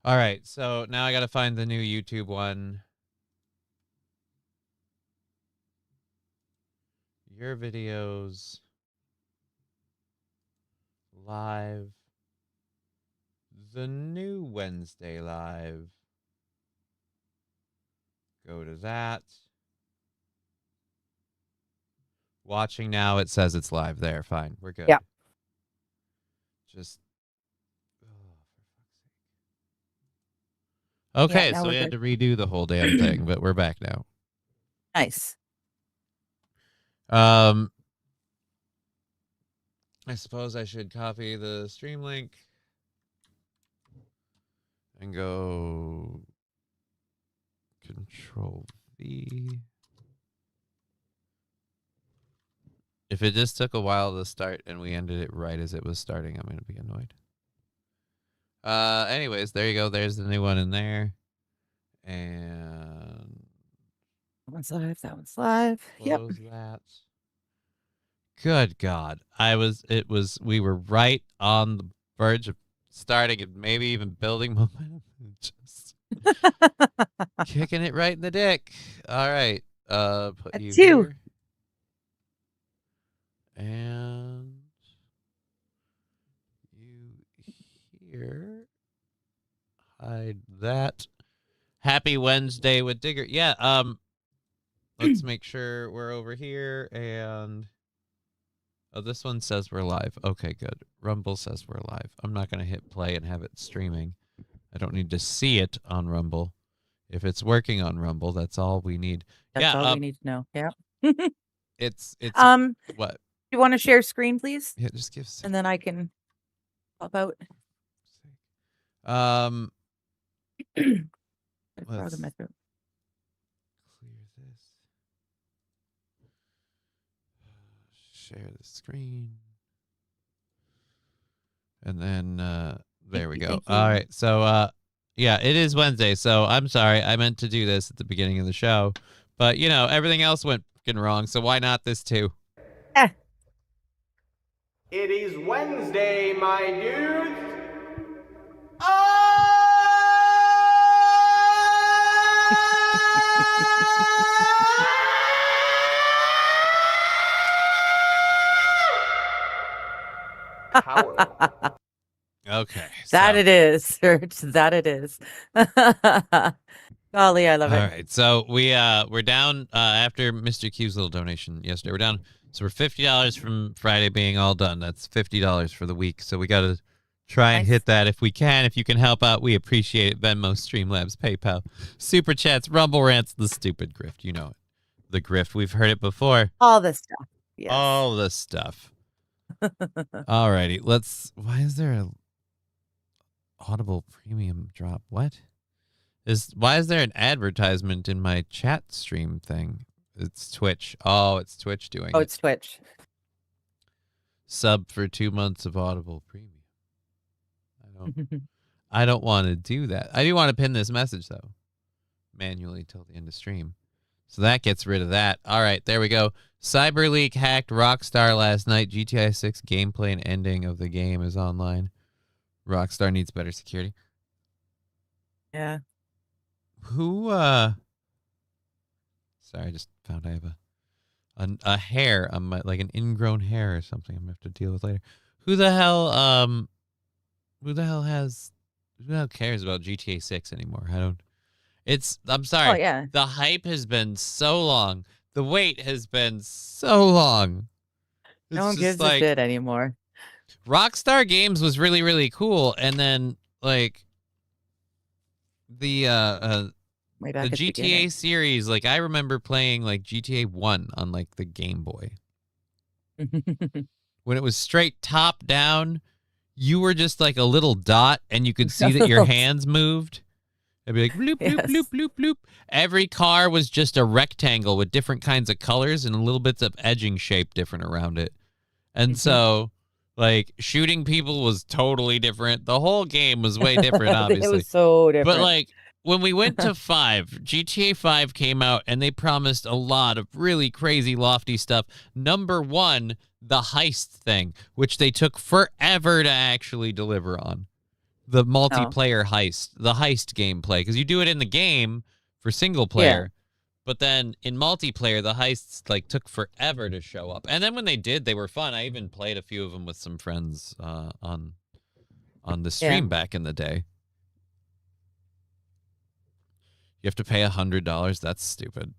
All right, so now I got to find the new YouTube one. Your videos live. The new Wednesday live. Go to that. Watching now, it says it's live there. Fine, we're good. Yeah. Just. Okay, now so we're we had good. to redo the whole damn thing, but we're back now. Nice. I suppose I should copy the stream link and go Control V. If it just took a while to start and we ended it right as it was starting, I'm going to be annoyed. Anyways, there you go. There's the new one in there. And That one's live. That one's live. close that. Good God. We were right on the verge of starting and maybe even building momentum. Just kicking it right in the dick. All right. Put you here. And you here. Hide that. Happy Wednesday with Digger. Yeah, let's make sure we're over here and oh, this one says we're live. Okay, good. Rumble says we're live. I'm not going to hit play and have it streaming. I don't need to see it on Rumble. If it's working on Rumble, that's all we need. That's all we need to know. Yeah. It's what? You want to share screen, please? Yeah, just give. And then I can pop out. Let's my throat. Clear this. Share the screen. And then there we go. All right. So yeah, it is Wednesday. So I'm sorry. I meant to do this at the beginning of the show. But you know, everything else went fucking wrong. So why not this too? It is Wednesday, my dudes. Okay. That it is, Serge. That it is. Golly, I love it. All right. So we're down after Mr. Q's little donation yesterday. We're down. So we're $50 from Friday being all done. That's $50 for the week. So we got to try and hit that if we can. If you can help out, we appreciate it. Venmo, Streamlabs, PayPal, Super Chats, Rumble Rants, the stupid grift. You know it. The grift. We've heard it before. All this stuff. Yes. All the stuff. All righty. Why is there a Audible premium drop? What? Why is there an advertisement in my chat stream thing? It's Twitch. Oh, it's Twitch doing it. Oh, it's Twitch. Sub for 2 months of Audible premium. I don't want to do that. I do want to pin this message though, manually till the end of stream. So that gets rid of that. All right, there we go. CyberLeak hacked Rockstar last night. GTA 6 gameplay and ending of the game is online. Rockstar needs better security. Yeah. Who sorry, I just found I have a hair on my, like an ingrown hair or something I'm gonna have to deal with later. Who the hell cares about GTA 6 anymore? I'm sorry. Oh, yeah. The hype has been so long. The wait has been so long. No one gives a shit anymore. Rockstar Games was really, really cool. And then like the GTA series, like I remember playing like GTA 1 on like the Game Boy. When it was straight top down, you were just like a little dot and you could see that your hands moved. It'd be like bloop, bloop, bloop, bloop, bloop. Every car was just a rectangle with different kinds of colors and little bits of edging shape different around it. And so like shooting people was totally different. The whole game was way different, obviously. It was so different. But like when we went to 5, GTA 5 came out and they promised a lot of really crazy, lofty stuff. Number 1, the heist thing, which they took forever to actually deliver on. the multiplayer heist, the heist gameplay, because you do it in the game for single player, but then in multiplayer, the heists like took forever to show up. And then when they did, they were fun. I even played a few of them with some friends on the stream back in the day. You have to pay $100. That's stupid.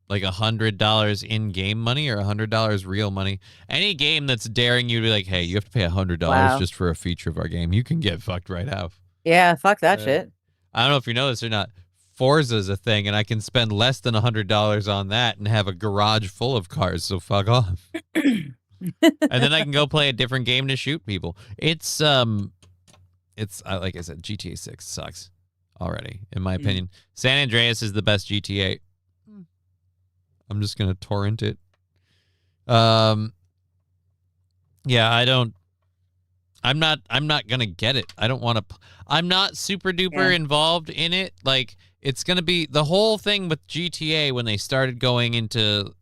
Like $100 in-game money or $100 real money. Any game that's daring you to be like, hey, you have to pay $100 just for a feature of our game, you can get fucked right out. Yeah, fuck that shit. I don't know if you know this or not. Forza's a thing, and I can spend less than $100 on that and have a garage full of cars, so fuck off. And then I can go play a different game to shoot people. It's like I said, GTA 6 sucks already, in my opinion. San Andreas is the best GTA. I'm just gonna torrent it. Yeah, I'm not gonna get it. I don't want to. I'm not super duper involved in it. Like, it's gonna be the whole thing with GTA when they started going into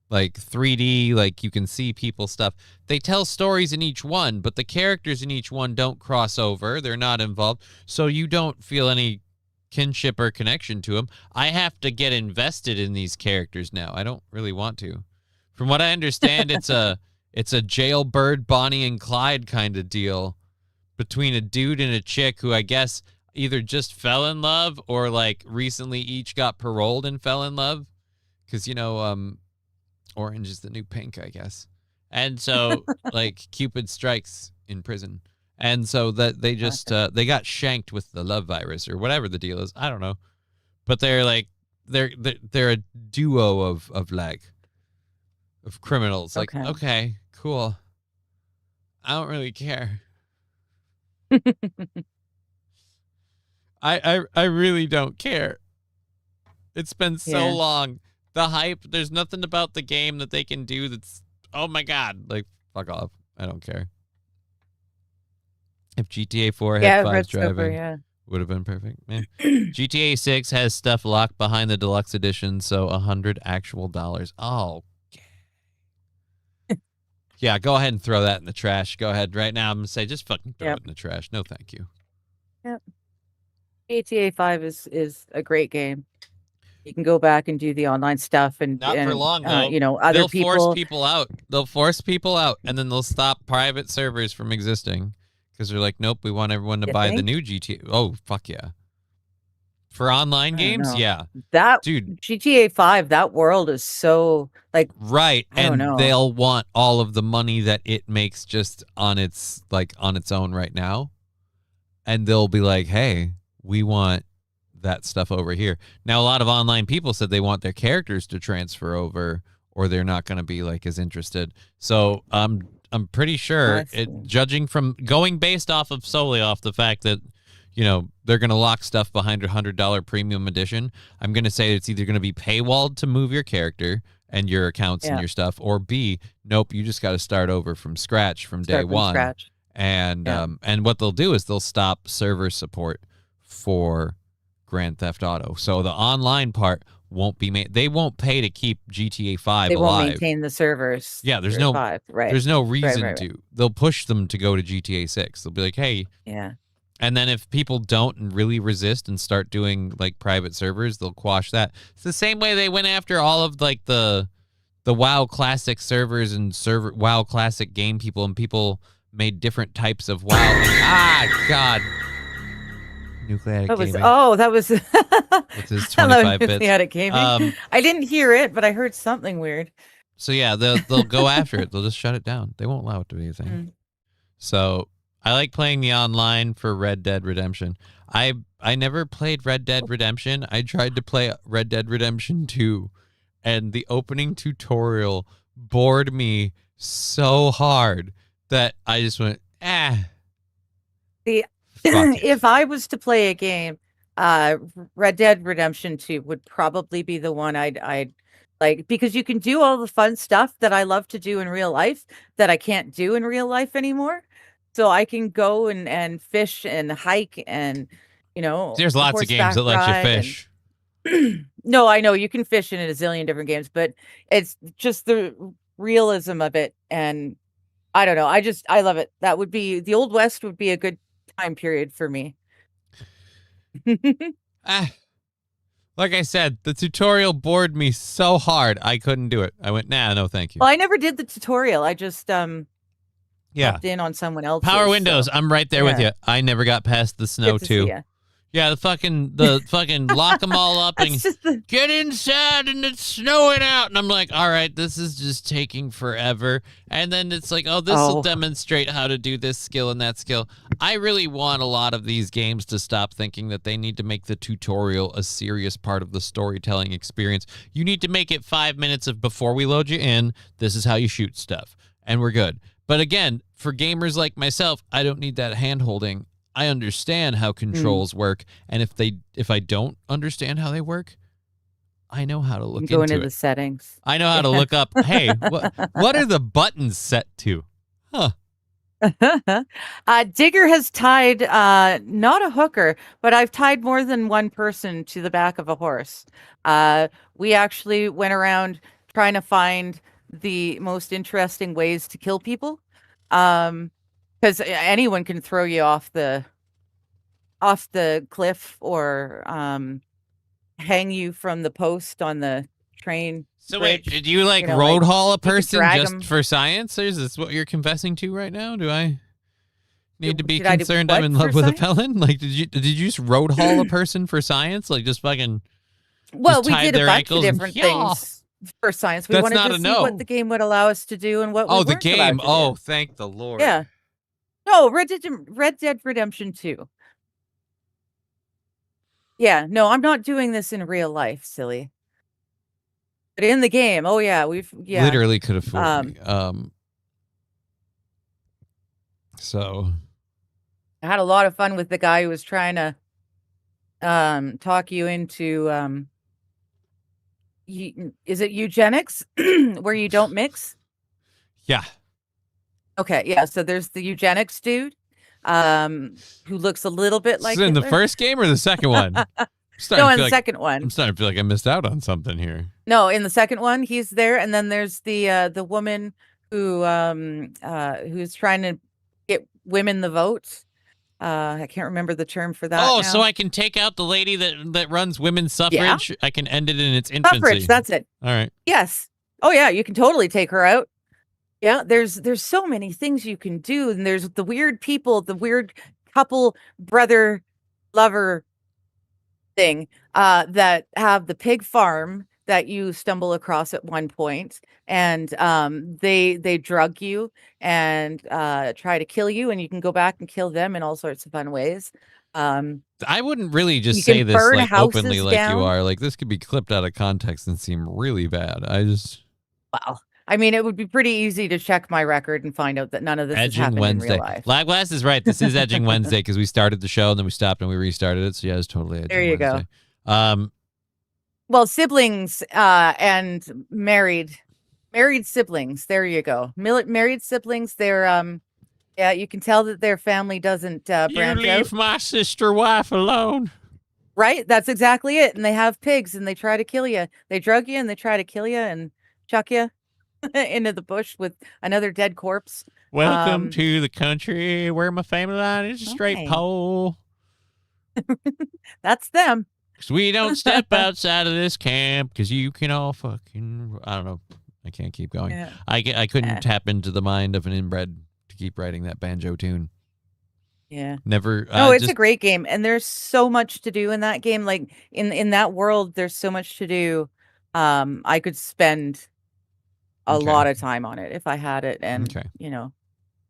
like 3D, like you can see people stuff. They tell stories in each one, but the characters in each one don't cross over. They're not involved, so you don't feel any kinship or connection to them. I have to get invested in these characters now. I don't really want to. From what I understand, it's a Jailbird Bonnie and Clyde kind of deal between a dude and a chick who I guess either just fell in love or like recently each got paroled and fell in love, because orange is the new pink, I guess. And so like Cupid strikes in prison. And so that they just they got shanked with the love virus or whatever the deal is. I don't know, but they're like they're a duo of criminals. Like, okay, cool. I don't really care. I really don't care. It's been so long. The hype. There's nothing about the game that they can do that's, oh my god, like, fuck off. I don't care. If GTA 4 had fast driving, would have been perfect. Man. GTA 6 has stuff locked behind the deluxe edition, so $100 actual dollars. Oh, yeah. Go ahead and throw that in the trash. Go ahead right now. I'm gonna say just fucking throw it in the trash. No, thank you. Yep. GTA 5 is a great game. You can go back and do the online stuff, and not for long though. Other people force people out. They'll force people out, and then they'll stop private servers from existing. Because they're like, nope, we want everyone to buy the new GTA. Oh, fuck yeah. For online games, yeah. Dude, GTA 5, that world is so, like... Right, and they'll want all of the money that it makes just on its own right now. And they'll be like, hey, we want that stuff over here. Now, a lot of online people said they want their characters to transfer over, or they're not going to be, like, as interested. So, I'm pretty sure, judging from going based off of solely off the fact that, they're going to lock stuff behind a $100 premium edition. I'm going to say it's either going to be paywalled to move your character and your accounts and your stuff, or B, nope, you just got to start over from scratch from day one. And what they'll do is they'll stop server support for Grand Theft Auto. So the online part won't be made. They won't pay to keep GTA 5 alive. They won't maintain the servers. Yeah, there's no 5. Right. There's no reason to. They'll push them to go to GTA 6. They'll be like, hey. Yeah. And then if people don't really resist and start doing like private servers, they'll quash that. It's the same way they went after all of like the WoW Classic servers and WoW Classic game people, and people made different types of WoW. And, God. Nucleatic Gaming. That was with his 25 bits. Nucleatic Gaming. I didn't hear it, but I heard something weird. So yeah, they'll go after it. They'll just shut it down. They won't allow it to be a thing. So I like playing the online for Red Dead Redemption. I never played Red Dead Redemption. I tried to play Red Dead Redemption 2, and the opening tutorial bored me so hard that I just went, If I was to play a game, Red Dead Redemption 2 would probably be the one I'd like, because you can do all the fun stuff that I love to do in real life that I can't do in real life anymore. So I can go and fish and hike and, there's lots of games that let you fish. No, I know you can fish in a zillion different games, but it's just the realism of it and I don't know. I love it. That would be the Old West would be a good time period for me. Like I said, the tutorial bored me so hard I couldn't do it. I went, nah, no, thank you. Well, I never did the tutorial. I just Yeah. popped in on someone else's. Power Windows. So. I'm right there with Yeah. you. I never got past the snow Good to see too. ya. Yeah, the fucking lock them all up and That's just the get inside and it's snowing out. And I'm like, all right, this is just taking forever. And then it's like, oh, this will Oh. demonstrate how to do this skill and that skill. I really want a lot of these games to stop thinking that they need to make the tutorial a serious part of the storytelling experience. You need to make it 5 minutes of before we load you in, this is how you shoot stuff. And we're good. But again, for gamers like myself, I don't need that hand-holding. I understand how controls work, and if I don't understand how they work, I know how to look go into into it. the settings. I know how to look up, hey, what are the buttons set to? Huh. Digger has tied not a hooker, but I've tied more than one person to the back of a horse. We actually went around trying to find the most interesting ways to kill people. Because anyone can throw you off the cliff or hang you from the post on the train. So bridge. wait, did you like you know, road like, haul a you could person drag just 'em. for science? Is this what you're confessing to right now? Do I need to be Did I do concerned what I'm in for love with a science? felon? Like, did you just road haul a person for science? Like, just fucking Well, just we tied did a their bunch of ankles and- different Yeah. things for science. We That's wanted not to a see no. what the game would allow us to do and what we Oh, the weren't allowed game. to Oh, do. thank the Lord. Yeah. No, Red Dead Redemption 2. Yeah, no, I'm not doing this in real life, silly. But in the game, oh yeah, yeah. Literally could have fooled me. So I had a lot of fun with the guy who was trying to talk you into is it eugenics where you don't mix? yeah. Okay, yeah, so there's the eugenics dude who looks a little bit like in the Hitler. first game or the second one? No, in the second one. I'm starting to feel like I missed out on something here. No, in the second one, he's there, and then there's the woman who's trying to get women the vote. I can't remember the term for that. Oh, now. so I can take out the lady that runs women's suffrage. Yeah. I can end it in its infancy. Suffrage, that's it. All right. Yes. Oh yeah, you can totally take her out. Yeah, there's so many things you can do, and there's the weird people, the weird couple, brother, lover thing that have the pig farm that you stumble across at one point, and they drug you and try to kill you, and you can go back and kill them in all sorts of fun ways. I wouldn't really just You can say this burn like openly houses like down. you are. Like this could be clipped out of context and seem really bad. Well, I mean, it would be pretty easy to check my record and find out that none of this has Edging happened Wednesday. in real life. Labglass is right. This is Edging Wednesday because we started the show and then we stopped and we restarted it. So yeah, it's totally Edging There you go. Wednesday. Well, siblings and married siblings. There you go. Married siblings. They're yeah, you can tell that their family doesn't You branch leave out. my sister wife alone. Right? That's exactly it. And they have pigs and they try to kill you. They drug you and they try to kill you and chuck you into the bush with another dead corpse. Welcome to the country where my family line is a straight Okay. pole. That's them. 'Cause we don't step outside of this camp because you can all fucking. I don't know. I can't keep going. Yeah. I couldn't Yeah. tap into the mind of an inbred to keep writing that banjo tune. Yeah. Never. No, it's just, a great game, and there's so much to do in that game. Like in that world, there's so much to do. I could spend a Okay. lot of time on it if I had it, and Okay. you know,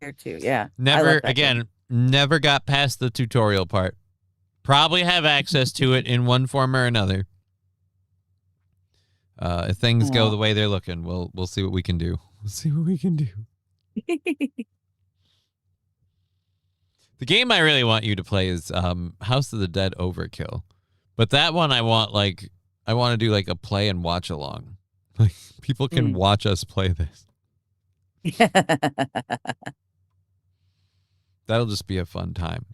here too. Yeah. I love never that game. again. Never got past the tutorial part. Probably have access to it in one form or another. If things go Aw. the way they're looking, we'll see what we can do. We'll see what we can do. The game I really want you to play is House of the Dead Overkill. But that one I want to do like a play and watch along. Like people can watch us play this. That'll just be a fun time.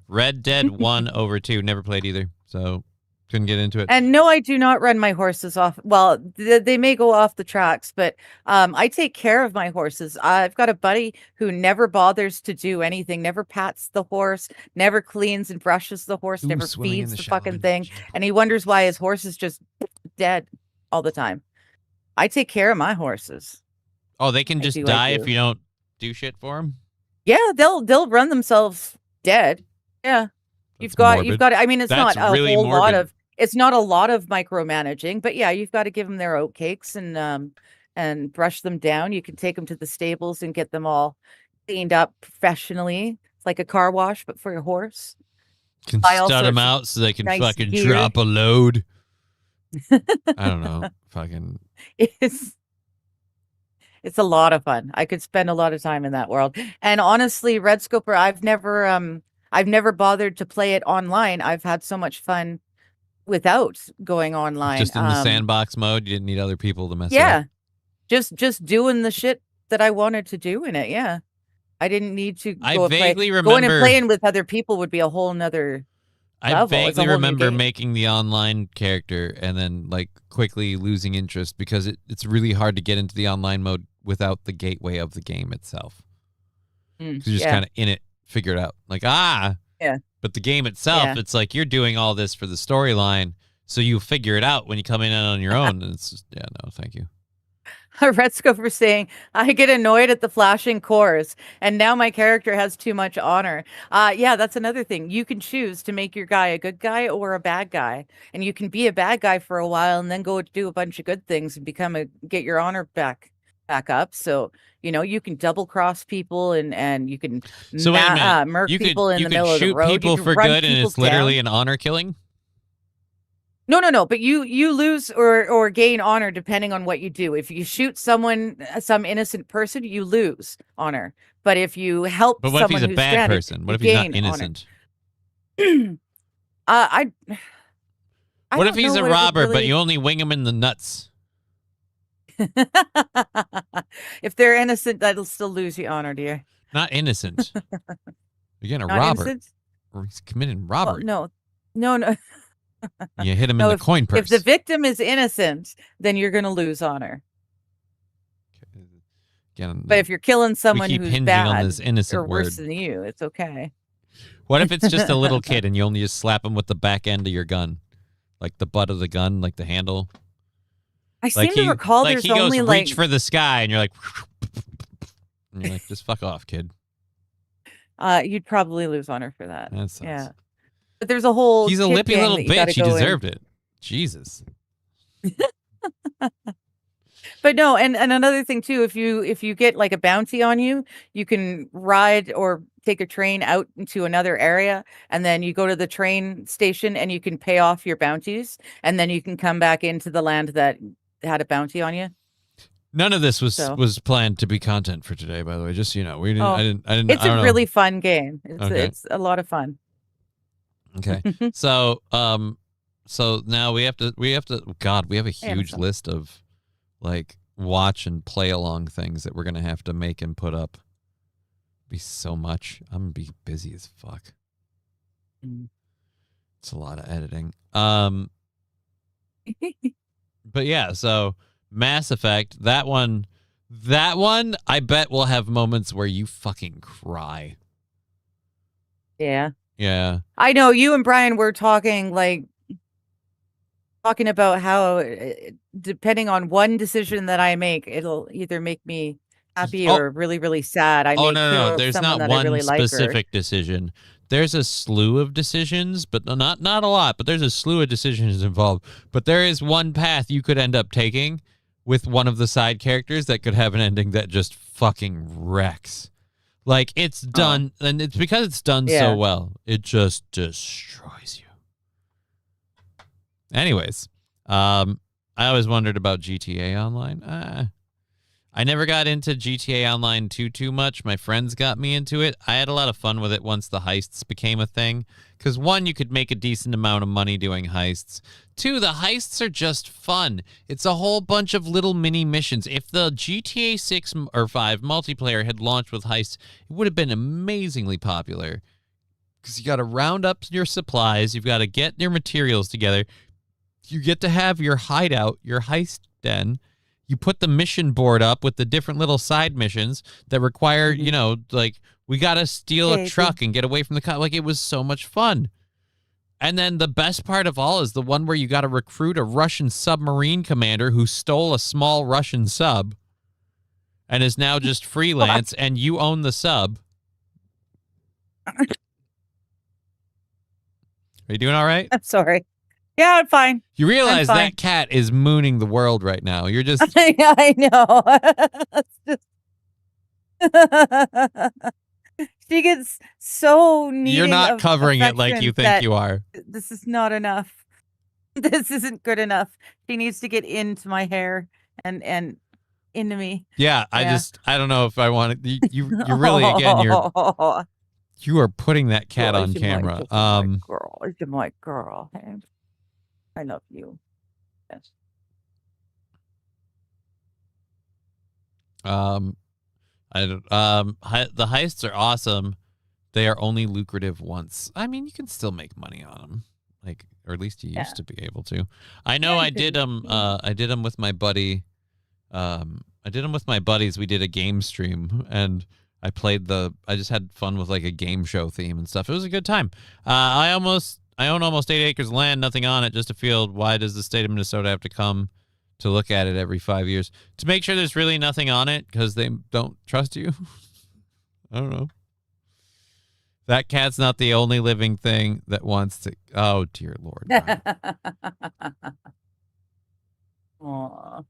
Red Dead 1 over 2. Never played either. So Couldn't get into it. And no, I do not run my horses off. Well, they may go off the tracks, but I take care of my horses. I've got a buddy who never bothers to do anything, never pats the horse, never cleans and brushes the horse, Ooh, never swimming in feeds the the shallow fucking end. thing. And he wonders why his horse is just dead all the time. I take care of my horses. Oh, they can I just do, I die do. if you don't do shit for them? Yeah, they'll run themselves dead. Yeah. You've That's got I mean, it's That's not a really whole lot morbid. of it's not a lot of micromanaging, but yeah, you've got to give them their oat cakes and brush them down. You can take them to the stables and get them all cleaned up professionally. It's like a car wash, but for your horse. Can buy all stud them sorts of out so they can nice fucking gear. drop a load. I don't know. Fucking It's a lot of fun. I could spend a lot of time in that world. And honestly, Red Scoper, I've never bothered to play it online. I've had so much fun without going online. just in the sandbox mode. You didn't need other people to mess it Yeah. up. Just doing the shit that I wanted to do in it. Yeah. I didn't need to I go and play. vaguely Going and remember. playing with other people would be a whole nother I level. It's a vaguely whole new remember game. making the online character and then like quickly losing interest because it's really hard to get into the online mode without the gateway of the game itself. Because you're just yeah. kind of in it, figure it out. Like, Yeah. But the game itself, Yeah. it's like you're doing all this for the storyline, so you figure it out when you come in on your own. And it's just, yeah, no, thank you. Red Scoper saying, I get annoyed at the flashing cores, and now my character has too much honor. Yeah, that's another thing. You can choose to make your guy a good guy or a bad guy. And you can be a bad guy for a while and then go do a bunch of good things and get your honor back up. So, you can double cross people and you can So wait a minute. murk You people in you the could middle of the shoot road. You people can for run good, and people it's literally down. an honor killing. No, but you lose or gain honor depending on what you do. If you shoot some innocent person, you lose honor. But if you help But what if someone he's a who's bad stranded, person? What you if he's not gain honor. innocent? I What don't if he's know a what it would robber, but really- you only wing him in the nuts? If they're innocent, that'll still lose you honor, dear. Not innocent. You're getting a Not robber. innocent? Or he's committing Well, robbery. no. You hit him No, in the coin purse. If the victim is innocent, then you're going to lose honor. Again, But if you're killing someone we keep who's hinging bad on this innocent or worse word. than you, it's okay. What if it's just a little kid and you only just slap him with the back end of your gun? Like the butt of the gun, like the handle? I seem to recall like there's he goes only reach for the sky and you're like, and you're like, just fuck off, kid. You'd probably lose honor for that. That sucks. Yeah. But there's a whole He's a kid lippy gang little that you gotta bitch. He go in. deserved it. Jesus. But no, and another thing too, if you get like a bounty on you, you can ride or take a train out into another area, and then you go to the train station and you can pay off your bounties, and then you can come back into the land that had a bounty on you. None of this was So- was planned to be content for today, by the way. Just so you know, we didn't. Oh. I didn't. It's I don't a know. really fun game. Okay. It's a lot of fun. Okay. So now we have to God, we have a huge some. list of like watch and play along things that we're going to have to make and put up. Be so much. I'm going to be busy as fuck. Mm. It's a lot of editing. But yeah, so Mass Effect, that one I bet will have moments where you fucking cry. Yeah. Yeah. I know you and Brian were talking about how depending on one decision that I make, it'll either make me happy Oh. or really, really sad. I Oh may no, kill there's someone not that I one really like or- specific decision. There's a slew of decisions, but not a lot, but there's a slew of decisions involved. But there is one path you could end up taking with one of the side characters that could have an ending that just fucking wrecks. Like it's done, and it's because it's done Yeah. so well. It just destroys you. Anyways, I always wondered about GTA Online. I never got into GTA Online too much. My friends got me into it. I had a lot of fun with it once the heists became a thing. Because one, you could make a decent amount of money doing heists. Two, the heists are just fun. It's a whole bunch of little mini missions. If the GTA 6 or 5 multiplayer had launched with heists, it would have been amazingly popular. because you got to round up your supplies. You've got to get your materials together. You get to have your hideout, your heist den. You put the mission board up with the different little side missions that require, you know, like we got to steal a truck and get away from the cop. Like it was so much fun. And then the best part of all is the one where you got to recruit a Russian submarine commander who stole a small Russian sub and is now just freelance, and you own the sub. Are you doing all right? I'm sorry. Yeah, I'm fine. You realize that cat is mooning the world right now. You're just... I know. She gets so needy. You're not covering it like you think you are. This is not enough. This isn't good enough. She needs to get into my hair and into me. Yeah, I don't know if I want to. You really, again, you are putting that cat on camera. My girl, you're my girl. I love you. Yes. The heists are awesome. They are only lucrative once. I mean, you can still make money on them, like, or at least you used to be able to. I know I did them. I did them with my buddy. I did them with my buddies. We did a game stream, and I just had fun with like a game show theme and stuff. It was a good time. I own almost 8 acres of land, nothing on it, just a field. Why does the state of Minnesota have to come to look at it every 5 years? To make sure there's really nothing on it because they don't trust you? I don't know. That cat's not the only living thing that wants to... Oh, dear Lord. Aww.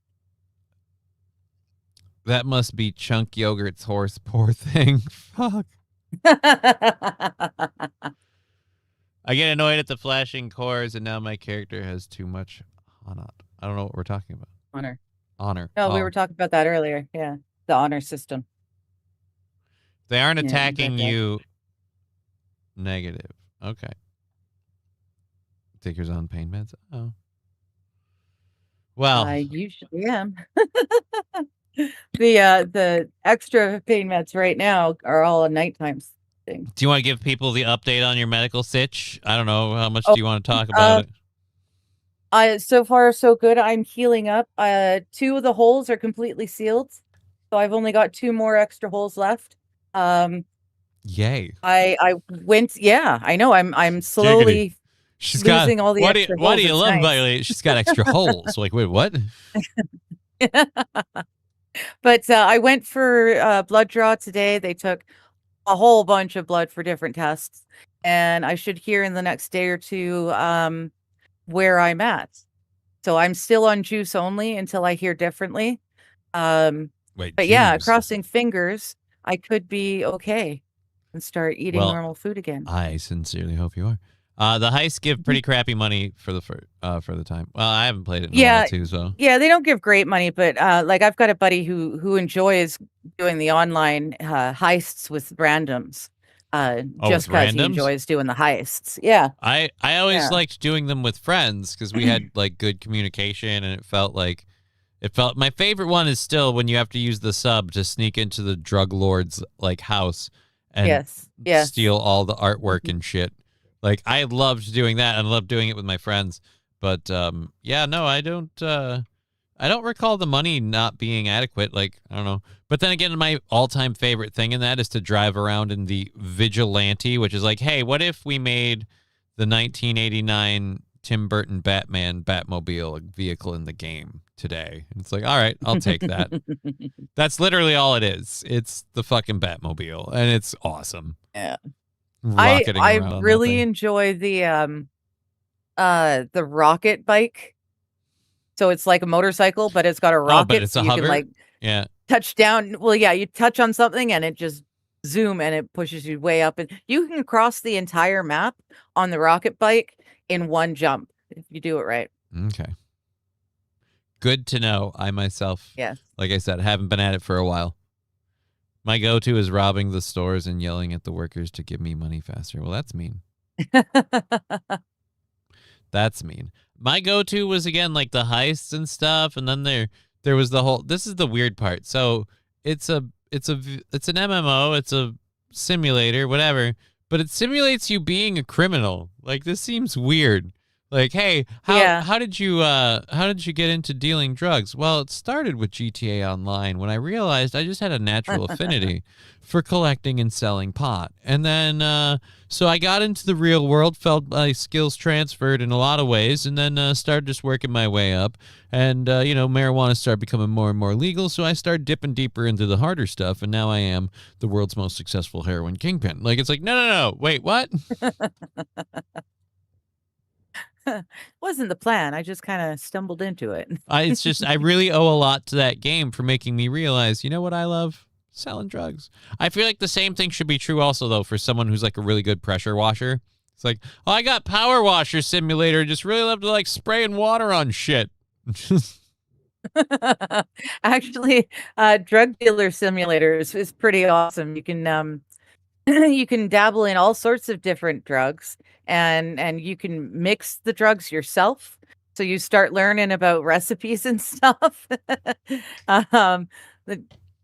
That must be Chunk Yogurt's horse, poor thing. Fuck. I get annoyed at the flashing cores, and now my character has too much honor. I don't know what we're talking about. Honor. No, we were talking about that earlier. Yeah, the honor system. They aren't attacking you. Negative. Okay. Digger's on pain meds. Oh. Well, I usually am. The extra pain meds right now are all a nighttime thing. Do you want to give people the update on your medical sitch? I don't know. How much do you want to talk about it? So far so good. I'm healing up. 2 of the holes are completely sealed, so I've only got 2 more extra holes left. Yay! I went. Yeah, I know. I'm slowly losing all the extra holes. Why do you love Violet? She's got extra holes. Like, wait, what? But I went for blood draw today. They took a whole bunch of blood for different tests, and I should hear in the next day or 2 where I'm at. So I'm still on juice only until I hear differently. But yeah, crossing fingers, I could be okay and start eating normal food again. I sincerely hope you are. The heists give pretty crappy money for the time. Well, I haven't played it in a while too, so. Yeah, they don't give great money, but like I've got a buddy who enjoys doing the online heists with randoms. Just because he enjoys doing the heists. Yeah. I always liked doing them with friends because we had like good communication, and it felt my favorite one is still when you have to use the sub to sneak into the drug lord's like house and steal all the artwork and shit. Like I loved doing that, and I loved doing it with my friends. But I don't recall the money not being adequate. Like, I don't know. But then again, my all-time favorite thing in that is to drive around in the Vigilante, which is like, hey, what if we made the 1989 Tim Burton Batmobile vehicle in the game today? And it's like, all right, I'll take that. That's literally all it is. It's the fucking Batmobile, and it's awesome. Yeah. I really enjoy the rocket bike. So it's like a motorcycle, but it's got a rocket. But it's so a you hover? can like touch down. Well, yeah, you touch on something and it just zoom and it pushes you way up. And you can cross the entire map on the rocket bike in one jump if you do it right. Okay. Good to know. I myself, like I said, haven't been at it for a while. My go-to is robbing the stores and yelling at the workers to give me money faster. Well, that's mean. That's mean. My go-to was, again, like the heists and stuff, and then there was the whole... This is the weird part. So it's an MMO, it's a simulator, whatever, but it simulates you being a criminal. Like, this seems weird. Like, hey, how did you get into dealing drugs? Well, it started with GTA Online when I realized I just had a natural affinity for collecting and selling pot. And then so I got into the real world, felt my skills transferred in a lot of ways, and then started just working my way up. And marijuana started becoming more and more legal, so I started dipping deeper into the harder stuff, and now I am the world's most successful heroin kingpin. Like, it's like, no, wait, what? Wasn't the plan. I just kind of stumbled into it. I really owe a lot to that game for making me realize, you know what I love? Selling drugs. I feel like the same thing should be true also, though, for someone who's like a really good pressure washer. It's like, oh, I got Power Washer Simulator. Just really love to like spraying water on shit. Actually, drug dealer simulators is pretty awesome. You can you can dabble in all sorts of different drugs, and you can mix the drugs yourself. So you start learning about recipes and stuff.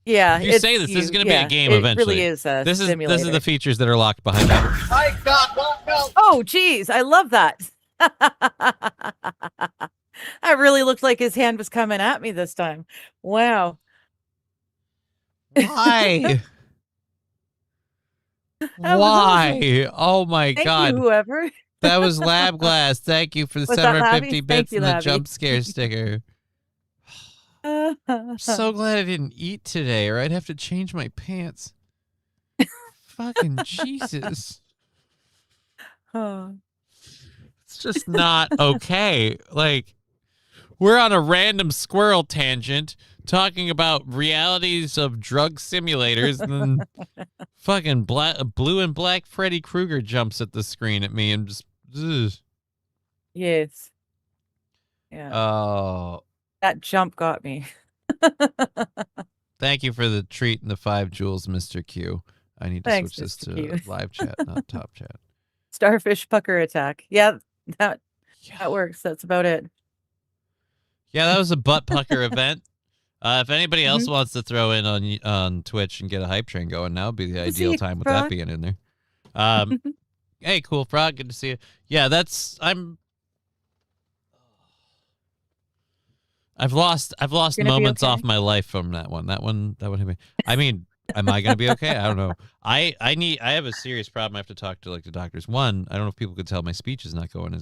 Yeah, you say this is going to be a game eventually. It really is a this simulator. is the features that are locked behind that. I got one milk. Oh, geez, I love that. That really looked like his hand was coming at me this time. Wow. Why? Why? Oh my Thank God. you, whoever. That was Lab Glass. Thank you for the Was that 750 Labby? bits Thank you, and the Labby. jump scare sticker. I'm so glad I didn't eat today, or I'd have to change my pants. Fucking Jesus. Oh. It's just not okay. Like, we're on a random squirrel tangent talking about realities of drug simulators, and then fucking blue and black Freddy Krueger jumps at the screen at me and just. Ugh. Yes. Yeah. Oh. That jump got me. Thank you for the treat and the 5 jewels, Mr. Q. I need to Thanks, switch this Mr. to Q. live chat, not top chat. Starfish pucker attack. Yeah, that Yeah. works. That's about it. Yeah, that was a butt pucker event. If anybody else wants to throw in on Twitch and get a hype train going, now would be the See ideal you, time with Frog. that being in there. Hey, Cool Frog, good to see you. Yeah, I've lost Gonna be moments okay? off my life from that one. That one hit me. I mean, am I gonna be okay? I don't know. I have a serious problem. I have to talk to the doctors. One, I don't know if people could tell my speech is not going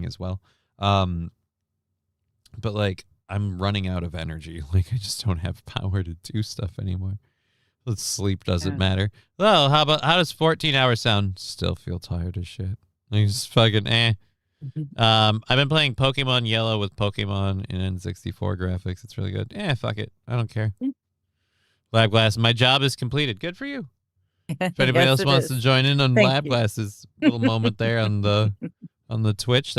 as well. But like, I'm running out of energy. Like, I just don't have power to do stuff anymore. Sleep doesn't matter. Well, how does 14 hours sound? Still feel tired as shit. Like, just fucking I've been playing Pokemon Yellow with Pokemon in N64 graphics. It's really good. Fuck it. I don't care. Lab Glass, my job is completed. Good for you. If anybody else wants to join in on Thank Lab you. Glass's little moment there on the Twitch,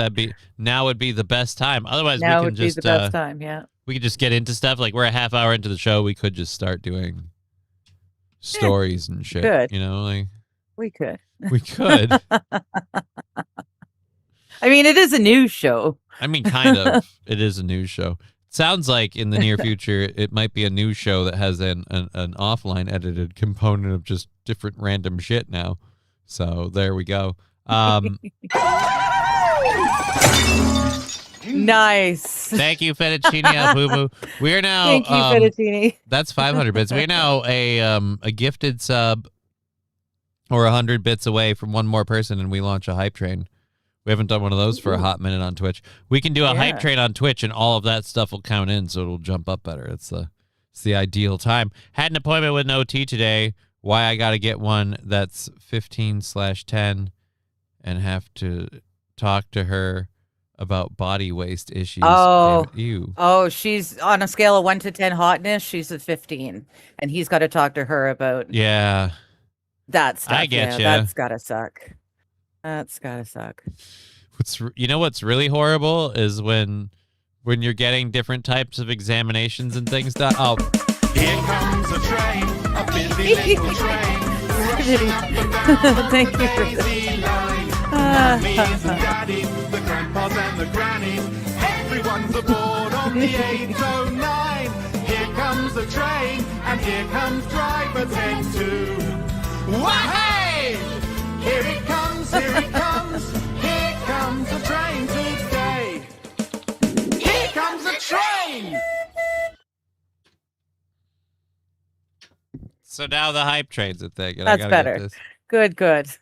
now would be the best time. Otherwise, Now we would can just be the best time. Yeah. we could just get into stuff. Like, we're a half hour into the show, we could just start doing stories and shit. Good. Like, We could. we could. I mean, it is a news show. I mean, kind of. It is a news show. Sounds like in the near future, it might be a news show that has an offline edited component of just different random shit now. So there we go. Nice. Thank you, Fettuccine Albumu. We are now. Thank you, Fettuccine. That's 500 bits. We're now a gifted sub or 100 bits away from one more person, and we launch a hype train. We haven't done one of those for a hot minute on Twitch. We can do a hype train on Twitch, and all of that stuff will count in, so it'll jump up better. It's the ideal time. Had an appointment with an OT today. Why I got to get one that's 15/10 and have to talk to her about body waste issues. Oh. And ew. Oh, she's on a scale of 1 to 10 hotness. She's a 15, and he's got to talk to her about Yeah. that stuff. I get yeah, ya. That's gotta suck. That's gotta suck. You know what's really horrible is when you're getting different types of examinations and things done. Oh, Here comes a train, a busy little train. Thank you for Daisy line. Mummies and daddies, the grandpas and the grannies. Everyone's aboard on the 809. Here comes the train, and here comes driver 10 too. Wahey! train. Here it comes, here it comes. Here comes the train today. Here comes the train. So now the hype train's a thing. And That's I gotta better. Get this. Good.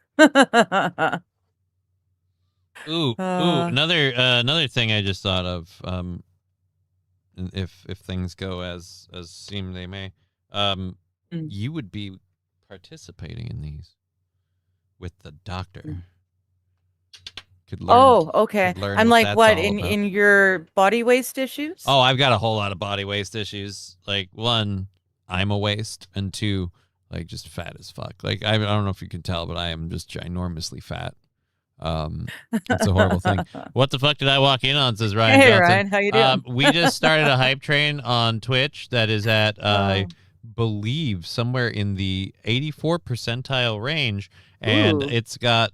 Ooh, another thing I just thought of. If things go as seem they may, you would be participating in these with the doctor. Could learn. Oh, okay. could learn I'm what like, that's what all in about. in your body waste issues? Oh, I've got a whole lot of body waste issues. Like, one, I'm a waste, and two, like, just fat as fuck. Like, I don't know if you can tell, but I am just ginormously fat. It's a horrible thing. What the fuck did I walk in on? Says Ryan Hey, Johnson. Ryan, how you doing? We just started a hype train on Twitch that is at, I Oh. believe, somewhere in the 84 percentile range, and Ooh. it's got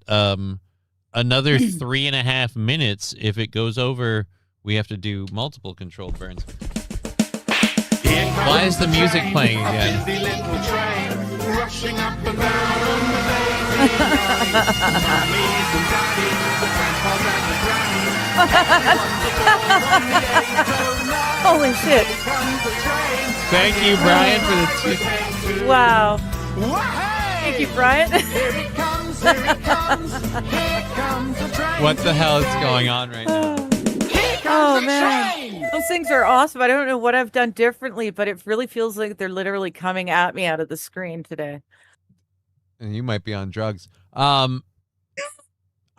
another 3.5 minutes. If it goes over, we have to do multiple controlled burns. Why is the music playing again? A busy little train rushing up and down on the daisy lane. Mummies and daddies, the grandpas and the grannies. Everyone's aboard on the 809. Holy shit. Here comes the train. Thank you, Brian, for the Wow. Wah-hey! Thank you, Brian. Here it comes, here it comes. Here comes the train. What the hell is going on right now? Here comes Oh, the man. train. Those things are awesome. I don't know what I've done differently, but it really feels like they're literally coming at me out of the screen today. And you might be on drugs. I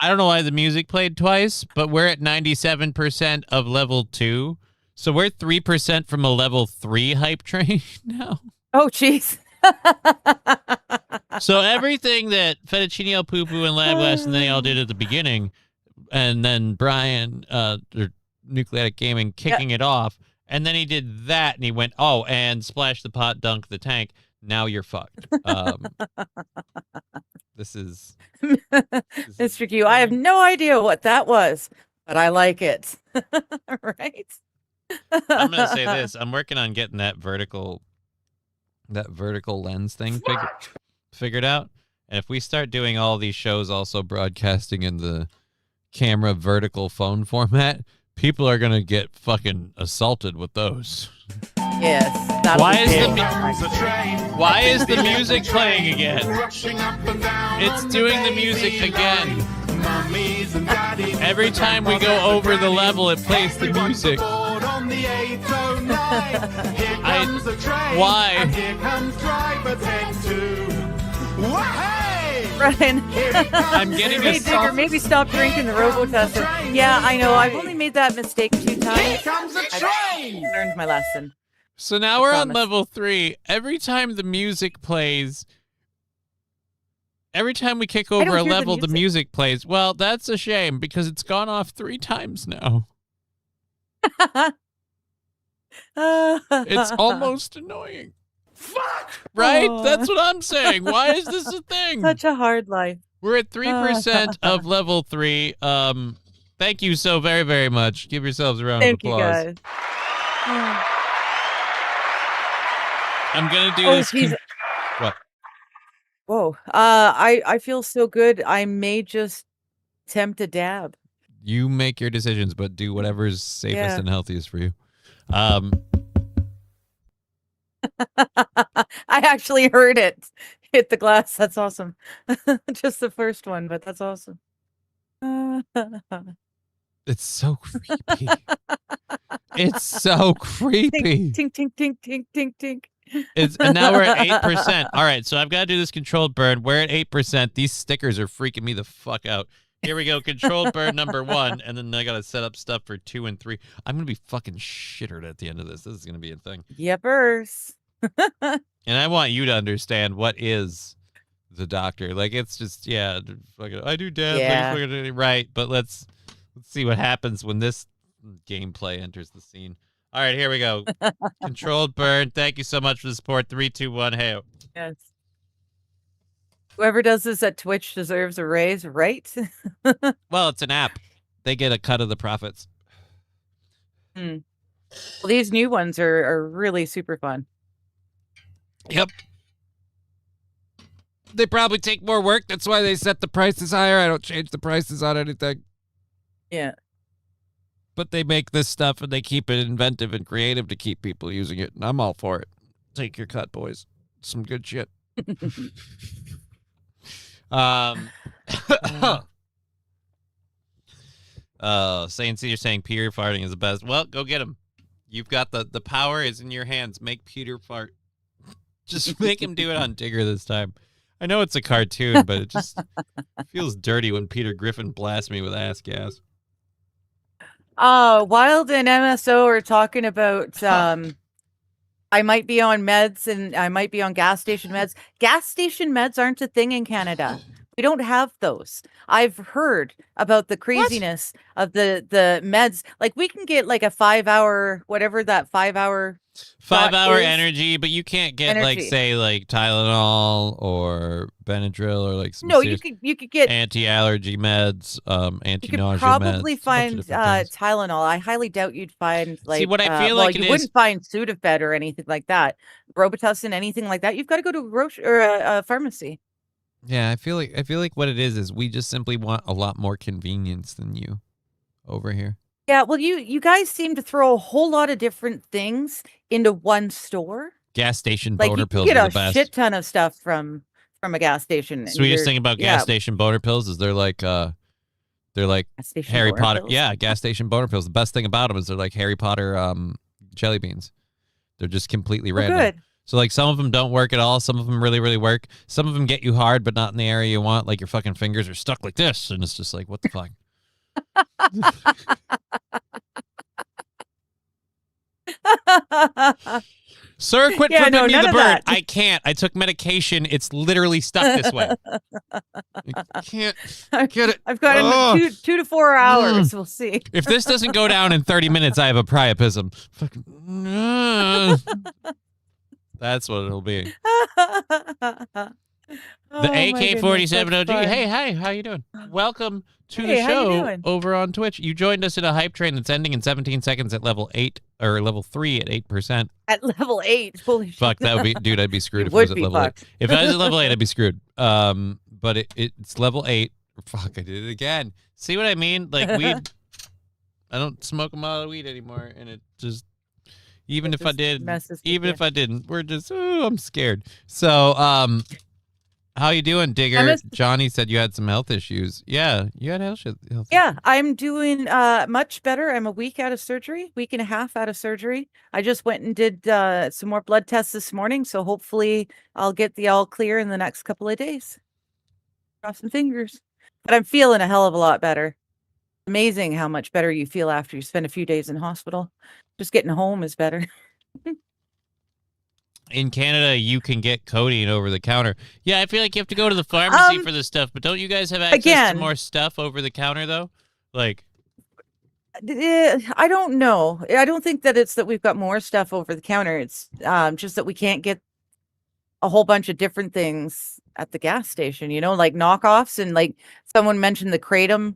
don't know why the music played twice, but we're at 97% of level 2. So we're 3% from a level 3 hype train now. Oh, jeez. So everything that Fettuccine El Poo-Poo and Lab Glass and they all did at the beginning, and then Brian, or Nucleatic Gaming, kicking it off, and then he did that, and he went, oh, and splash the pot, dunk the tank. Now you're fucked. This is Mr. Q, I have no idea what that was, but I like it. Right? I'm gonna say this. I'm working on getting that vertical lens thing figured out. And if we start doing all these shows also broadcasting in the camera vertical phone format, people are gonna get fucking assaulted with those. Yes. that'll Why be is big. the Why is the music playing again? Rushing up and down It's on doing the daisy music line. again. Mummies and daddies, Every the time we go grandpas and over the grannies, level, it plays the everyone's music. aboard on the 809. Here comes the train. Why? And here comes driver 10-2. Wah-hey! Ryan. I'm getting Hey, a Digger, soft- maybe stop drinking the Robitussin. Yeah, I know. I've only made that mistake 2 Here times. comes the I've train. learned my lesson. So now we're on promise. level 3. Every time the music plays, every time we kick over don't a hear the level, the music. music plays. Well, that's a shame because it's gone off 3 times now. It's almost annoying. Fuck! Right? Aw. That's what I'm saying. Why is this a thing? Such a hard life. We're at 3% of level 3. Thank you so very, very much. Give yourselves a round Thank of you, applause. guys. Oh, I'm gonna do Oh, this. geez. What? Whoa. I feel so good. I may just attempt a dab. You make your decisions, but do whatever's safest Yeah. and healthiest for you. I actually heard it hit the glass. That's awesome. Just the first one, but that's awesome. It's so creepy. It's so creepy. Tink, tink, tink, tink, tink, tink. And now we're at 8%. All right, so I've got to do this controlled burn. We're at 8%. These stickers are freaking me the fuck out. Here we go, controlled burn number 1, and then I got to set up stuff for 2 and 3. I'm gonna be fucking shittered at the end of this. This is gonna be a thing. Yepers. And I want you to understand what is the doctor. Like, it's just, yeah, fucking, I do dad, Yeah. fucking, right? But let's see what happens when this gameplay enters the scene. All right, here we go. Controlled burn. Thank you so much for the support. 3, 2, 1. Hey. Yes. Whoever does this at Twitch deserves a raise, right? Well, it's an app. They get a cut of the profits. Well, these new ones are really super fun. Yep. They probably take more work. That's why they set the prices higher. I don't change the prices on anything. Yeah. But they make this stuff and they keep it inventive and creative to keep people using it. And I'm all for it. Take your cut, boys. Some good shit. Saying you're saying Peter farting is the best. Well, go get him. You've got the power is in your hands. Make Peter fart. Just make him do it on Digger this time. I know it's a cartoon, but it just feels dirty when Peter Griffin blasts me with ass gas. Wild and MSO are talking about I might be on meds and I might be on gas station meds. Gas station meds aren't a thing in Canada. We don't have those. I've heard about the craziness of the meds. Like we can get like a 5-hour, whatever that 5-hour 5-hour is. energy, but you can't get like Energy. say like Tylenol or Benadryl or like some No, serious you could get anti-allergy meds, you anti-nausea could probably meds. a bunch of find different things. Tylenol. I highly doubt you'd find like what I feel well, like you it wouldn't is- find Sudafed or anything like that. Robitussin, anything like that. You've got to go to a grocery or a pharmacy. Yeah, I feel like what it is we just simply want a lot more convenience than you over here. Yeah, well, you guys seem to throw a whole lot of different things into one store. Gas station Like boner you can pills get are a the best. shit ton of stuff from a gas station. and Sweetest you're- thing about yeah, gas station boner pills is they're like gas station Harry boner Potter. pills. Yeah, gas station boner pills. The best thing about them is they're like Harry Potter jelly beans. They're just completely Oh, random. good. So like some of them don't work at all. Some of them really, really work. Some of them get you hard, but not in the area you want. Like your fucking fingers are stuck like this, and it's just like, what the fuck? Sir, quit Yeah, flipping no, me none the of bird. that. I can't. I took medication. It's literally stuck this way. I can't get it. I've got Ugh. him 2 to 4 hours. We'll see. If this doesn't go down in 30 minutes, I have a priapism. Fucking. That's what it'll be. The AK-47 OG. Hey, hi, how you doing? Welcome to Hey, the how you show doing? over on Twitch. You joined us in a hype train that's ending in 17 seconds at level 8 or level 3 at 8%. At level 8. Holy shit. Fuck, that would be, dude. I'd be screwed You if it was would at be level 8. fucked. If I was at level 8, I'd be screwed. But it's level 8. Fuck, I did it again. See what I mean? Like weed. I don't smoke a lot of weed anymore, and it just. Even It if I just did, messes with even you. if I didn't, we're just. Oh, I'm scared. So, how you doing, Digger? Johnny said you had some health issues. Yeah, you had health issues. Yeah, I'm doing much better. I'm a week out of surgery, week and a half out of surgery. I just went and did some more blood tests this morning, so hopefully I'll get the all clear in the next couple of days. Cross some fingers. But I'm feeling a hell of a lot better. Amazing how much better you feel after you spend a few days in hospital. Just getting home is better. In Canada, you can get codeine over the counter. Yeah, I feel like you have to go to the pharmacy for this stuff, but don't you guys have access to again- more stuff over the counter though? Like, I don't know. I don't think that it's that we've got more stuff over the counter. It's just that we can't get a whole bunch of different things at the gas station, you know, like knockoffs, and like someone mentioned the Kratom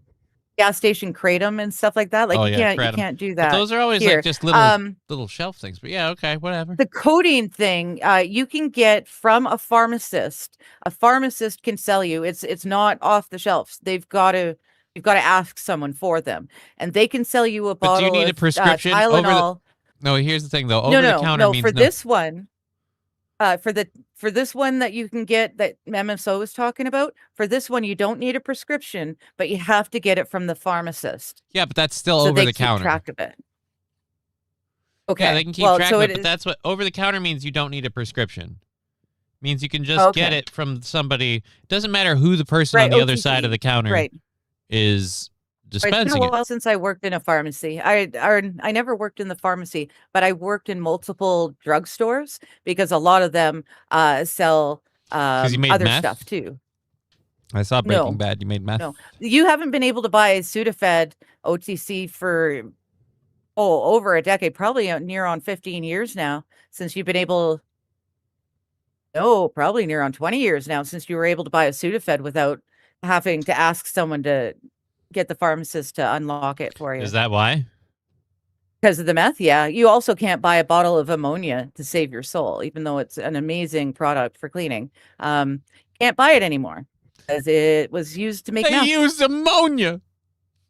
gas station Kratom and stuff like that. Like Oh, you yeah, can't Kratom. you can't do but that. those are always here. like just little shelf things. But yeah, okay, whatever. The codeine thing, you can get from a pharmacist. A pharmacist can sell you. It's not off the shelves. You've got to ask someone for them, and they can sell you a But do bottle you need a of prescription over the- Tylenol. No, here's the thing though. Over the counter no. means For no. this one, for this one that you can get that MSO is talking about, for this one you don't need a prescription, but you have to get it from the pharmacist. Yeah, but that's still So over they the keep counter. track of it. Okay. Yeah, they can keep well, track so of it it, but is- that's what over the counter means. You don't need a prescription. Means you can just get Okay. it from somebody. It doesn't matter who the person on Right, the other side of OTC, the counter right. is It's been dispensing a it. while since I worked in a pharmacy. I never worked in the pharmacy, but I worked in multiple drugstores because a lot of them sell you made other meth? stuff too. I saw Breaking No. Bad. You made meth. No. You haven't been able to buy Sudafed OTC for over a decade, probably near on 15 years now since you've been able. No, probably near on 20 years now since you were able to buy a Sudafed without having to ask someone to get the pharmacist to unlock it for you. Is that why? Because of the meth, yeah. You also can't buy a bottle of ammonia to save your soul, even though it's an amazing product for cleaning. can't buy it anymore because it was used to make They meth. used ammonia.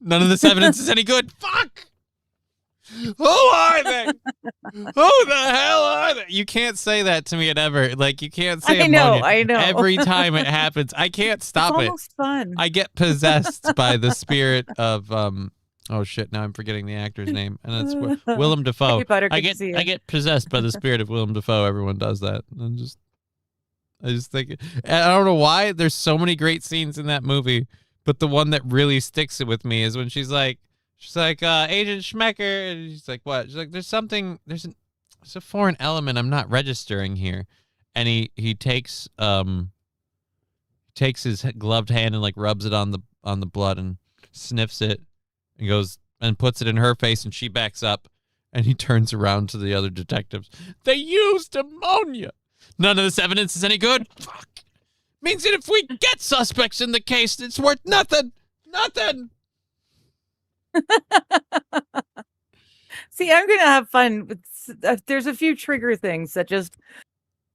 None of this evidence is any good. Fuck. Who are they? Who the hell are they? You can't say that to me ever. Like, you can't say ammonia. I know. Every time it happens, I can't stop it's it. almost fun. I get possessed by the spirit of oh shit, now I'm forgetting the actor's name, and it's Willem Dafoe. Hey, Butter, I good to see you. get possessed by the spirit of Willem Dafoe. Everyone does that. And I just think, and I don't know why there's so many great scenes in that movie, but the one that really sticks with me is when she's like Agent Schmecker, and she's like, what? She's like, there's a foreign element I'm not registering here, and he takes his gloved hand and like rubs it on the blood and sniffs it and goes and puts it in her face, and she backs up, and he turns around to the other detectives. They used ammonia. None of this evidence is any good. Fuck. Means that if we get suspects in the case, it's worth nothing. Nothing. See, I'm gonna have fun with. There's a few trigger things that just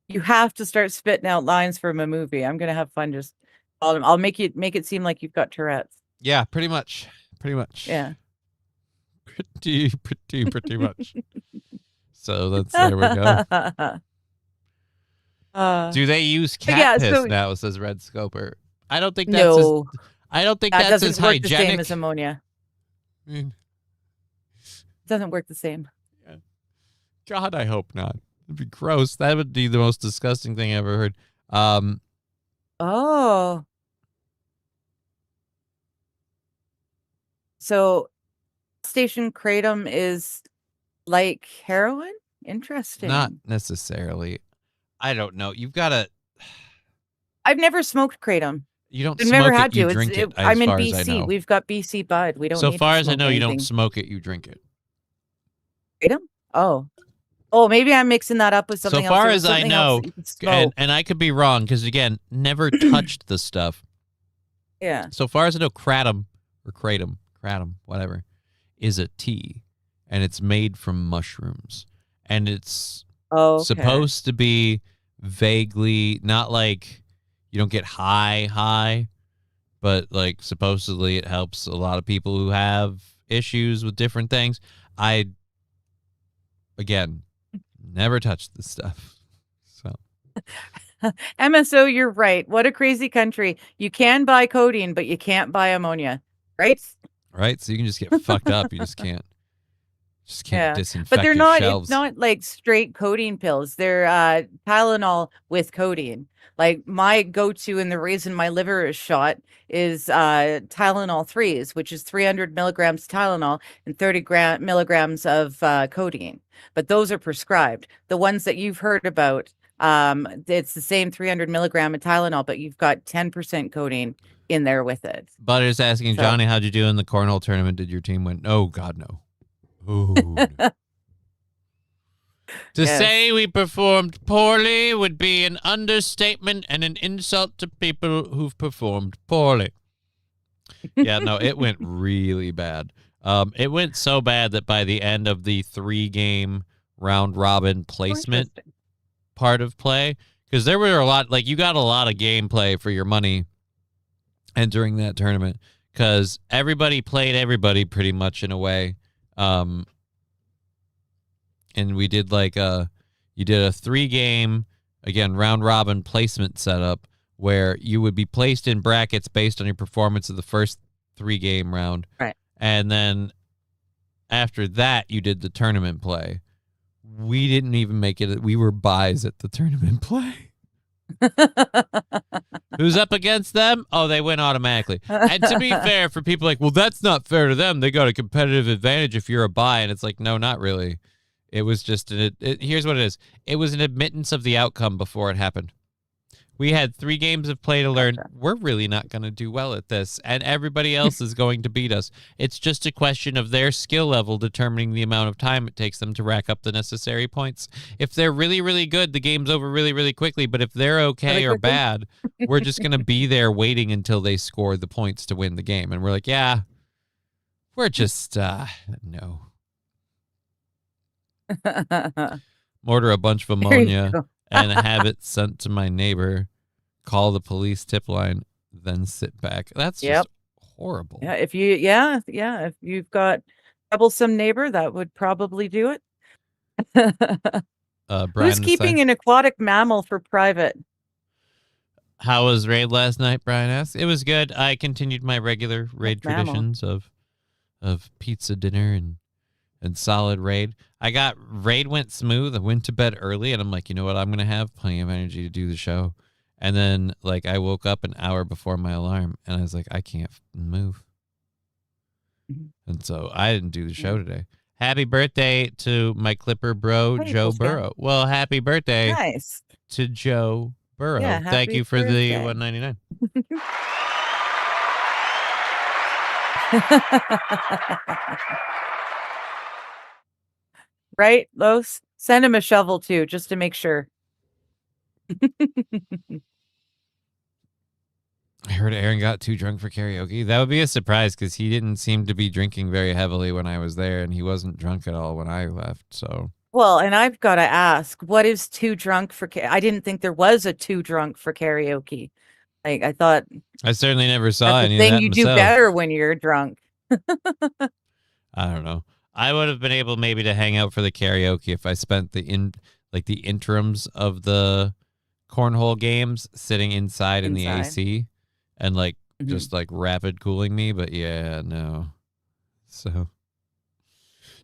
you have to start spitting out lines from a movie. I'm gonna have fun. Just I'll make it seem like you've got Tourette's. Yeah, pretty much. Pretty much. Yeah. Pretty much. So there we go. Do they use cat piss now? Says Red Scoper. I don't think that's. No, I don't think that that's doesn't as work the same hygienic. as ammonia. I mean, Doesn't work the same. God, I hope not. It'd be gross. That would be the most disgusting thing I ever heard. Oh. So, station kratom is like heroin? Interesting. Not necessarily. I don't know. You've got to. I've never smoked kratom. You don't I've smoke never it. had You to. drink it. I'm as in far as I BC. know. We've got BC Bud. We don't. So need far to as I smoke know, you don't anything. smoke it. You drink it. Kratom? Oh, maybe I'm mixing that up with something So else. far There was as I something else know, that you could smoke. and I could be wrong because again, never touched the stuff. Yeah. So far as I know, kratom, whatever, is a tea, and it's made from mushrooms, and it's Oh, okay. supposed to be vaguely not like you don't get high, but like supposedly it helps a lot of people who have issues with different things. I, again, never touched this stuff. So MSO, you're right. What a crazy country. You can buy codeine, but you can't buy ammonia, right? right, so you can just get fucked up. You just can't Yeah. disinfect But they're your not. shelves. It's not like straight codeine pills. They're Tylenol with codeine. Like my go-to, and the reason my liver is shot is Tylenol 3s, which is 300 milligrams Tylenol and 30 milligrams of codeine. But those are prescribed. The ones that you've heard about, it's the same 300 milligram of Tylenol, but you've got 10% codeine in there with it. Butter's asking So- Johnny, how'd you do in the cornhole tournament? Did your team win? Oh God, no. Ooh, no. To Yes. say we performed poorly would be an understatement and an insult to people who've performed poorly. Yeah, no, it went really bad. It went so bad that by the end of the 3-game round robin placement Interesting. part of play, because there were a lot, like you got a lot of gameplay for your money entering that tournament, because everybody played everybody pretty much in a way. And we did like you did a 3-game, again, round robin placement setup where you would be placed in brackets based on your performance of the first 3-game round. Right. And then after that, you did the tournament play. We didn't even make it. We were buys at the tournament play. Who's up against them? Oh, they win automatically. And to be fair, for people like, well, that's not fair to them. They got a competitive advantage if you're a buy. And it's like, no, not really. It was just, here's what it is. It was an admittance of the outcome before it happened. We had 3 games of play to learn. Gotcha. We're really not going to do well at this, and everybody else is going to beat us. It's just a question of their skill level determining the amount of time it takes them to rack up the necessary points. If they're really, really good, the game's over really, really quickly. But if they're okay Really or quickly? bad, we're just going to be there waiting until they score the points to win the game. And we're like, yeah, we're just, no. Order a bunch of There you ammonia go. and have it sent to my neighbor. call the police tip line, then sit back. That's Yep. just horrible. Yeah, if you've got troublesome neighbor, that would probably do it. Brian, Who's keeping an aquatic mammal for private? how was raid last night? Brian asked. It was good. I continued my regular raid mammal? traditions of pizza dinner and solid raid. Raid went smooth. I went to bed early, and I'm like, you know what? I'm gonna have plenty of energy to do the show. And then like I woke up an hour before my alarm, and I was like, I can't move. And so I didn't do the show today. Happy birthday to my Clipper bro, Hey, Joe cool stuff. Burrow. Well, happy birthday Nice. to Joe Burrow. Yeah, Thank happy you for the birthday. $1.99. Right, Los? Send him a shovel too, just to make sure. I heard Aaron got too drunk for karaoke. That would be a surprise because he didn't seem to be drinking very heavily when I was there, and he wasn't drunk at all when I left. So, Well, and I've got to ask, what is too drunk for? I didn't think there was a too drunk for karaoke. Like I thought I certainly never saw that's any the thing of that you do myself. better when you're drunk. I don't know. I would have been able maybe to hang out for the karaoke if I spent the interims of the cornhole games sitting inside in the AC and like just like rapid cooling me. But yeah, no. So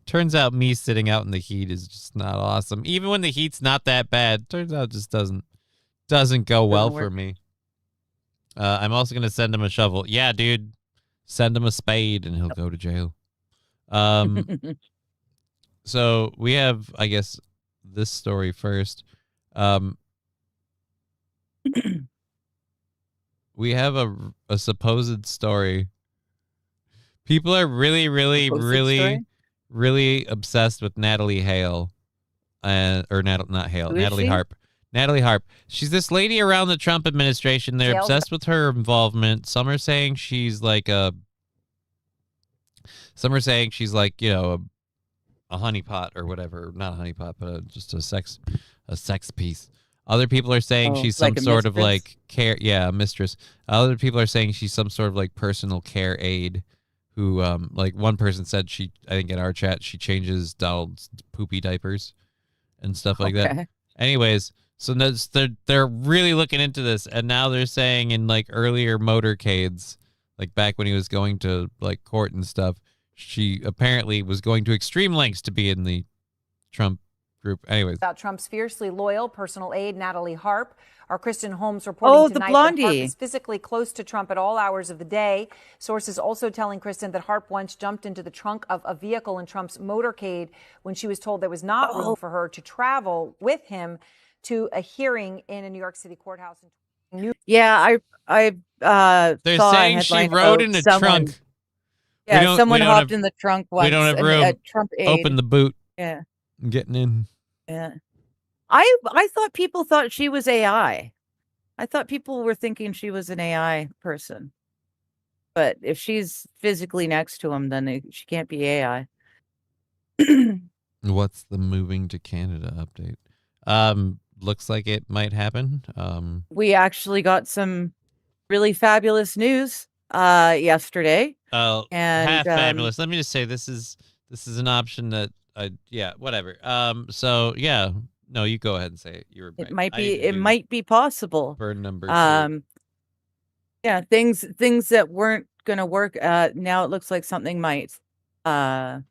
turns out me sitting out in the heat is just not awesome. Even when the heat's not that bad, turns out it just doesn't go well for me. I'm also gonna send him a shovel. Yeah, dude, send him a spade and he'll go to jail. So we have, I guess, this story first. We have a supposed story. People are really obsessed with Natalie Hale, Natalie Harp. Natalie Harp. She's this lady around the Trump administration. They're obsessed with her involvement. Some are saying she's like you know, a honeypot or whatever. Not a honeypot, but just a sex piece. Other people are saying she's some like sort of like care. Yeah, a mistress. Other people are saying she's some sort of like personal care aide who, like one person said I think in our chat, she changes Donald's poopy diapers and stuff like that. Anyways, so they're really looking into this. And now they're saying in like earlier motorcades, like back when he was going to like court and stuff, she apparently was going to extreme lengths to be in the Trump group. Anyways. About Trump's fiercely loyal personal aide, Natalie Harp. Our Kristen Holmes reporting tonight that Harp is physically close to Trump at all hours of the day. Sources also telling Kristen that Harp once jumped into the trunk of a vehicle in Trump's motorcade when she was told there was not room for her to travel with him to a hearing in a New York City courthouse. Yeah, they're saying she rode in the trunk. Yeah, someone hopped in the trunk once. We don't have room. Trump aide. Open the boot. Yeah. I'm getting in. Yeah. I thought people thought she was AI. I thought people were thinking she was an AI person. But if she's physically next to him, then she can't be AI. What's the moving to Canada update? Looks like it might happen. We actually got some really fabulous news yesterday. And half fabulous. Let me just say this is an option that whatever. So yeah, no, you go ahead and say it. It might be possible. Burn number 2. Yeah, things that weren't gonna work. Now it looks like something might. And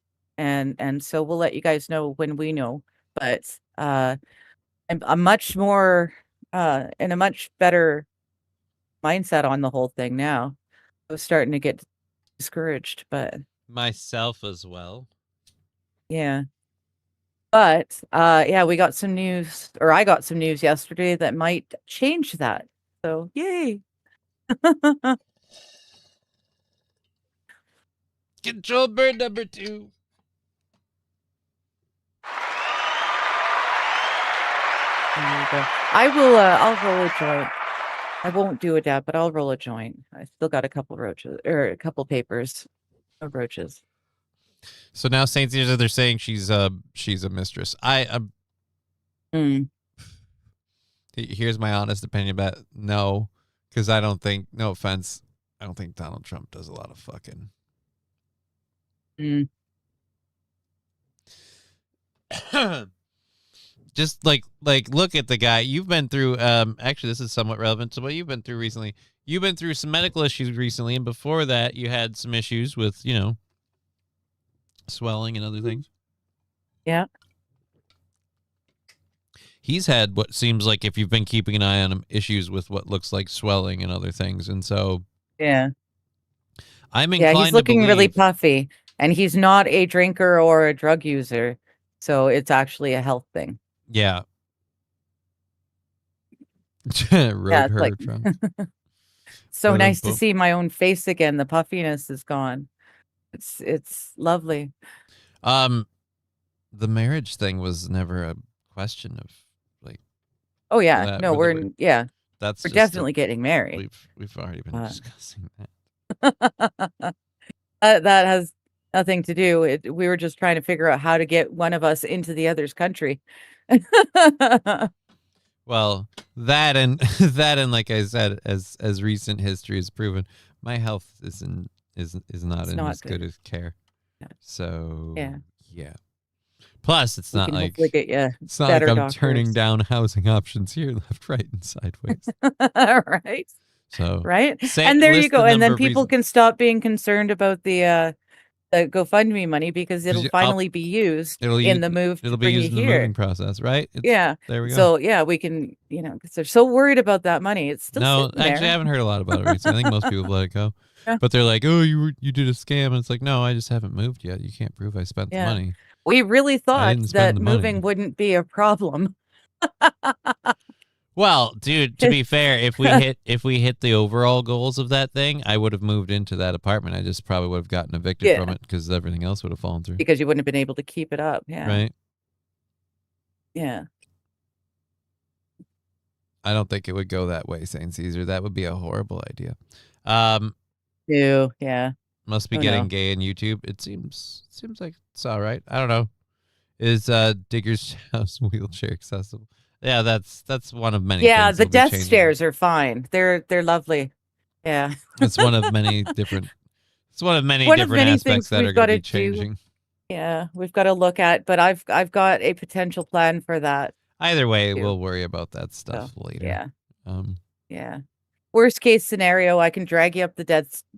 so we'll let you guys know when we know. But I'm much more in a much better mindset on the whole thing now. I was starting to get discouraged, but myself as well. Yeah. But yeah, we got some news, or I got some news yesterday that might change that. So yay. Control bird number 2. I will I'll roll a joint. I won't do a dab, but I'll roll a joint. I still got a couple roaches or a couple papers of roaches. So now Saint Caesar, they're saying she's a mistress. The Here's my honest opinion about no, because I don't think. No offense, I don't think Donald Trump does a lot of fucking. Just like look at the guy. You've been through. Actually, this is somewhat relevant to what you've been through recently. You've been through some medical issues recently, and before that, you had some issues with swelling and other things. Yeah. He's had what seems like, if you've been keeping an eye on him, issues with what looks like swelling and other things, and so Yeah. I'm inclined Yeah, he's looking to really believe, puffy, and he's not a drinker or a drug user, so it's actually a health thing. yeah. Road Yeah, it's her like Trump. so But, nice to see my own face again. The puffiness is gone. It's lovely. The marriage thing was never a question of like. Oh yeah, that, no, whether we're yeah, That's we're just definitely getting married. we've already been discussing that. That has nothing to do. We were just trying to figure out how to get one of us into the other's country. Well, that and like I said, as recent history has proven, my health is not It's in not as good good. as care. Yeah. So Yeah. Plus, it's We not can like hopefully get you it's not like better I'm turning doctors. down housing options here, left, right, and sideways. Right. So Right. say, And there you list go. the And then number of people reasons. can stop being concerned about the GoFundMe money because it'll finally be used in the move It'll to be bring you used in the here. moving process, right? Yeah. There we go. So yeah, we can, because they're so worried about that money. It's still No, sitting actually, I there. haven't heard a lot about it recently. I think most people have let it go. Yeah. But they're like, "Oh, you did a scam," and it's like, "No, I just haven't moved yet. You can't prove I spent the money." We really thought didn't spend that the money. moving wouldn't be a problem. Well, dude, to be fair, if we hit the overall goals of that thing, I would have moved into that apartment. I just probably would have gotten evicted from it because everything else would have fallen through. Because you wouldn't have been able to keep it up. Yeah. Right? Yeah. I don't think it would go that way, St. Caesar. That would be a horrible idea. Yeah. Must be Oh, getting no. gay in YouTube. It seems like it's all right. I don't know. Is Digger's house wheelchair accessible? Yeah, that's one of many. Yeah, things the they'll be death changing. stairs are fine. They're lovely. Yeah. It's one of many different. It's one of many One of different many aspects things that are we've going to gotta be changing. Yeah, we've got to look at, but I've got a potential plan for that. Either way, too. we'll worry about that stuff later. Yeah. Um, Yeah. Worst case scenario, I can drag you up the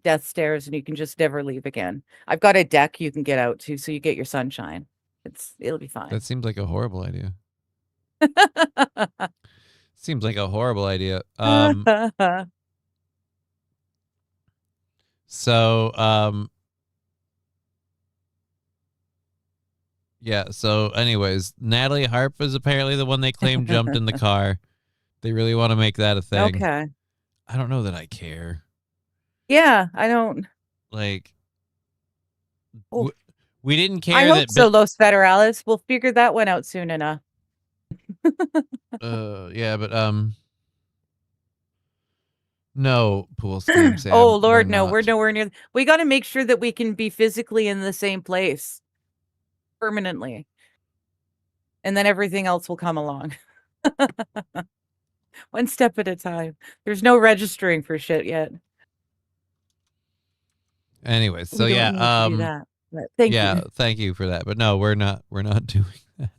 death stairs and you can just never leave again. I've got a deck you can get out to, so you get your sunshine. It'll be fine. that seems like a horrible idea. Seems like a horrible idea. So, yeah. So, anyways, Natalie Harp is apparently the one they claim jumped in the car. They really want to make that a thing. Okay. I don't know that I care. Yeah, I don't. Like, Oh. we didn't care I that. hope so, Los Federales. We'll figure that one out soon enough. Yeah, but no pool scheme, Sam. Oh Lord, no, not. we're nowhere near. We got to make sure that we can be physically in the same place permanently, and then everything else will come along. One step at a time. There's no registering for shit yet. Anyways, so We yeah, don't need to do that, but thank yeah, thank you for that. But no, we're not doing that.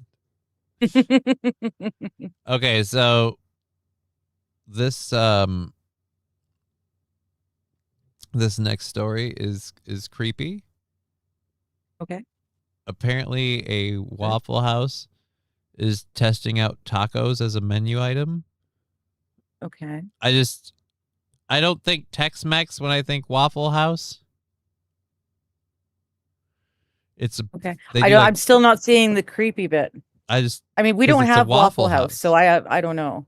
you. Okay, so this this next story is creepy. Okay. Apparently a Waffle House is testing out tacos as a menu item. Okay. I don't think Tex-Mex when I think Waffle House. It's a, Okay. they I do don't, like- I'm still not seeing the creepy bit. I just I mean, we 'cause don't it's a have Waffle Waffle House, House. so I don't know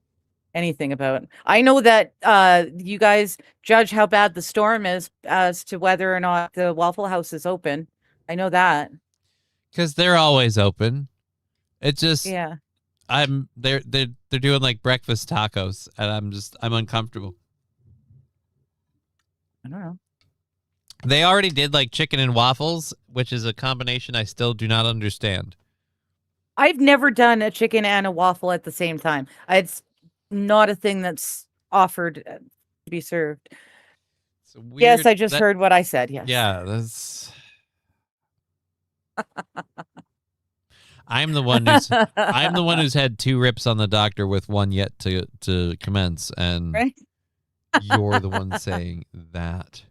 anything about. I know that you guys judge how bad the storm is as to whether or not the Waffle House is open. I know that. because they're always open. It just Yeah. they're doing like breakfast tacos, and I'm uncomfortable. I don't know. They already did like chicken and waffles, which is a combination I still do not understand. I've never done a chicken and a waffle at the same time. It's not a thing that's offered to be served. It's a weird, Yes, I just heard what I said. Yes. Yeah, that's. I'm the one who's had 2 rips on the doctor with one yet to commence, and Right? you're the one saying that.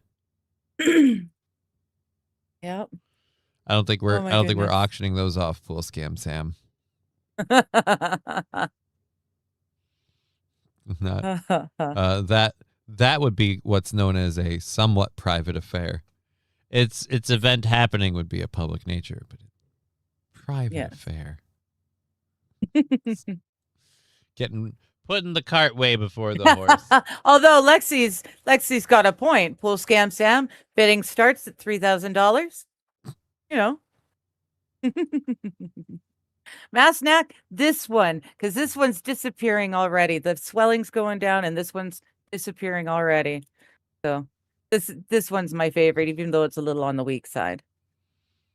Yep. I don't think Oh my we're goodness. auctioning those off, Pool Scam Sam. Not that would be what's known as a somewhat private affair. Its event happening would be a public nature, but private Yes. affair. Putting the cart way before the horse. Although Lexi's got a point. Pool Scam Sam bidding starts at $3,000. You know. Masnack, this one, because this one's disappearing already. The swelling's going down, and this one's disappearing already. So this one's my favorite, even though it's a little on the weak side.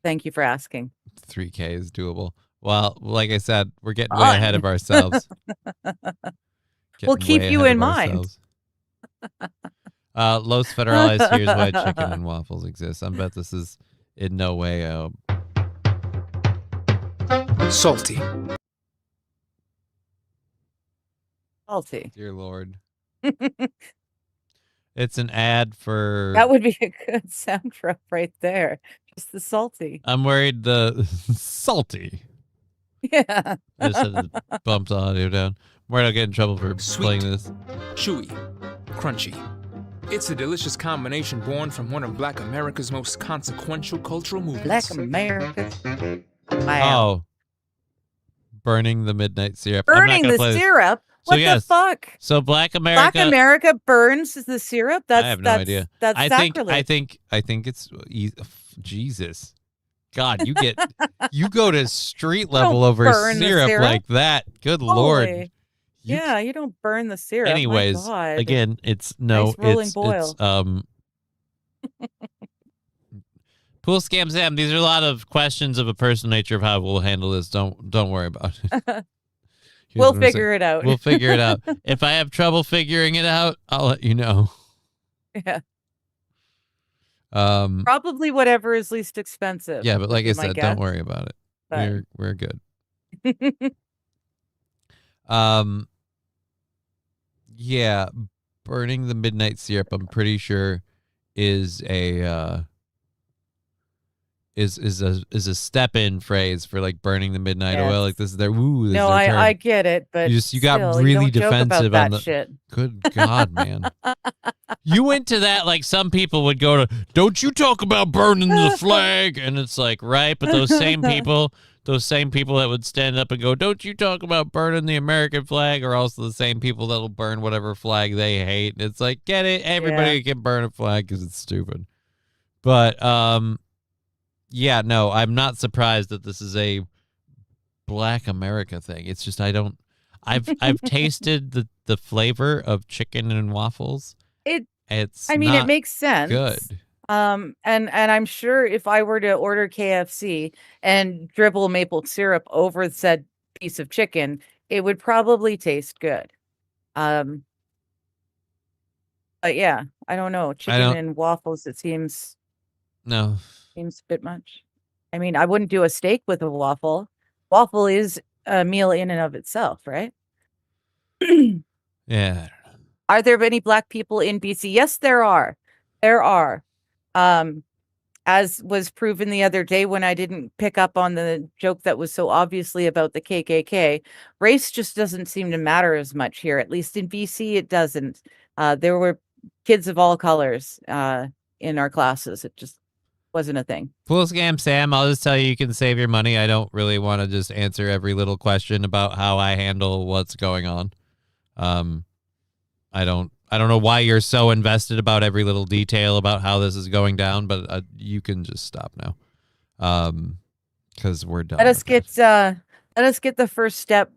Thank you for asking. 3K is doable. Well, like I said, we're getting way ahead of ourselves. We'll keep you in mind. Los Federales, here's why chicken and waffles exist. I bet this is in no way salty. Salty. Dear Lord. It's an ad for... That would be a good sound drop right there. Just the salty. I'm worried the salty. Yeah. I just had to bump the audio down. I'm worried I'll get in trouble for playing this. Chewy, crunchy. It's a delicious combination born from one of Black America's most consequential cultural movements. Black America. Oh. Burning the midnight syrup. Burning the syrup? What the fuck? So Black America burns the syrup? I have no idea. That's sacrilege. I think it's Jesus. God, you go to street level over syrup like that. Good Lord. Yeah, you don't burn the syrup. Anyways, again, it's no, nice rolling it's Pool Scam Sam. These are a lot of questions of a personal nature of how we'll handle this. Don't worry about it. We'll figure it out. We'll figure it out. If I have trouble figuring it out, I'll let you know. Yeah. Probably whatever is least expensive. Yeah, but like I said, don't worry about it. But... We're good. Yeah, burning the midnight syrup, I'm pretty sure is a step-in phrase for like burning the midnight oil. Like this is their woo. No, I get it, but you got really defensive on the shit. Good God, man. You went to that like some people would go to, don't you talk about burning the flag, and it's like, right, but those same people that would stand up and go, don't you talk about burning the American flag, are also the same people that'll burn whatever flag they hate. It's like, get it? Everybody can burn a flag because it's stupid. But yeah, no, I'm not surprised that this is a Black America thing. It's just I've tasted the flavor of chicken and waffles. It makes sense. Good. And I'm sure if I were to order KFC and dribble maple syrup over said piece of chicken, it would probably taste good. But yeah, I don't know. Chicken and waffles, it seems a bit much. I mean, I wouldn't do a steak with a waffle. Waffle is a meal in and of itself, right? Yeah. Are there any Black people in BC? Yes, there are. There are. As was proven the other day when I didn't pick up on the joke that was so obviously about the KKK, race just doesn't seem to matter as much here. At least in BC, it doesn't. There were kids of all colors in our classes. It just wasn't a thing. Pool Scam Sam, I'll just tell you can save your money. I don't really want to just answer every little question about how I handle what's going on. I don't know why you're so invested about every little detail about how this is going down, but you can just stop now. Because we're done. Let us get the first step.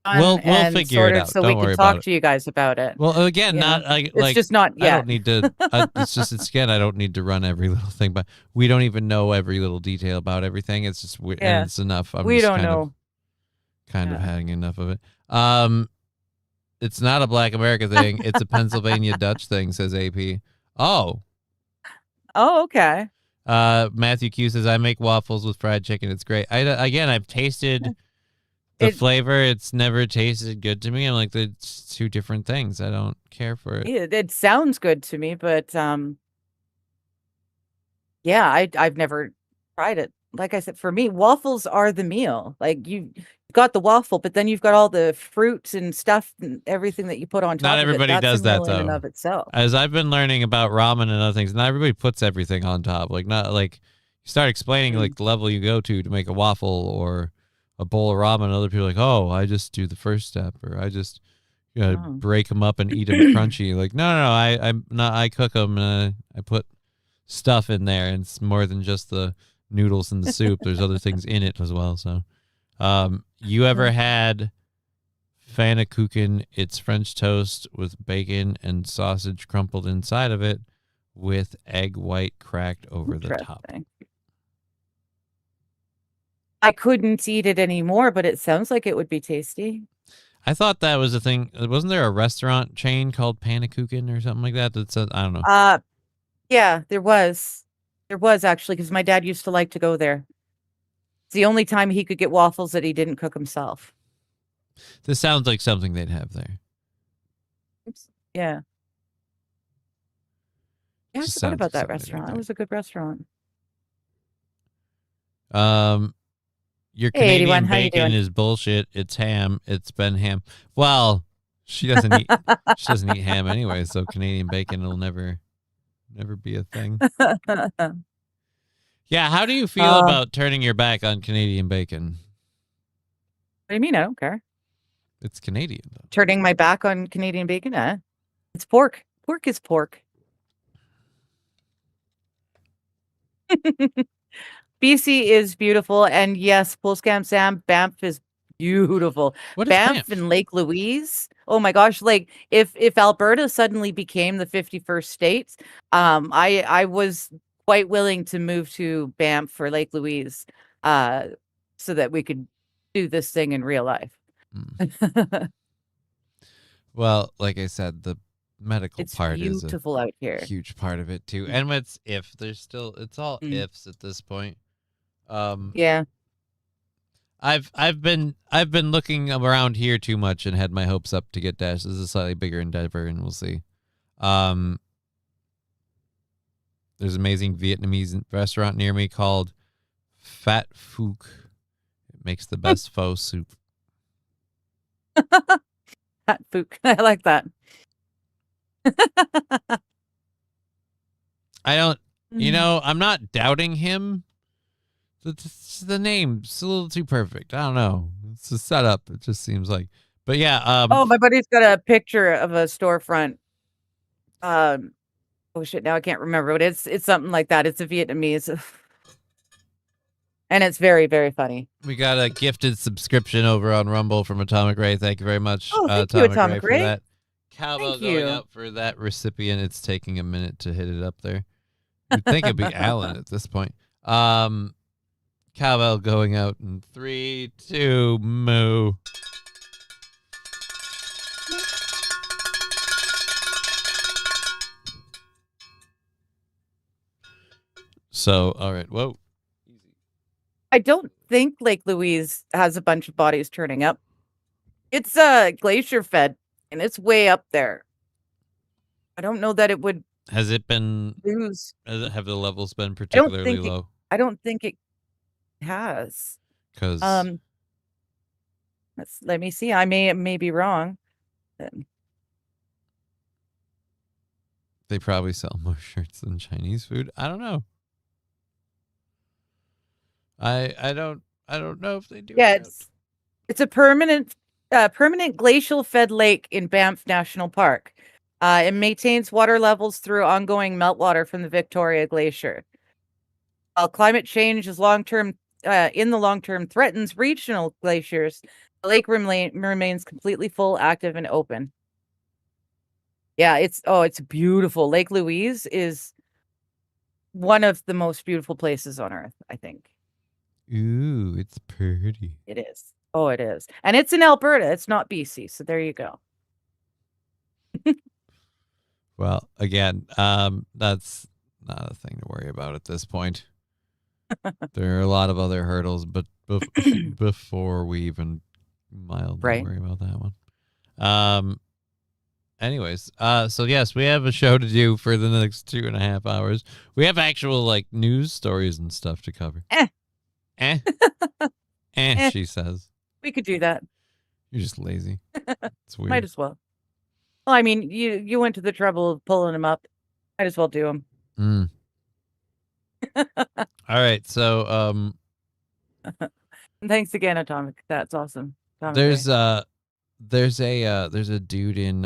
We'll figure it out. So we can talk to you guys about it. Well, again, it's just not yet. I don't need to. I don't need to run every little thing, but we don't even know every little detail about everything. It's just and it's enough. We don't know. Kind of having enough of it. It's not a Black America thing. It's a Pennsylvania Dutch thing, says AP. Oh. Oh, okay. Matthew Q says, I make waffles with fried chicken. It's great. I've tasted the flavor. It's never tasted good to me. I'm like, it's two different things. I don't care for it. It sounds good to me, but yeah, I've never tried it. Like I said, for me, waffles are the meal. Like you've got the waffle, but then you've got all the fruits and stuff and everything that you put on top. Not everybody of it. does that though. In and of itself. As I've been learning about ramen and other things, not everybody puts everything on top. Like not like you start explaining like the level you go to make a waffle or a bowl of ramen. And other people are like, oh, I just do the first step, or I just break them up and eat them crunchy. Like no, I'm not. I cook them and I put stuff in there, and it's more than just the noodles and the soup. There's other things in it as well. So, you ever had Pfannkuchen? It's French toast with bacon and sausage crumpled inside of it with egg white cracked over the top. I couldn't eat it anymore, but it sounds like it would be tasty. I thought that was a thing. Wasn't there a restaurant chain called Pfannkuchen or something like that? That said, I don't know. Yeah, there was. There was actually, because my dad used to like to go there. It's the only time he could get waffles that he didn't cook himself. This sounds like something they'd have there. Oops. Yeah. Yeah, I forgot about that restaurant. It was a good restaurant. Your Canadian bacon is bullshit. It's ham. It's been ham. Well, she doesn't eat ham anyway, so Canadian bacon will never be a thing. Yeah, how do you feel about turning your back on Canadian bacon? What do you mean? I don't care. It's Canadian, though. Turning my back on Canadian bacon? It's pork. Pork is pork. BC is beautiful, and yes, Polscam Sam, Banff is beautiful. What is Banff and Lake Louise. Oh my gosh! Like if Alberta suddenly became the 51st state, I was quite willing to move to Banff for Lake Louise, so that we could do this thing in real life. Well, like I said, the medical part is beautiful out here. Huge part of it too. And it's it's all ifs at this point. Yeah. I've been looking around here too much and had my hopes up to get Dash. This is a slightly bigger endeavor, and we'll see. There's an amazing Vietnamese restaurant near me called Phat Phuc. It makes the best pho soup. Phat Phuc. I like that. I don't, I'm not doubting him. The name's a little too perfect. I don't know. It's a setup. It just seems like, but yeah. Oh, my buddy's got a picture of a storefront. Oh shit! Now I can't remember what it's something like that. It's a Vietnamese, and it's very, very funny. We got a gifted subscription over on Rumble from Atomic Ray. Thank you very much. Oh, thank you, Atomic Ray. For that. Cowbell going out for that recipient. It's taking a minute to hit it up there. You'd think it'd be Alan at this point. Cowbell going out in 3, 2, moo. So, all right. Whoa. I don't think Lake Louise has a bunch of bodies turning up. It's glacier fed, and it's way up there. I don't know that it would. Has it been lose? Have the levels been particularly low? I don't think it has. Because let me see. I may be wrong. They probably sell more shirts than Chinese food. I don't know. I don't know if they do. Yeah, it's a permanent glacial fed lake in Banff National Park. It maintains water levels through ongoing meltwater from the Victoria Glacier. While climate change is in the long term threatens regional glaciers, the lake remains completely full, active, and open. Yeah, it's beautiful. Lake Louise is one of the most beautiful places on Earth, I think. Ooh, it's pretty. It is. Oh, it is. And it's in Alberta. It's not BC. So there you go. Well, again, that's not a thing to worry about at this point. There are a lot of other hurdles, but before we even mildly worry about that one. Anyways, so yes, we have a show to do for the next 2.5 hours. We have actual like news stories and stuff to cover. She says. We could do that. You're just lazy. It's weird. Might as well. Well, I mean, you went to the trouble of pulling them up. Might as well do them. All right, so thanks again, Atomic. That's awesome. Atomic there's a dude in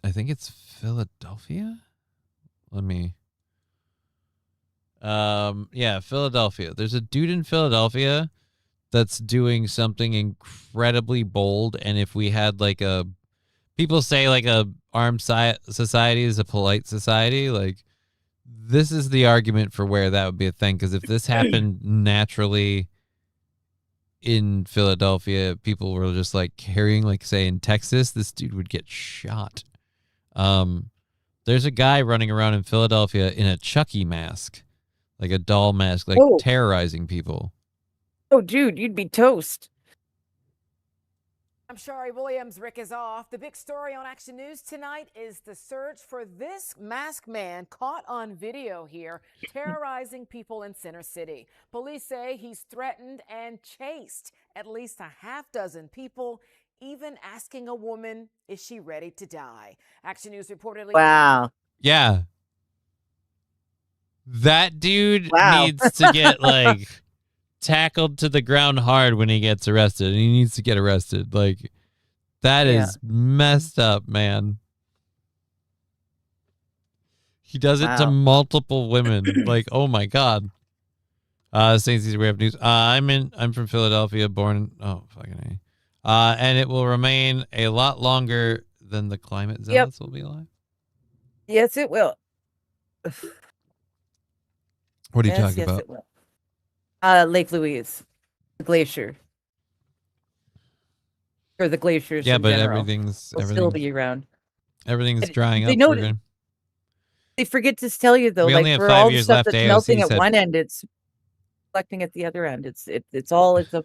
I think it's Philadelphia. Let me yeah, Philadelphia. There's a dude in Philadelphia that's doing something incredibly bold, and if we had like people say like a armed society is a polite society, like this is the argument for where that would be a thing, because if this happened naturally in Philadelphia, people were just like carrying, like say in Texas, this dude would get shot. There's a guy running around in Philadelphia in a Chucky mask, like a doll mask, like terrorizing people. Oh, dude, you'd be toast. I'm Shari Williams. Rick is off. The big story on Action News tonight is the search for this masked man caught on video here terrorizing people in Center City. Police say he's threatened and chased at least a half dozen people, even asking a woman, is she ready to die? Action News reportedly. Wow. Yeah. That dude needs to get like tackled to the ground hard when he gets arrested, and he needs to get arrested. Like that is messed up, man. He does it to multiple women. Like, oh my god. Stacey, we have news. I'm from Philadelphia, born fucking A. And it will remain a lot longer than the climate zealots will be alive. Yes, it will. What are you talking about? It will. Lake Louise, the glacier, or the glaciers. Yeah, but general. everything's still be around. Everything's drying up. They forget to tell you though, we like only have for 5 all the years stuff left. that's AOC melting said, at one end, it's collecting at the other end. It's a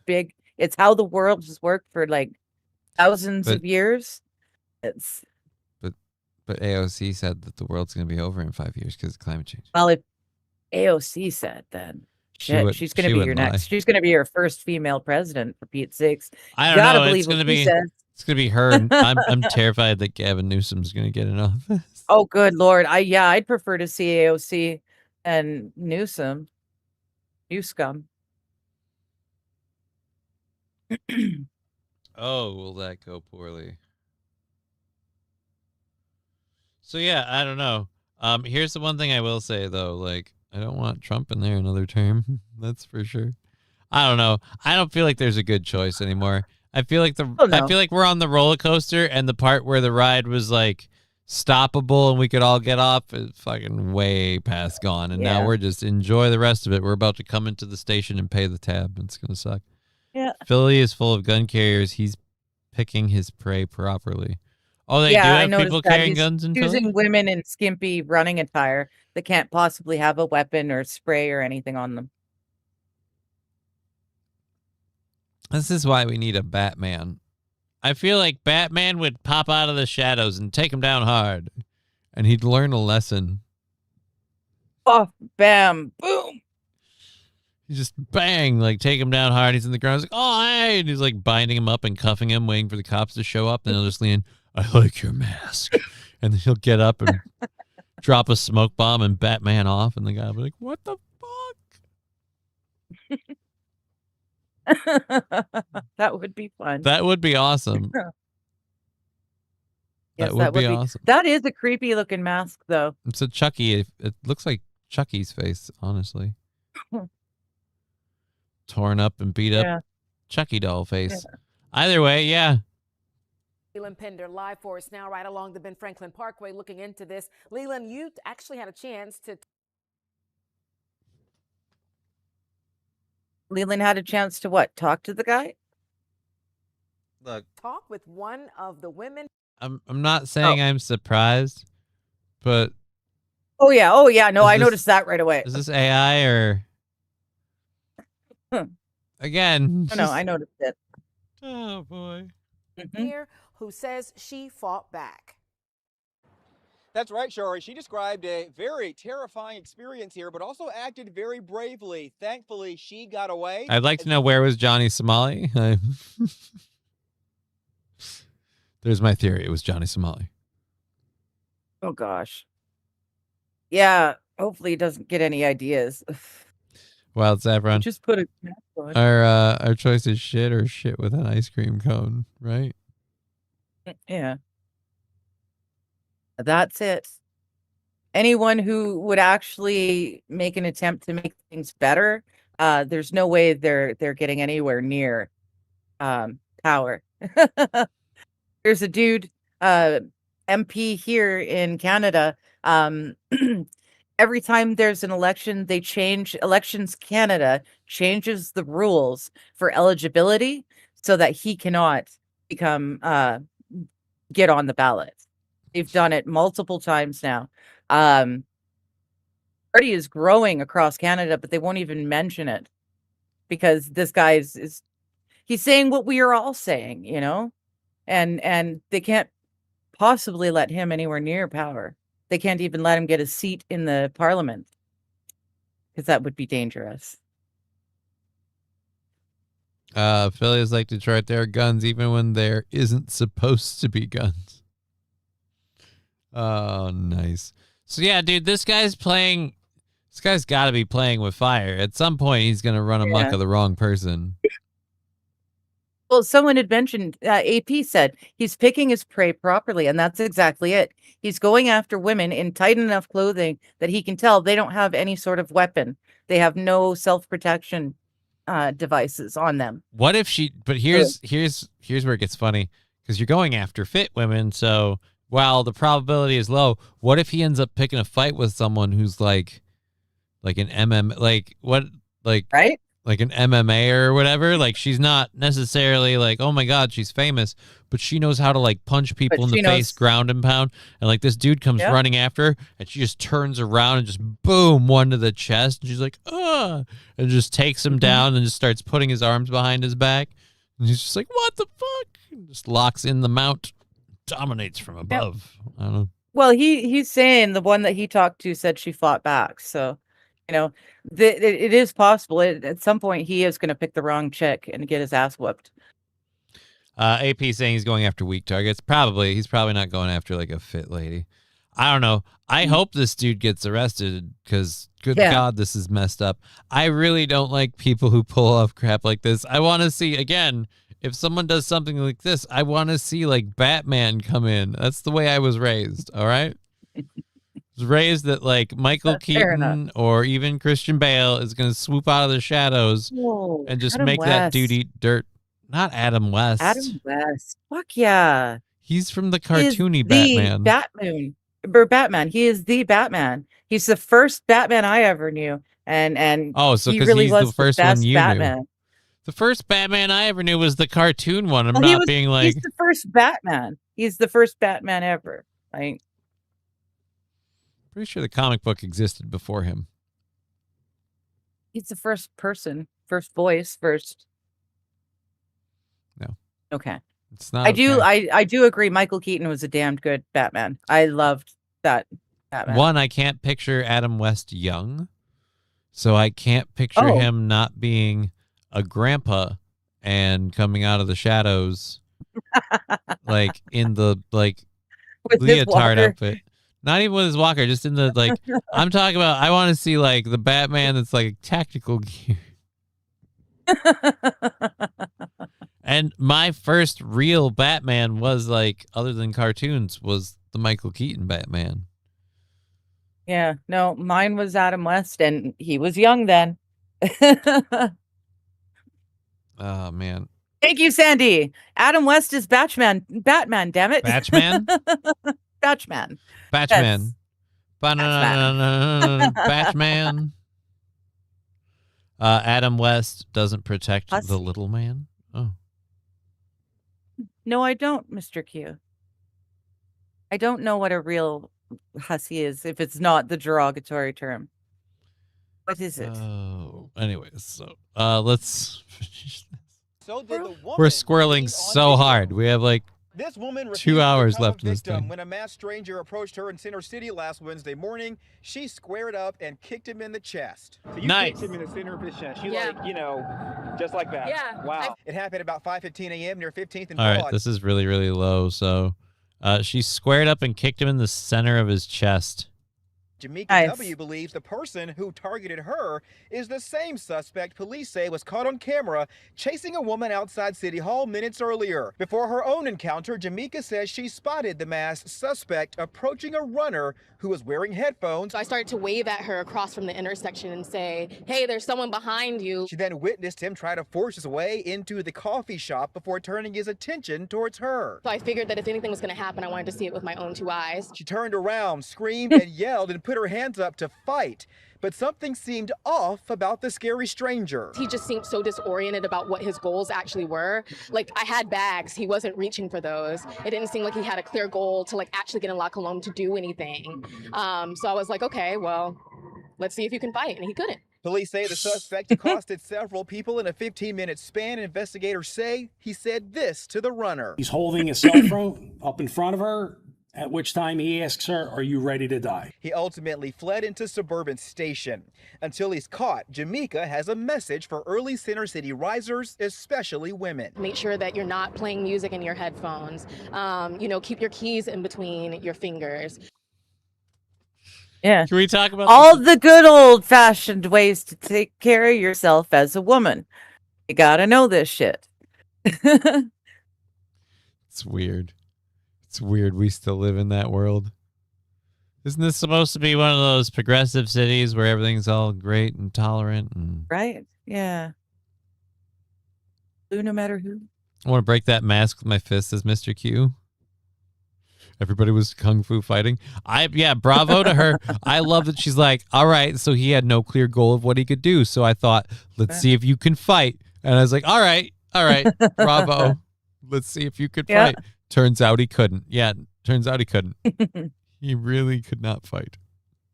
big. It's how the world has worked for like thousands of years. But AOC said that the world's going to be over in 5 years because of climate change. Well, if AOC said, then she's going to be your next. She's going to be your first female president, for Pete's sakes. I don't know. It's going to be. It's going to be her. And I'm terrified that Gavin Newsom's going to get in office. Oh, good Lord! I'd prefer to see AOC and Newsom. Newscum. Oh, will that go poorly? So yeah, I don't know. Here's the one thing I will say though, like I don't want Trump in there another term. That's for sure. I don't know. I don't feel like there's a good choice anymore. I feel like I feel like we're on the roller coaster, and the part where the ride was like stoppable and we could all get off is fucking way past gone, and now we're just enjoy the rest of it. We're about to come into the station and pay the tab. It's gonna suck. Yeah. Philly is full of gun carriers. He's picking his prey properly. Oh, they do have people carrying guns in Philly? Choosing women in skimpy running attire that can't possibly have a weapon or spray or anything on them. This is why we need a Batman. I feel like Batman would pop out of the shadows and take him down hard, and he'd learn a lesson. Oh, bam, boom. He just bang, like take him down hard. He's in the ground. He's like, oh, hey. And he's like binding him up and cuffing him, waiting for the cops to show up. Then he'll just lean, I like your mask. And then he'll get up and drop a smoke bomb and Batman off. And the guy will be like, what the fuck? That would be fun. That would be awesome. Yes, that would be awesome. That is a creepy looking mask, though. It's a Chucky. It looks like Chucky's face, honestly. Torn up and beat up Chucky doll face. Yeah. Either way, yeah. Leland Pender live for us now right along the Ben Franklin Parkway looking into this. Leland, you actually had a chance to... Leland had a chance to what? Talk to the guy? Look, talk with one of the women. I'm not saying I'm surprised, but Oh yeah. No, Is I this- noticed that right away. is this AI or Huh. again? No, I noticed it. Oh boy. Here who says she fought back. That's right, Shari. She described a very terrifying experience here, but also acted very bravely. Thankfully, she got away. I'd like to know, where was Johnny Somali? There's my theory. It was Johnny Somali. Oh gosh. Yeah. Hopefully, he doesn't get any ideas. Well, it's everyone. Just put a cap on. Our choice is shit or shit with an ice cream cone, right? Yeah. That's it. Anyone who would actually make an attempt to make things better, there's no way they're getting anywhere near power. There's a dude, MP here in Canada. Every time there's an election, they change Elections Canada changes the rules for eligibility so that he cannot become get on the ballot. They've done it multiple times now. Party is growing across Canada, but they won't even mention it because this guy is he's saying what we are all saying, you know, and they can't possibly let him anywhere near power. They can't even let him get a seat in the parliament because that would be dangerous. Philly is like Detroit. There are guns even when there isn't supposed to be guns. Oh, nice. So yeah, dude, this guy's got to be playing with fire. At some point, he's going to run amok of the wrong person. Well, someone had mentioned, AP said he's picking his prey properly, and that's exactly it. He's going after women in tight enough clothing that he can tell they don't have any sort of weapon. They have no self-protection devices on them. What if she? But here's where it gets funny, because you're going after fit women. So while the probability is low, what if he ends up picking a fight with someone who's like an right? Like an MMA or whatever? Like, she's not necessarily like, oh my God, she's famous, but she knows how to like punch people in the face, ground and pound. And like this dude comes running after her, and she just turns around and just boom, one to the chest. And she's like, and just takes him down and just starts putting his arms behind his back. And he's just like, what the fuck? And just locks in the mount, dominates from above. I don't know. Well, he's saying the one that he talked to said she fought back. So, you know, it is possible. At some point, he is going to pick the wrong chick and get his ass whooped. AP saying he's going after weak targets. He's probably not going after like a fit lady. I don't know. I hope this dude gets arrested because good God, this is messed up. I really don't like people who pull off crap like this. I want to see, again, if someone does something like this, I want to see like Batman come in. That's the way I was raised. All right. Was raised that like Michael Keaton or even Christian Bale is going to swoop out of the shadows and just Adam make West. that dude eat dirt. Not Adam West. Adam West. Fuck yeah. He's from the cartoony Batman. He is the Batman. He's the first Batman I ever knew. And so he because really he's was the first best one you Batman. knew. The first Batman I ever knew was the cartoon one. I'm Well, not being like he's the first Batman. He's the first Batman ever. Like, pretty sure the comic book existed before him. he's the first person, first voice, first. No. Okay. It's not. I do agree. Michael Keaton was a damned good Batman. I loved that Batman. One, I can't picture Adam West young, so I can't picture him not being a grandpa and coming out of the shadows, like in the With his leotard walker. outfit. Not even with his walker, just in the like. I'm talking about. I want to see like the Batman that's like tactical gear. And my first real Batman was like, other than cartoons, was the Michael Keaton Batman. Yeah, no, mine was Adam West, and he was young then. Oh man, Thank you, Sandy. Adam West is Batman. Damn it. Batman? Batman. Batman. Batman. Batman. Adam West doesn't protect Hussy. the little man. Oh, No, I don't, Mr. Q. I don't know what a real hussy is if it's not the derogatory term. What is it? Oh, anyways, so let's finish this. So did the woman We're squirreling seen on so video. hard. We have like This woman 2 refused to hours become a left in this victim thing. when a masked stranger approached her in Center City last Wednesday morning. She squared up and kicked him in the chest. So you Nice. kicked him in the center of his chest. You Yeah. like, you know, just like that. Yeah. Wow. It happened about 5:15 a.m. near 15th and All right, Broad. this is really, really low. So she squared up and kicked him in the center of his chest. Jamaica Nice. W. believes the person who targeted her is the same suspect police say was caught on camera chasing a woman outside City Hall minutes earlier. Before her own encounter, Jamaica says she spotted the masked suspect approaching a runner who was wearing headphones. So I started to wave at her across from the intersection and say, hey, there's someone behind you. She then witnessed him try to force his way into the coffee shop before turning his attention towards her. So I figured that if anything was going to happen, I wanted to see it with my own 2 eyes. She turned around, screamed, and yelled and put her hands up to fight. But something seemed off about the scary stranger. He just seemed so disoriented about what his goals actually were. Like, I had bags. He wasn't reaching for those. It didn't seem like he had a clear goal to, like, actually get in La Colombe to do anything. So I was like, okay, well, let's see if you can fight. And he couldn't. Police say the suspect accosted several people in a 15-minute span. Investigators say he said this to the runner. He's holding a cell phone up in front of her, at which time he asks her, are you ready to die? He ultimately fled into Suburban Station. Until he's caught, Jamaica has a message for early Center City risers, especially women. Make sure that you're not playing music in your headphones. You know, keep your keys in between your fingers. Yeah. Can we talk about all the good old-fashioned ways to take care of yourself as a woman? You gotta know this shit. It's weird. It's weird we still live in that world. Isn't this supposed to be one of those progressive cities where everything's all great and tolerant? And Right? Yeah. No matter who. I want to break that mask with my fist as Mr. Q. Everybody was kung fu fighting. Bravo to her. I love that she's like, all right, so he had no clear goal of what he could do. So I thought, let's see if you can fight. And I was like, all right, bravo. Let's see if you could fight. Turns out he couldn't. Yeah, turns out he couldn't. He really could not fight.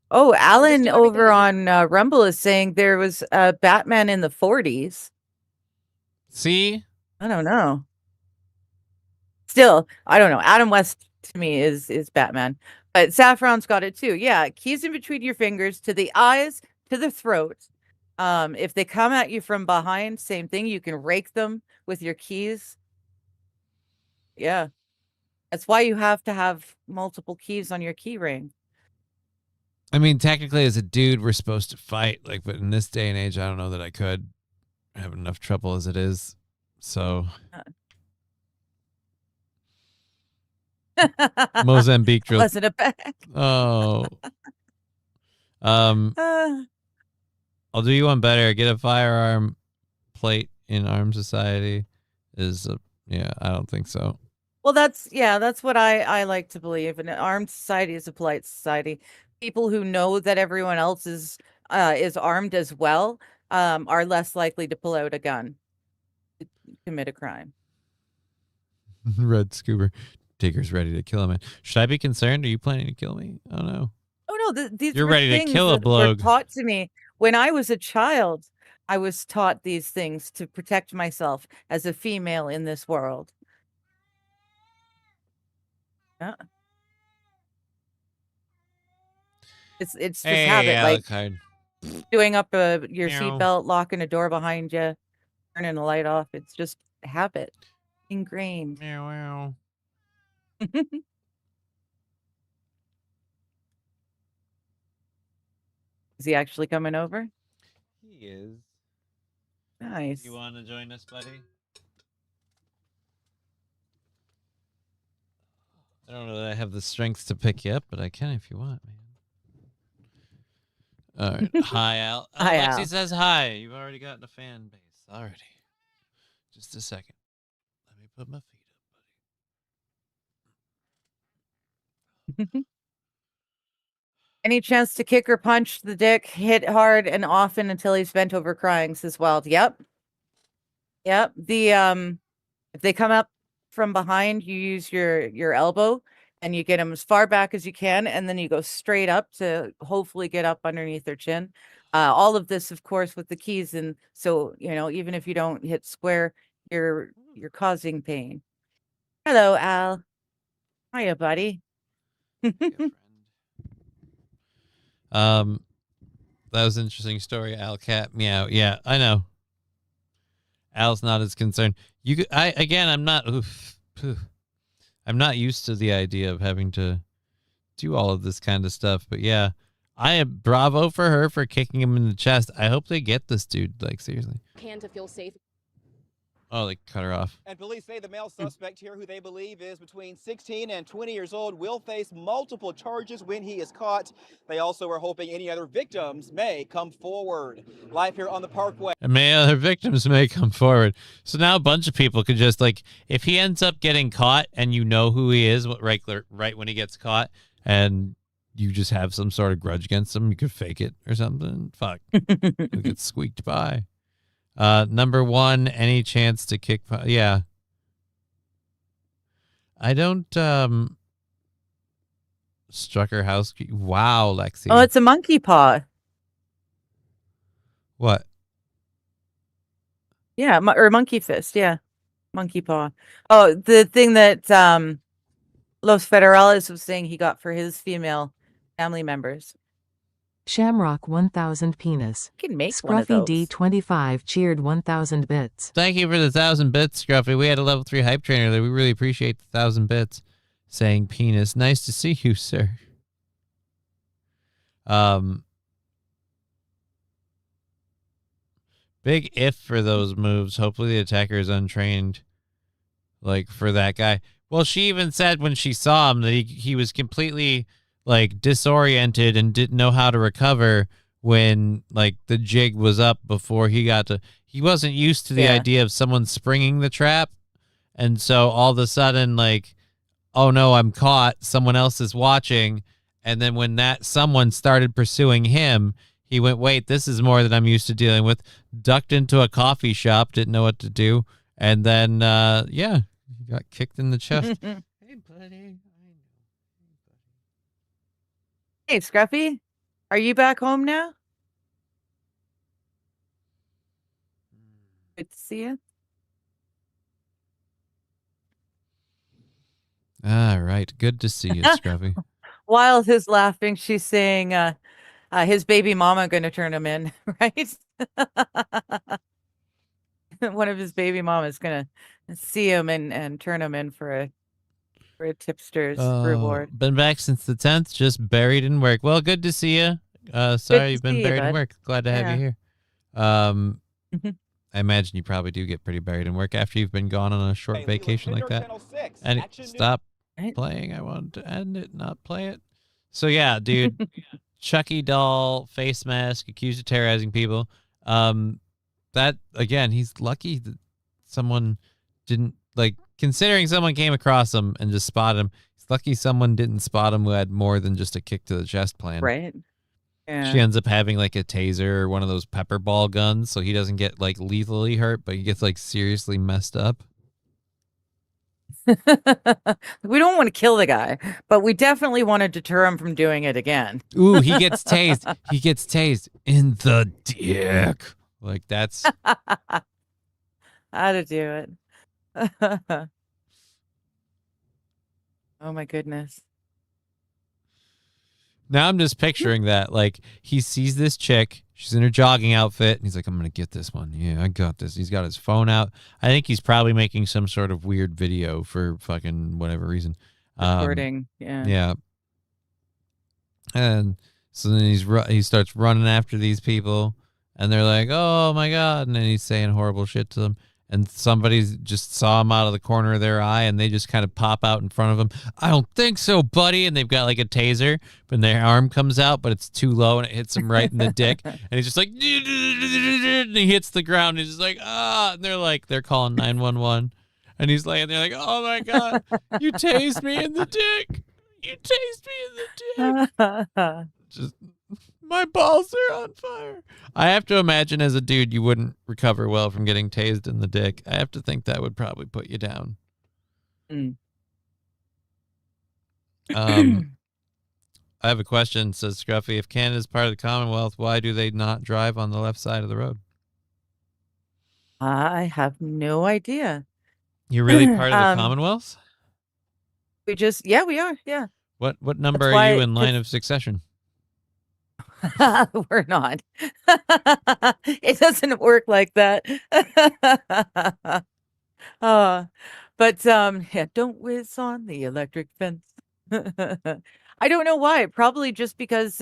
Oh, Alan over on Rumble is saying there was a Batman in the 40s. See? I don't know. Still, I don't know. Adam West to me is Batman. But Saffron's got it too. Yeah, keys in between your fingers to the eyes, to the throat. If they come at you from behind, same thing. You can rake them with your keys. Yeah. That's why you have to have multiple keys on your key ring. I mean, technically, as a dude, we're supposed to fight. Like, but in this day and age, I don't know that I could. I have enough trouble as it is. So, Mozambique drill. Wasn't a bag. Oh. I'll do you one better. Get a firearm plate in Armed Society. I don't think so. Well, that's what I like to believe. An armed society is a polite society. People who know that everyone else is armed as well are less likely to pull out a gun to commit a crime. Red Scuba Digger's ready to kill a man. Should I be concerned? Are you planning to kill me? Oh no. Oh no, these You're were ready to things kill a that were bloke. taught to me when I was a child. I was taught these things to protect myself as a female in this world. Yeah. It's just habit, like doing up your seatbelt, locking a door behind you, turning the light off. It's just habit, ingrained. Meow. Is he actually coming over? He is. Nice. You want to join us, buddy? I don't know that I have the strength to pick you up, but I can if you want, man. All right. Hi, Al. Hi, Lexi Al. says hi. You've already gotten a fan base. Already. Just a second. Let me put my feet up, buddy. Any chance to kick or punch the dick, hit hard and often until he's bent over crying, says Wild. Yep. The if they come up from behind, you use your elbow and you get them as far back as you can, and then you go straight up to hopefully get up underneath their chin. All of this, of course, with the keys, and so even if you don't hit square, you're causing pain. Hello, Al. Hiya, buddy. That was an interesting story. Al cat meow. Yeah, I know. Al's not as concerned. I'm not. I'm not used to the idea of having to do all of this kind of stuff. But yeah, I am bravo for her for kicking him in the chest. I hope they get this dude. Like, seriously. Can to feel safe. Oh, they cut her off. And police say the male suspect here, who they believe is between 16 and 20 years old, will face multiple charges when he is caught. They also are hoping any other victims may come forward. Live here on the Parkway. And other victims may come forward. So now a bunch of people could just, like, if he ends up getting caught and you know who he is right when he gets caught, and you just have some sort of grudge against him, you could fake it or something. Fuck. You'll get squeaked by. Number 1, any chance to kick? Yeah. I don't, struck her house. Wow, Lexi. Oh, it's a monkey paw. What? Yeah, or monkey fist. Yeah. Monkey paw. Oh, the thing that, Los Federales was saying he got for his female family members. Shamrock 1000 penis. You can make one of Scruffy those. D25 cheered 1000 bits. Thank you for the 1,000 bits, Scruffy. We had a level 3 hype trainer there. We really appreciate the 1,000 bits. Saying penis. Nice to see you, sir. Big if for those moves. Hopefully the attacker is untrained. Like, for that guy. Well, she even said when she saw him that he was completely, like, disoriented and didn't know how to recover when, like, the jig was up before he got to. He wasn't used to the idea of someone springing the trap. And so all of a sudden, like, oh no, I'm caught. Someone else is watching. And then when that someone started pursuing him, he went, wait, this is more than I'm used to dealing with. Ducked into a coffee shop, didn't know what to do. And then, yeah, he got kicked in the chest. Hey, buddy. Hey, Scruffy, are you back home now? Good to see you. All right. Good to see you, Scruffy. While he's laughing, she's saying his baby mama going to turn him in, right? One of his baby mamas going to see him and turn him in for a tipster's reward. Been back since the 10th, just buried in work. Well, good to see you. Sorry you've been buried in work. Glad to have you here. I imagine you probably do get pretty buried in work after you've been gone on a short vacation like that. And stop playing. I wanted to end it, not play it. So yeah, dude. Chucky doll, face mask, accused of terrorizing people. That, again, he's lucky that someone didn't, like, considering someone came across him and just spotted him, he's lucky someone didn't spot him who had more than just a kick to the chest plan. Right. Yeah. She ends up having, like, a taser or one of those pepper ball guns, so he doesn't get, like, lethally hurt, but he gets, like, seriously messed up. We don't want to kill the guy, but we definitely want to deter him from doing it again. Ooh, he gets tased. He gets tased in the dick. Like, that's how to do it. Oh my goodness. Now I'm just picturing that. Like, he sees this chick. She's in her jogging outfit. And he's like, I'm going to get this one. Yeah, I got this. He's got his phone out. I think he's probably making some sort of weird video for fucking whatever reason. Recording. Yeah. Yeah. And so then he starts running after these people. And they're like, oh, my God. And then he's saying horrible shit to them. And somebody just saw him out of the corner of their eye, and they just kind of pop out in front of him. I don't think so, buddy. And they've got like a taser, but their arm comes out, but it's too low, and it hits him right in the dick. And he's just like, and he hits the ground. And he's just like, ah. And they're calling 911. And he's laying there like, oh, my God, you tased me in the dick. You tased me in the dick. Just... my balls are on fire. I have to imagine as a dude, you wouldn't recover well from getting tased in the dick. I have to think that would probably put you down. Mm. I have a question, says Scruffy. If Canada is part of the Commonwealth, why do they not drive on the left side of the road? I have no idea. You're really part of the Commonwealth? We are. Yeah. What number That's are why- you in line of succession? We're not. It doesn't work like that. Yeah, don't whiz on the electric fence. I don't know why. Probably just because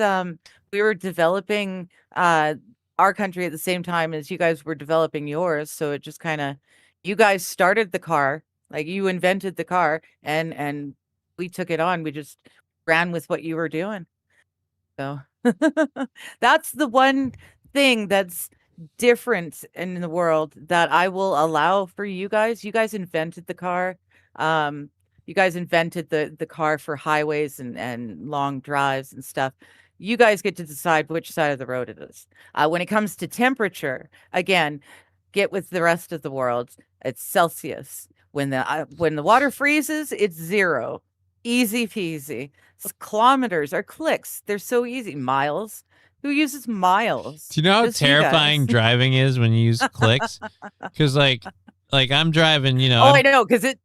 we were developing our country at the same time as you guys were developing yours. So it just kind of, you guys started the car, like you invented the car, and we took it on. We just ran with what you were doing. So that's the one thing that's different in the world that I will allow for you guys. You guys invented the car. You guys invented the car for highways and long drives and stuff. You guys get to decide which side of the road it is. When it comes to temperature, again, get with the rest of the world. It's Celsius. When the water freezes, it's 0. Easy peasy. Kilometers are clicks. They're so easy. Miles. Who uses miles? Do you know how Just you guys. terrifying driving is when you use clicks? Because like I'm driving, I know, because it.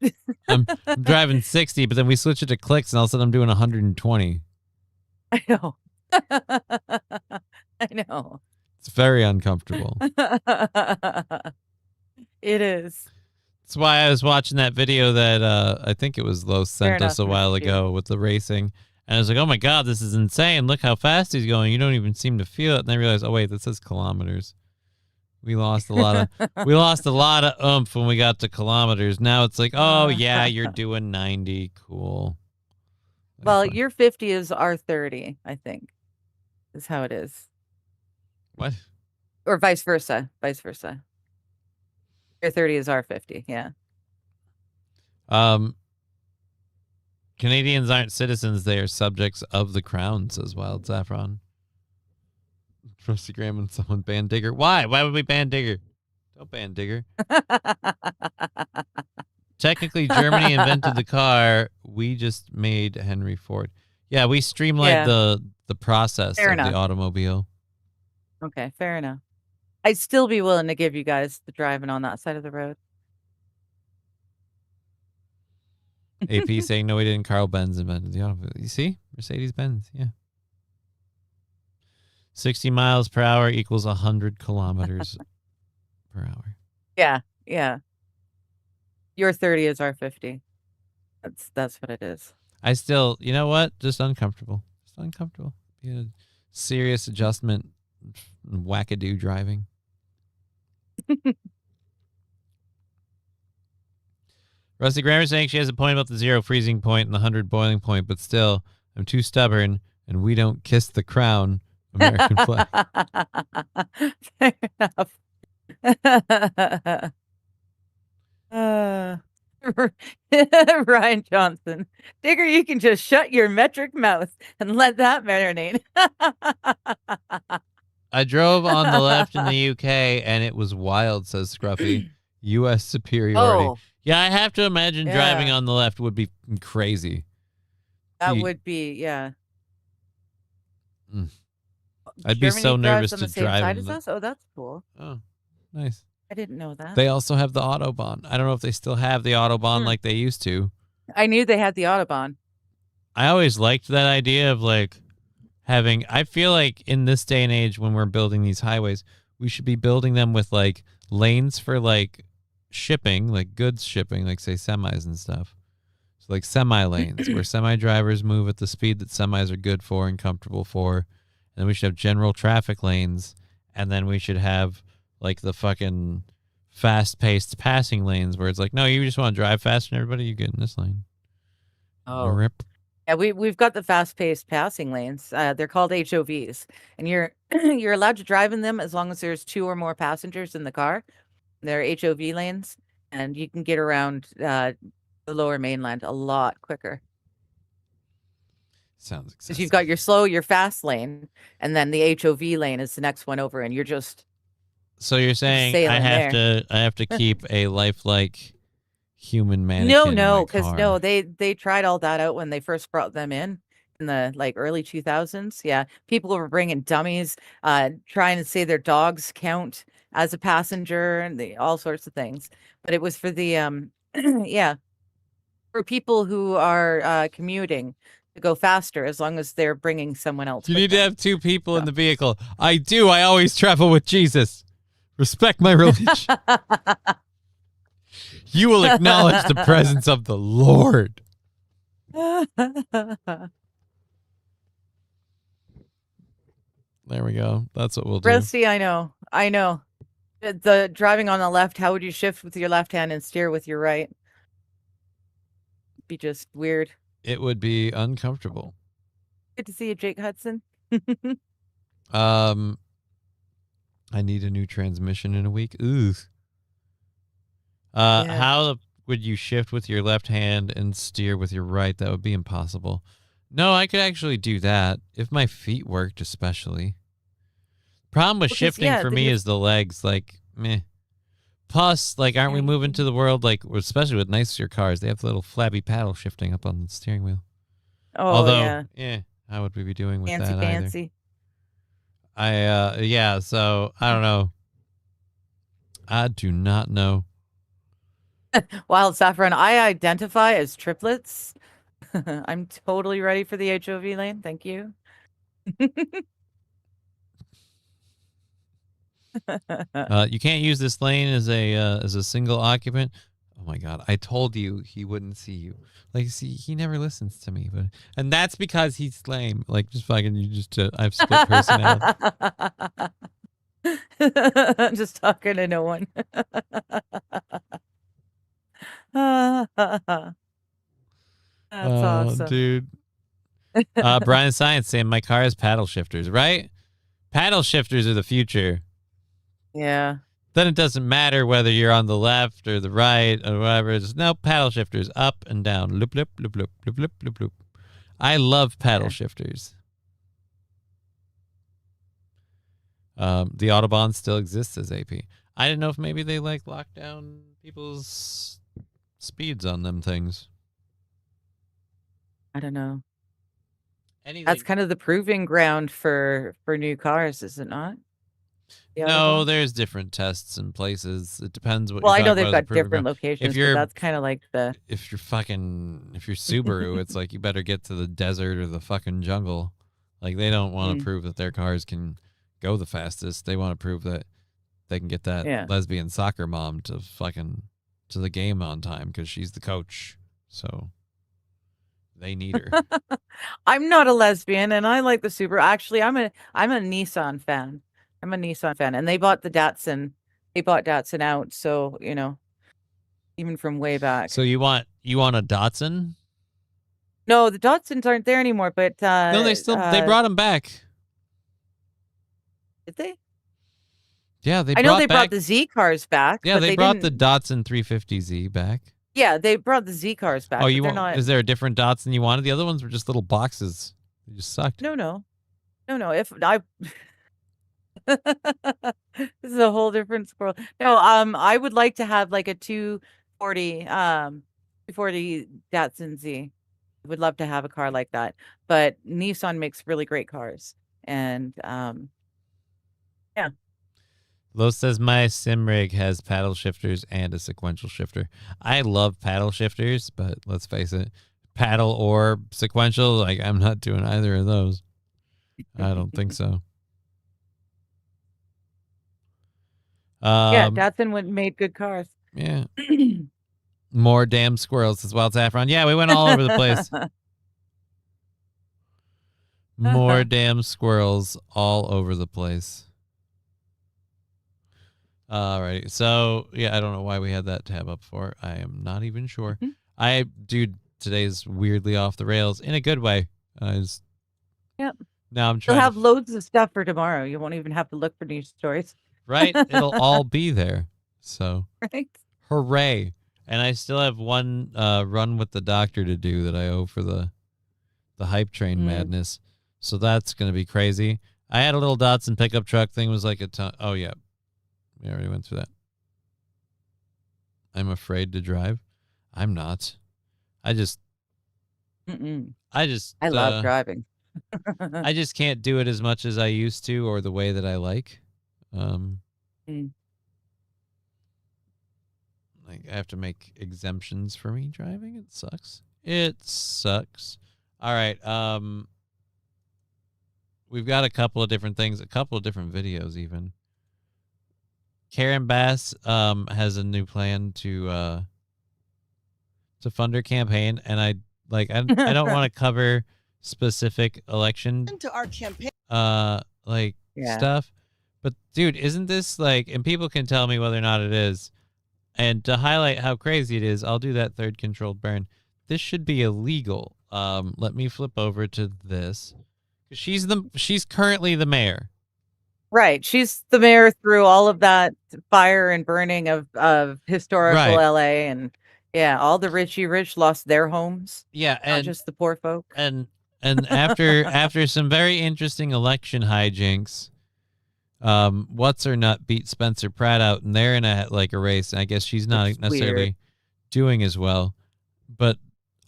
I'm driving 60, but then we switch it to clicks, and all of a sudden I'm doing 120. I know. I know. It's very uncomfortable. It is. That's why I was watching that video that I think it was Los Fair sent us a enough, while Matthew. ago with the racing. And I was like, oh my God, this is insane. Look how fast he's going. You don't even seem to feel it. And I realized, oh wait, that says kilometers. We lost a lot of oomph when we got to kilometers. Now it's like, oh yeah, you're doing 90. Cool. Well, your 50 is our 30, I think. Is how it is. What? Or vice versa. Vice versa. Your 30 is our 50, yeah. Canadians aren't citizens, they are subjects of the crown, says Wild Saffron. Rusty Graham and someone ban Digger. Why? Why would we ban Digger? Don't ban Digger. Technically, Germany invented the car. We just made Henry Ford. Yeah, we streamlined the process Fair of enough. the automobile. Okay, fair enough. I'd still be willing to give you guys the driving on that side of the road. AP saying, no, he didn't. Carl Benz invented the automobile. You see? Mercedes-Benz, yeah. 60 miles per hour equals 100 kilometers per hour. Yeah, yeah. Your 30 is our 50. That's what it is. I still, you know what? Just uncomfortable. Just uncomfortable. Be a serious adjustment. Wackadoo driving. Rusty Grammar saying she has a point about the 0 freezing point and the 100 boiling point, but still, I'm too stubborn, and we don't kiss the crown. American flag. Fair enough. Ryan Johnson. Digger, you can just shut your metric mouth and let that marinate. I drove on the left in the UK, and it was wild, says Scruffy. U.S. superiority. Oh. Yeah, I have to imagine Yeah. driving on the left would be crazy. That Gee. would be, yeah. I'd be so Germany nervous drives on to the same drive side in as the- us? Oh, that's cool. Oh, nice. I didn't know that. They also have the Autobahn. I don't know if they still have the Autobahn like they used to. I knew they had the Autobahn. I always liked that idea of like having, I feel like in this day and age when we're building these highways, we should be building them with like lanes for like shipping, like goods shipping, like say semis and stuff. So like semi lanes where semi drivers move at the speed that semis are good for and comfortable for. And then we should have general traffic lanes. And then we should have like the fucking fast-paced passing lanes where it's like, no, you just want to drive faster than everybody, you get in this lane. Oh. Rip. Yeah, we've got the fast-paced passing lanes. They're called HOVs, and you're you're allowed to drive in them as long as there's 2 or more passengers in the car. They're HOV lanes, and you can get around the Lower Mainland a lot quicker. Sounds Because you've got your slow, your fast lane, and then the HOV lane is the next one over, and you're just So you're saying sailing I have to keep a lifelike human mannequin. No, because no, they tried all that out when they first brought them in the like early 2000s. Yeah, people were bringing dummies, trying to say their dogs count as a passenger and all sorts of things. But it was for the yeah, for people who are commuting to go faster, as long as they're bringing someone else. You with need to them. have two people in the vehicle. I do. I always travel with Jesus. Respect my religion. You will acknowledge the presence of the Lord. There we go. That's what we'll do. Rusty, I know. The driving on the left, how would you shift with your left hand and steer with your right? Be just weird. It would be uncomfortable. Good to see you, Jake Hudson. I need a new transmission in a week. Ooh. Yeah. How would you shift with your left hand and steer with your right? That would be impossible. No, I could actually do that if my feet worked, especially. Problem with shifting for me is the legs, like, meh. Plus, like, aren't we moving to the world, like, especially with nicer cars, they have the little flabby paddle shifting up on the steering wheel. Oh, although, how would we be doing with that either? Fancy. Yeah, so, I don't know. I do not know. Wild Saffron, I identify as triplets. I'm totally ready for the HOV lane. Thank you. You can't use this lane as a single occupant. Oh my God! I told you he wouldn't see you. Like, see, he never listens to me, and that's because he's lame. Like, just fucking, I have split personality. I'm just talking to no one. That's awesome, dude. Brian Science saying my car has paddle shifters, right? Paddle shifters are the future. Yeah. Then it doesn't matter whether you're on the left or the right or whatever. It's no paddle shifters, up and down, loop, loop, loop, loop, loop, loop, loop, loop. I love paddle shifters. The Autobahn still exists as AP. I didn't know if maybe they like locked down people's speeds on them things. I don't know. Anything. That's kind of the proving ground for new cars, is it not? No, there's different tests and places. It depends what. Well, you're I know talking they've about got different locations, but that's kind of like the. If you're Subaru, it's like you better get to the desert or the fucking jungle. Like, they don't want to prove that their cars can go the fastest. They want to prove that they can get that lesbian soccer mom to the game on time because she's the coach. So they need her. I'm not a lesbian, and I like the Subaru. Actually, I'm a Nissan fan. I'm a Nissan fan, and they bought the Datsun. They bought Datsun out, so even from way back. So you want a Datsun? No, the Datsuns aren't there anymore. But no, they brought them back. Did they? Yeah, they. I know they brought the Z cars back. Yeah, they brought the Datsun 350Z back. Yeah, they brought the Z cars back. Oh, is there a different Datsun you wanted? The other ones were just little boxes. They just sucked. No. If I. This is a whole different squirrel. No, I would like to have like a 240 Datsun Z. I would love to have a car like that. But Nissan makes really great cars. And yeah. Lo says my sim rig has paddle shifters and a sequential shifter. I love paddle shifters, but let's face it, paddle or sequential, like, I'm not doing either of those. I don't think so. Datsun made good cars. Yeah. More damn squirrels as well, Saffron. Yeah, we went all over the place. More damn squirrels all over the place. All right. So, yeah, I don't know why we had that tab up for. I am not even sure. Today's weirdly off the rails in a good way. Yep. Now I'm trying. You'll have loads of stuff for tomorrow. You won't even have to look for news stories. Right? It'll all be there. So, right. Hooray. And I still have one run with the doctor to do that I owe for the hype train madness. So that's going to be crazy. I had a little Datsun pickup truck thing. Was like a ton. Oh, yeah. We already went through that. I'm afraid to drive. I'm not. I love driving. I just can't do it as much as I used to or the way that I like. Like I have to make exemptions for me driving. It sucks. It sucks. All right. We've got a couple of different things, a couple of different videos even. Karen Bass has a new plan to fund her campaign, and I don't want to cover specific election to our campaign stuff. But dude, isn't this like, and people can tell me whether or not it is. And to highlight how crazy it is, I'll do that third controlled burn. This should be illegal. Let me flip over to this. She's currently the mayor. Right. She's the mayor through all of that fire and burning of historical LA, and all the Richie rich lost their homes. Yeah, and not just the poor folk. And after some very interesting election hijinks, What's Her Nut beat Spencer Pratt out, and they're in a race, and I guess she's not necessarily doing as well. But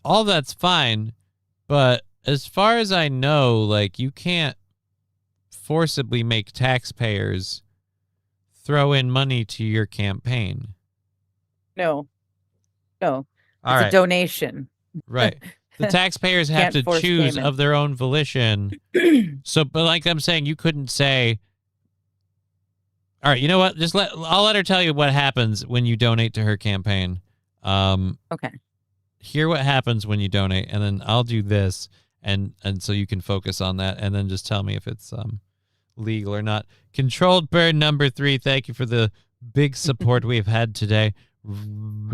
all that's fine. But as far as I know, you can't forcibly make taxpayers throw in money to your campaign. No. It's a donation. Right. The taxpayers have to choose of their own volition. So, but like I'm saying, you couldn't say, all right, you know what? I'll let her tell you what happens when you donate to her campaign. Okay. Hear what happens when you donate, and then I'll do this, and so you can focus on that, and then just tell me if it's legal or not. Controlled burn number 3. Thank you for the big support we've had today.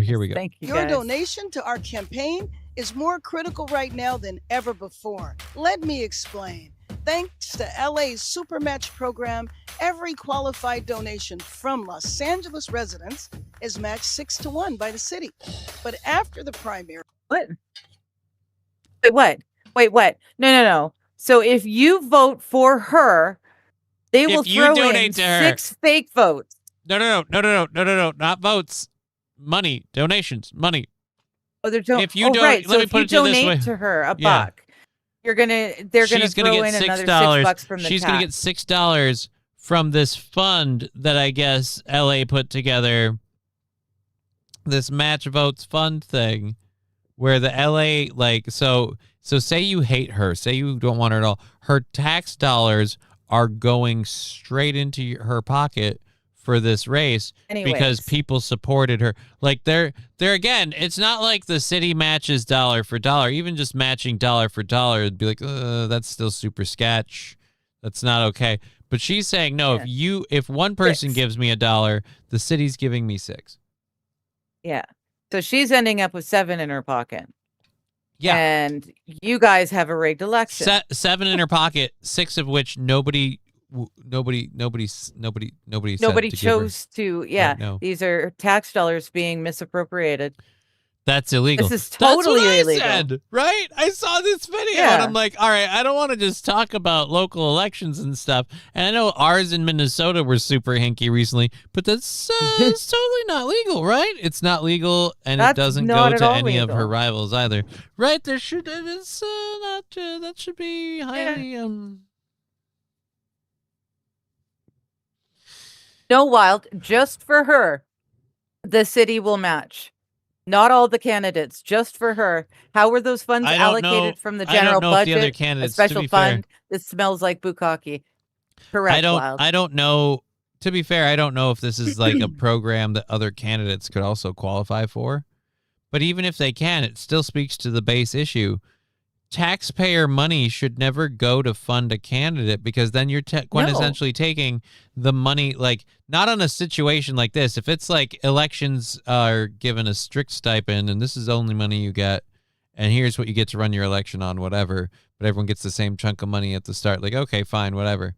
Here we go. Thank you, Your guys. donation to our campaign is more critical right now than ever before. Let me explain. Thanks to LA's Supermatch program, every qualified donation from Los Angeles residents is matched 6-1 by the city. But after the primary... What? Wait, what? No. So if you vote for her, they will throw in 6 fake votes. No, not votes. Money, donations, money. Oh, they're if you donate, let me put it this way. To her a buck, they're gonna throw in another $6 from the She's gonna get $6 from this fund that I guess LA put together. This match votes fund thing, where the LA so say you hate her, say you don't want her at all. Her tax dollars are going straight into her pocket for this race. Anyways. Because people supported her. They're again, it's not like the city matches dollar for dollar. Even just matching dollar for dollar, it'd be like, that's still super sketch. That's not okay. But she's saying, no, if one person gives me $1, the city's giving me 6. Yeah. So she's ending up with 7 in her pocket. Yeah. And you guys have a rigged election. 7 in her pocket, 6 of which nobody chose to. Yeah, right, no. These are tax dollars being misappropriated. That's illegal. This is totally illegal. I said, right? I saw this video and I'm like, all right, I don't want to just talk about local elections and stuff. And I know ours in Minnesota were super hinky recently, but that's it's totally not legal, right? It's not legal, and it doesn't go to any of her rivals either, right? That should be highly No, Wild, just for her, the city will match. Not all the candidates, just for her. How were those funds allocated from the general budget? A special fund that smells like bukkake. Correct, Wild. I don't know. To be fair, I don't know if this is a program that other candidates could also qualify for. But even if they can, it still speaks to the base issue. Taxpayer money should never go to fund a candidate, because then you're quintessentially taking the money, not on a situation like this. If it's elections are given a strict stipend and this is the only money you get, and here's what you get to run your election on, whatever, but everyone gets the same chunk of money at the start, okay, fine, whatever.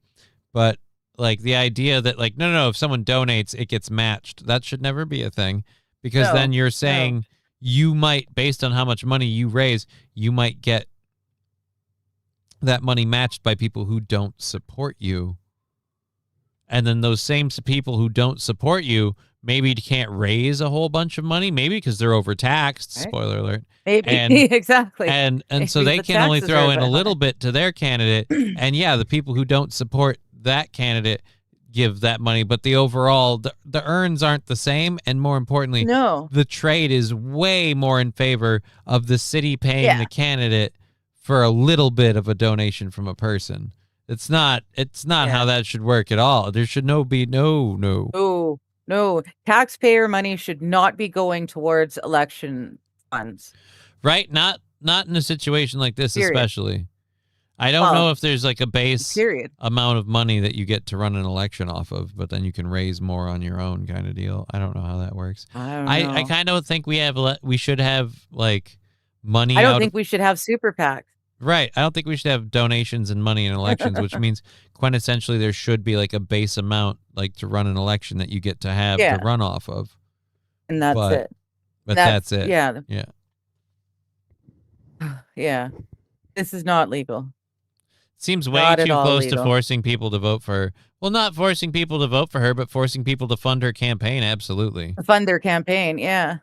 But the idea that no, if someone donates, it gets matched, that should never be a thing, because then you're saying you might, based on how much money you raise, you might get that money matched by people who don't support you. and then those same people who don't support you maybe can't raise a whole bunch of money, maybe because they're overtaxed. Right. Spoiler alert. Maybe And, exactly. And so Maybe they the can only taxes throw are in a bit little high. bit to their candidate. And yeah, the people who don't support that candidate give that money, but the overall the earns aren't the same, and more importantly, No. the trade is way more in favor of the city paying Yeah. the candidate for a little bit of a donation from a person. It's not how that should work at all. There should no. No, taxpayer money should not be going towards election funds. Right? Not in a situation like this, Period. especially. I don't Well, know if there's like a base period. amount of money that you get to run an election off of, but then you can raise more on your own kind of deal. I don't know how that works. I kind of think we should have like money. I don't think we should have super PACs. Right. I don't think we should have donations and money in elections, which means quintessentially there should be like a base amount like to run an election that you get to have Yeah. to run off of. And that's But- it. But that's it. Yeah. Yeah. Yeah. This is not legal. Seems way Not at too all close to legal. forcing people to vote for her. Well, not forcing people to vote for her, but forcing people to fund her campaign. Absolutely. Fund their campaign. Yeah.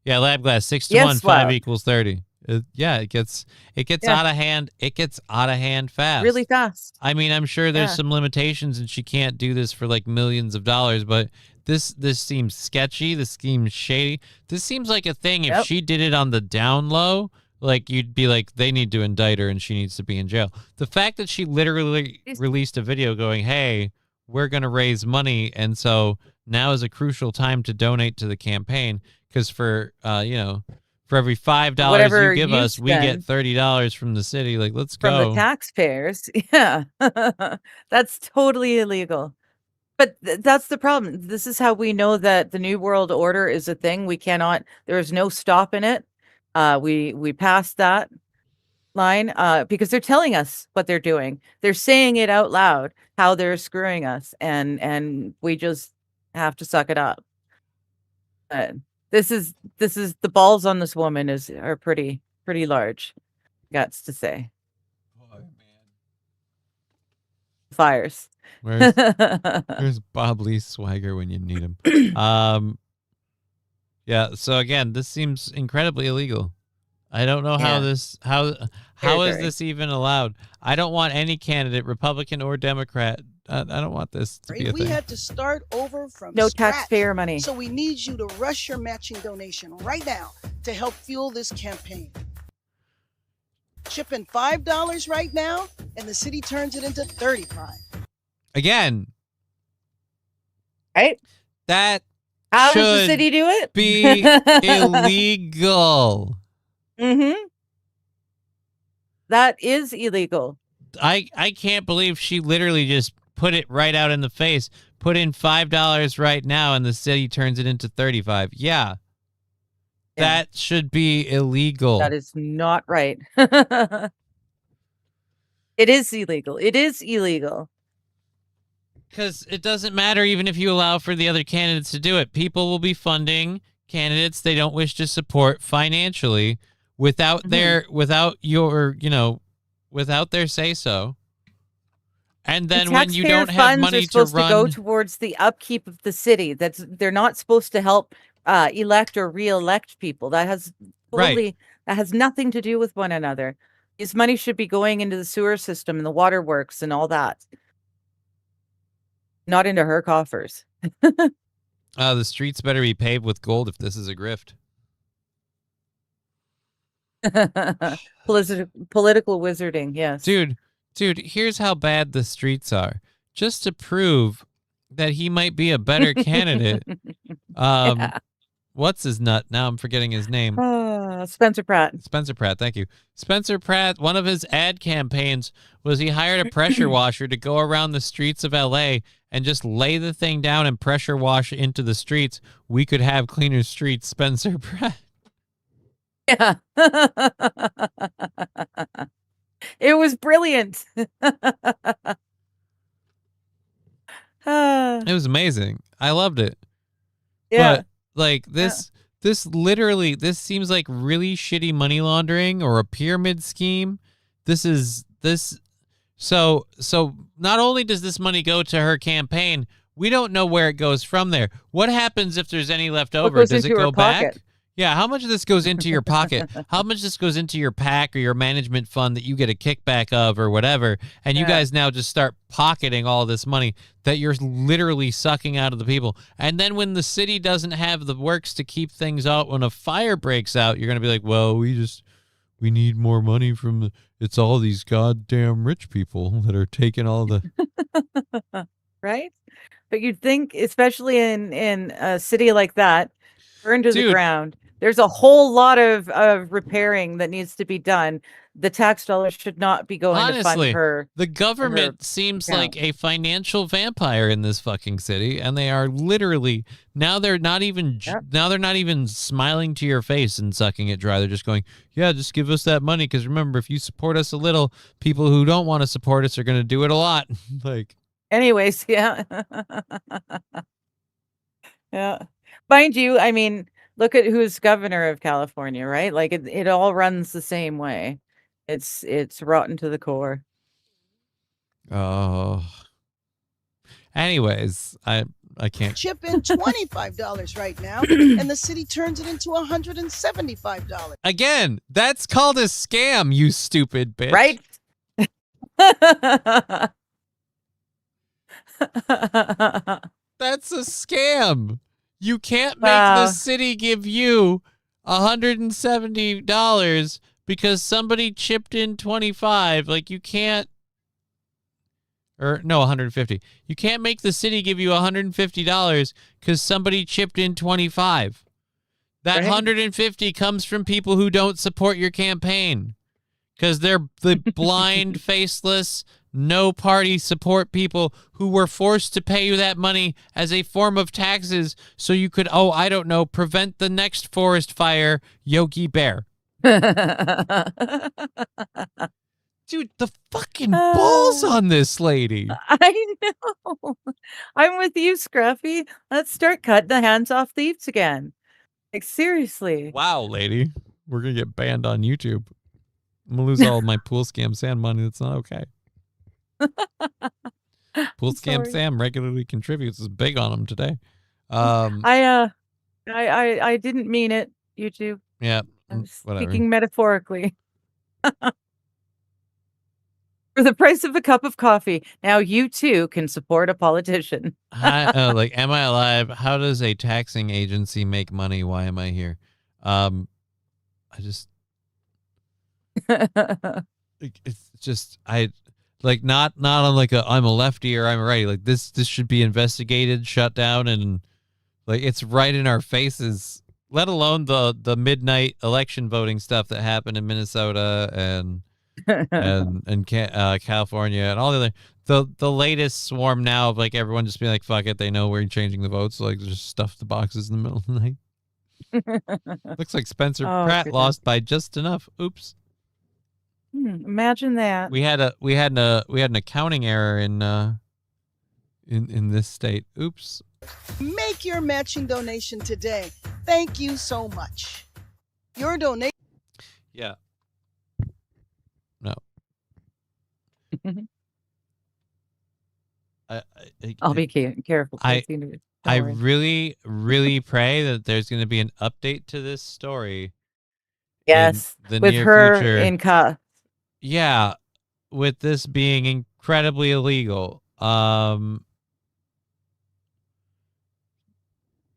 Yeah, Lab Glass 6 to Yes, 1, 5 Lab. equals 30. It gets Yeah. out of hand. It gets out of hand fast. Really fast. I mean, I'm sure there's Yeah. some limitations and she can't do this for like millions of dollars, but this seems sketchy. This seems shady. This seems like a thing. If Yep. she did it on the down low, like you'd be like, they need to indict her and she needs to be in jail. The fact that she literally released a video going, hey, we're going to raise money. And so now is a crucial time to donate to the campaign. Because for every $5 Whatever you give you us, we get spend. $30 from the city. Like, let's From go. the taxpayers. Yeah. That's totally illegal. But that's the problem. This is how we know that the New World Order is a thing. There is no stopping it. We passed that line because they're telling us what they're doing. They're saying it out loud, how they're screwing us, and we just have to suck it up. This is the balls on this woman are pretty large. Gots to say. Fires. Where's Bob Lee Swagger when you need him? Yeah. So again, this seems incredibly illegal. I don't know how Very, is very. this even allowed? I don't want any candidate, Republican or Democrat. I don't want this to be a We thing. had to start over from No scratch. taxpayer money. So we need you to rush your matching donation right now to help fuel this campaign. Chip in $5 right now, and the city turns it into $35. Again, Right? that How does the should city do it? be illegal. Mm-hmm. That is illegal. I can't believe she literally just put it right out in the face. Put in $5 right now, and the city turns it into 35. Yeah. That should be illegal. That is not right. It is illegal. It is illegal. Because it doesn't matter even if you allow for the other candidates to do it. People will be funding candidates they don't wish to support financially without their say so. And then when you taxpayer don't have funds money are to supposed to go run, towards the upkeep of the city. They're not supposed to help elect or re-elect people. That has nothing to do with one another. This money should be going into the sewer system and the waterworks and all that, not into her coffers. the streets better be paved with gold if this is a grift. Political wizarding, yes. Dude, here's how bad the streets are. Just to prove that he might be a better candidate. Yeah. What's his nut? Now I'm forgetting his name. Spencer Pratt. Spencer Pratt, thank you. Spencer Pratt, one of his ad campaigns was he hired a pressure washer to go around the streets of LA and just lay the thing down and pressure wash into the streets. We could have cleaner streets, Spencer Pratt. Yeah. It was brilliant. It was amazing. I loved it. Yeah. But like this literally seems like really shitty money laundering or a pyramid scheme. So not only does this money go to her campaign, we don't know where it goes from there. What happens if there's any left over? Does it go back? Yeah, how much of this goes into your pocket? How much of this goes into your PAC or your management fund that you get a kickback of or whatever? And you guys now just start pocketing all this money that you're literally sucking out of the people. And then when the city doesn't have the works to keep things out, when a fire breaks out, you're going to be like, well, we need more money from it's all these goddamn rich people that are taking all the... Right? But you'd think, especially in a city like that, burned to the ground, there's a whole lot of repairing that needs to be done. The tax dollars should not be going to fund her. The government seems like a financial vampire in this fucking city, and they are literally now they're not even smiling to your face and sucking it dry. They're just going, yeah, just give us that money, because remember, if you support us a little, people who don't want to support us are going to do it a lot. Like, anyways, yeah. Yeah. Mind you, I mean, look at who's governor of California, right? Like it all runs the same way. It's rotten to the core. Oh. Anyways, I can't chip in $25 right now, and the city turns it into $175. Again, that's called a scam, you stupid bitch. Right? That's a scam. You can't make the city give you $170 because somebody chipped in $25. Like, you can't, or no, $150. You can't make the city give you $150 because somebody chipped in $25. That $150 comes from people who don't support your campaign because they're the blind, faceless, no party support people who were forced to pay you that money as a form of taxes so you could, I don't know, prevent the next forest fire, Yogi Bear. Dude, the fucking balls on this lady. I know. I'm with you, Scruffy. Let's start cutting the hands off thieves again. Like, seriously. Wow, lady. We're going to get banned on YouTube. I'm going to lose all my Pool Scam Sam money. That's not okay. Pool Scam Sam regularly contributes. Is big on him today. I didn't mean it, YouTube. Yeah. I'm speaking metaphorically. For the price of a cup of coffee, now you too can support a politician. Like, am I alive? How does a taxing agency make money? Why am I here? It's just like not on like I'm a lefty or I'm a righty. Like this should be investigated, shut down, and like it's right in our faces. Let alone the midnight election voting stuff that happened in Minnesota and California and all the other the latest swarm now of like everyone just being like, fuck it, they know we're changing the votes, so like just stuff the boxes in the middle of the night. Looks like Spencer Pratt lost by just enough. Oops. Imagine that. We had an accounting error in this state. Oops. Make your matching donation today. Thank you so much. Your donation. Yeah. No. I'll be careful. I really, really pray that there's going to be an update to this story. Yes, in the with near her future. in cuffs. Yeah, with this being incredibly illegal.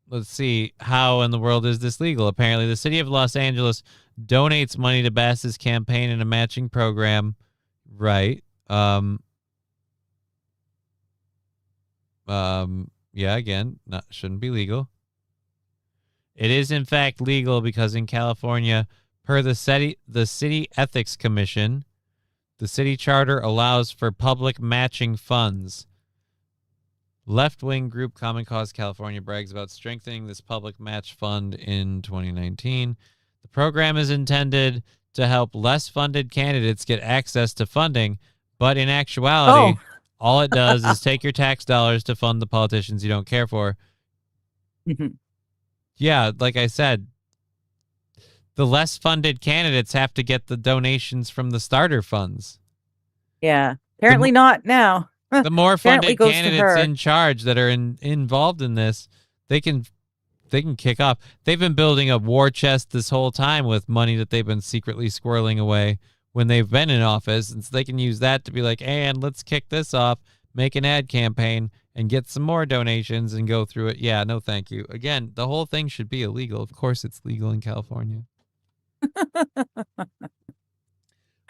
Let's see, how in the world is this legal? Apparently, the city of Los Angeles donates money to Bass's campaign in a matching program. Right. Yeah, again, shouldn't be legal. It is in fact legal because in California, per the city ethics commission, the city charter allows for public matching funds. Left-wing group Common Cause California brags about strengthening this public match fund in 2019. The program is intended to help less funded candidates get access to funding, but in actuality, all it does is take your tax dollars to fund the politicians you don't care for. Yeah, like I said, the less funded candidates have to get the donations from the starter funds. Yeah. Apparently not now. The more Apparently funded goes to candidates her. in charge that are involved in this, they can kick off. They've been building a war chest this whole time with money that they've been secretly squirreling away when they've been in office, and so they can use that to be like, and let's kick this off, make an ad campaign, and get some more donations and go through it. Yeah, no thank you. Again, the whole thing should be illegal. Of course it's legal in California.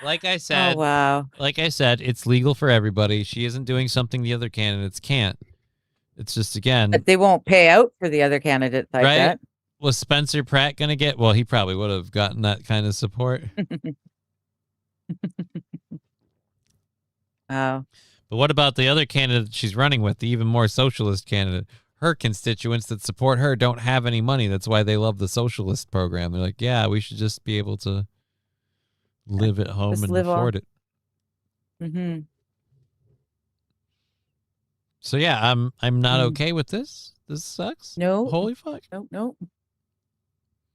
Like I said, Oh, wow. Like I said, it's legal for everybody. She isn't doing something the other candidates can't. It's just, again, But they won't pay out for the other candidates, I right? bet. Was Spencer Pratt going to get? Well, he probably would have gotten that kind of support. Wow. But what about the other candidate she's running with, the even more socialist candidate? Her constituents that support her don't have any money. That's why they love the socialist program. They're like, yeah, we should just be able to live at home Just and live afford off. it. Mm-hmm. So yeah, I'm not okay with this. This sucks. No. Holy fuck. Nope.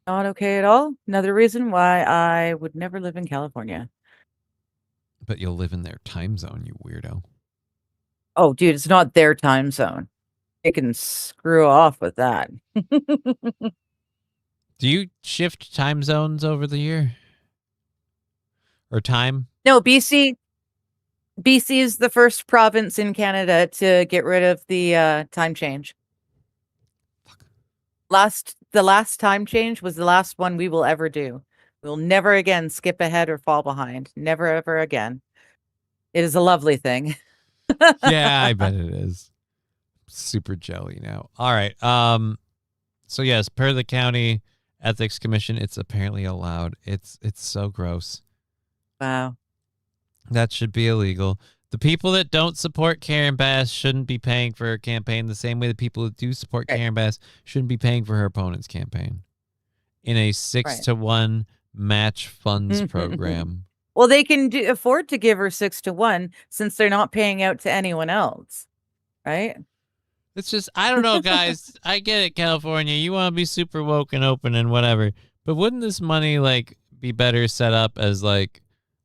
Not okay at all. Another reason why I would never live in California. But you'll live in their time zone, you weirdo. Oh, dude, it's not their time zone. They can screw off with that. Do you shift time zones over the year? Or time? No, BC is the first province in Canada to get rid of the time change. The last time change was the last one we will ever do. We'll never again skip ahead or fall behind. Never, ever again. It is a lovely thing. Yeah, I bet it is. Super jelly now. All right. So yes, per the county ethics commission, it's apparently allowed. It's so gross. Wow. That should be illegal. The people that don't support Karen Bass shouldn't be paying for her campaign the same way the people that do support Karen Bass shouldn't be paying for her opponent's campaign in a 6-to-1 match funds program. Well, they can afford to give her 6-to-1 since they're not paying out to anyone else, right? It's just, I don't know, guys. I get it, California. You want to be super woke and open and whatever. But wouldn't this money, like, be better set up as, like,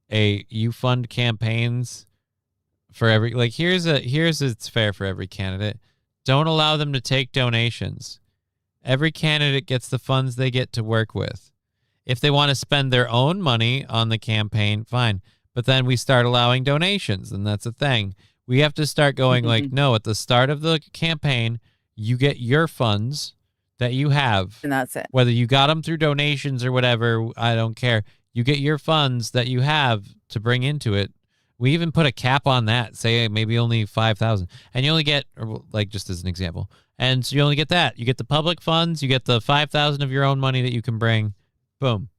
you fund campaigns for every, like, here's it's fair for every candidate. Don't allow them to take donations. Every candidate gets the funds they get to work with. If they want to spend their own money on the campaign, fine. But then we start allowing donations, and that's a thing. We have to start going like, no, at the start of the campaign, you get your funds that you have. And that's it. Whether you got them through donations or whatever, I don't care. You get your funds that you have to bring into it. We even put a cap on that, say maybe only 5,000. And you only get, or like just as an example. And so you only get that. You get the public funds, you get the 5,000 of your own money that you can bring. Boom.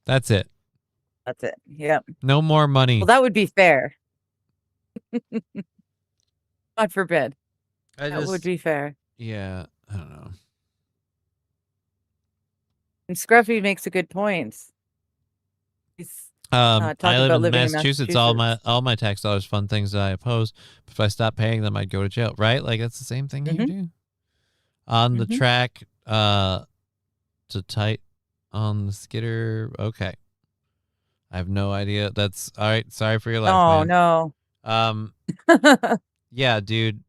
That's it. That's it. Yep. No more money. Well, that would be fair. God forbid. That would be fair. Yeah, I don't know. And Scruffy makes a good point. He's I talking live about in living in Massachusetts. All my tax dollars fund things that I oppose. But if I stop paying them, I'd go to jail. Right? Like that's the same thing you do. On the track, to tight on the skidder. Okay. I have no idea. That's all right. Sorry for your life. Oh man. no. Yeah, dude.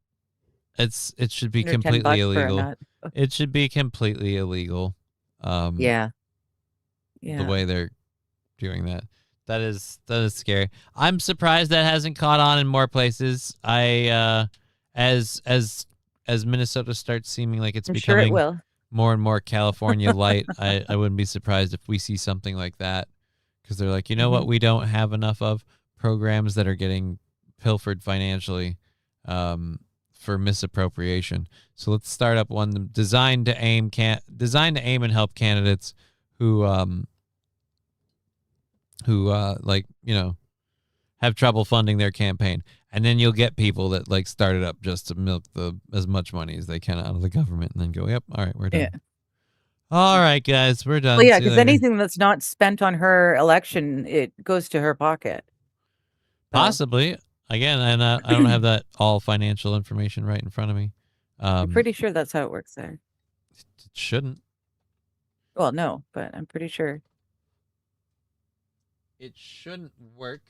It should be Under completely $10 for a illegal. nut. It should be completely illegal. Yeah. The way they're doing that. That is scary. I'm surprised that hasn't caught on in more places. As Minnesota starts seeming like it's I'm sure becoming it will. more and more California light, I wouldn't be surprised if we see something like that. Because they're like, you know what, we don't have enough of programs that are getting pilfered financially for misappropriation. So let's start up one designed to aim and help candidates who like, you know, have trouble funding their campaign. And then you'll get people that like start it up just to milk as much money as they can out of the government and then go, yep, all right, we're done. Yeah. All right, guys, we're done. Well, yeah, See you because later. anything that's not spent on her election, it goes to her pocket. Possibly. Again, and I don't have that all financial information right in front of me. I'm pretty sure that's how it works there. It shouldn't. Well, no, but I'm pretty sure. It shouldn't work.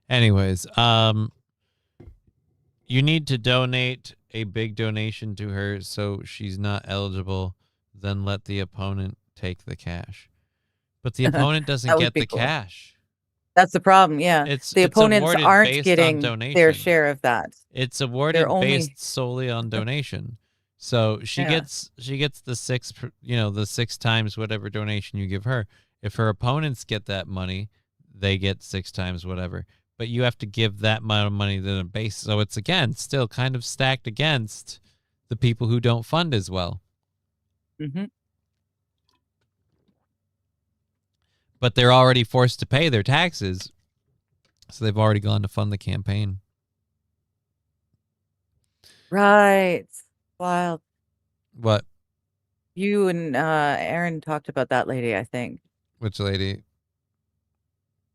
Anyways, you need to donate a big donation to her so she's not eligible. Then let the opponent take the cash. But the opponent doesn't get the cash. That's the problem. Yeah, the opponents awarded aren't based getting on donation. their share of that. It's awarded only- based solely on donation. So she Yeah. gets the 6 times whatever donation you give her. If her opponents get that money, they get 6 times whatever. But you have to give that amount of money to the base. So it's, again, still kind of stacked against the people who don't fund as well. Mm-hmm. But they're already forced to pay their taxes. So they've already gone to fund the campaign. Right. Wild. What? You and Aaron talked about that lady, I think. Which lady?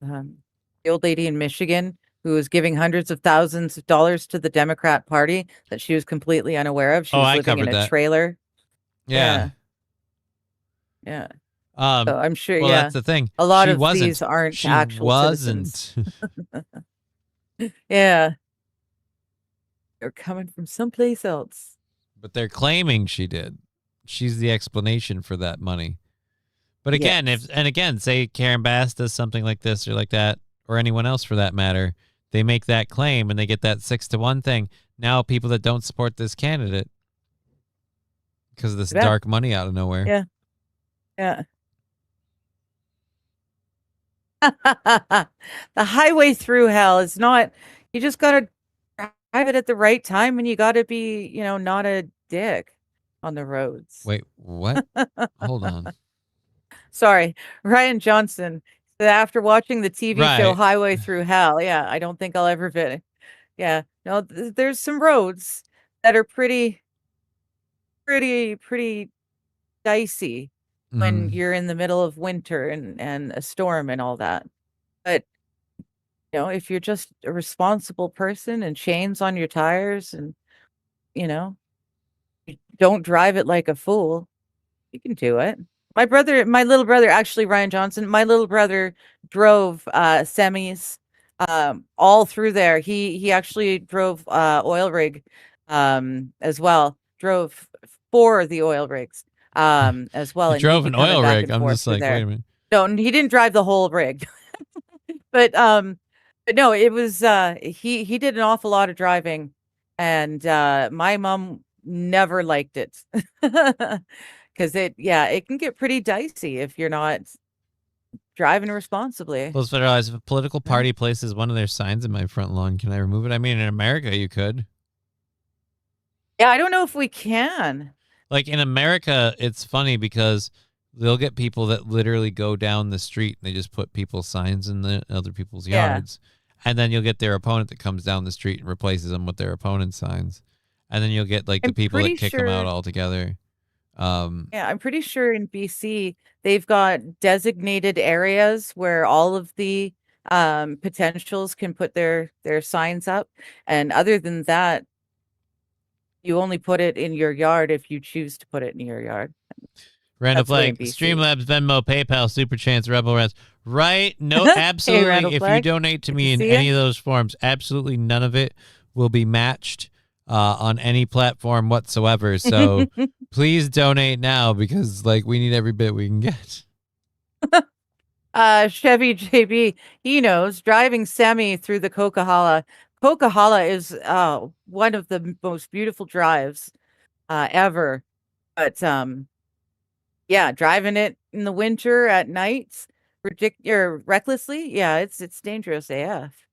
The old lady in Michigan who was giving hundreds of thousands of dollars to the Democrat Party that she was completely unaware of. She was I living in covered a that. trailer. Yeah. Yeah. So I'm sure. Well, yeah. that's the thing. A lot She of wasn't. these aren't She actual wasn't. citizens. Yeah. They're coming from someplace else. But they're claiming she did. She's the explanation for that money. But again, say Karen Bass does something like this or like that, or anyone else for that matter, they make that claim and they get that 6-1 thing. Now people that don't support this candidate because of this dark money out of nowhere. Yeah. Yeah. The highway through hell is not, you just got to drive it at the right time, and you got to be, not a dick on the roads. Wait, what? Hold on. Sorry. Ryan Johnson said after watching the TV show Right. Highway Through Hell, yeah, I don't think I'll ever fit. Yeah. No, there's some roads that are pretty dicey when you're in the middle of winter and a storm and all that. But if you're just a responsible person and chains on your tires and you don't drive it like a fool, you can do it. My little brother, actually, Ryan Johnson, my little brother drove semis all through there. He actually drove oil rig as well. Drove 4 of the oil rigs as well. He and drove he'd an be coming oil back rig. and I'm forth just through like, there. wait a minute. No, he didn't drive the whole rig. But no, it was he did an awful lot of driving, and my mom never liked it because it can get pretty dicey if you're not driving responsibly. Let's federalize. If a political party places one of their signs in my front lawn, can I remove it? I mean, in America, you could. Yeah, I don't know if we can. Like in America, it's funny because they'll get people that literally go down the street and they just put people's signs in the other people's yards. And then you'll get their opponent that comes down the street and replaces them with their opponent's signs. And then you'll get like the people that kick them out altogether. Yeah, I'm pretty sure in BC they've got designated areas where all of the potentials can put their signs up. And other than that, you only put it in your yard if you choose to put it in your yard. Randall That's the way in Flag, BC. Streamlabs, Venmo, PayPal, Super Chance, Rebel Reds. Right? No, Hey, absolutely. Randall If you Flag. donate to Good me to in see any ya. of those forms, absolutely none of it will be matched on any platform whatsoever. So please donate now because we need every bit we can get. Chevy JB, he knows driving semi through the Coquihalla. Coquihalla is one of the most beautiful drives ever. But yeah, driving it in the winter at night, recklessly, yeah, it's dangerous AF.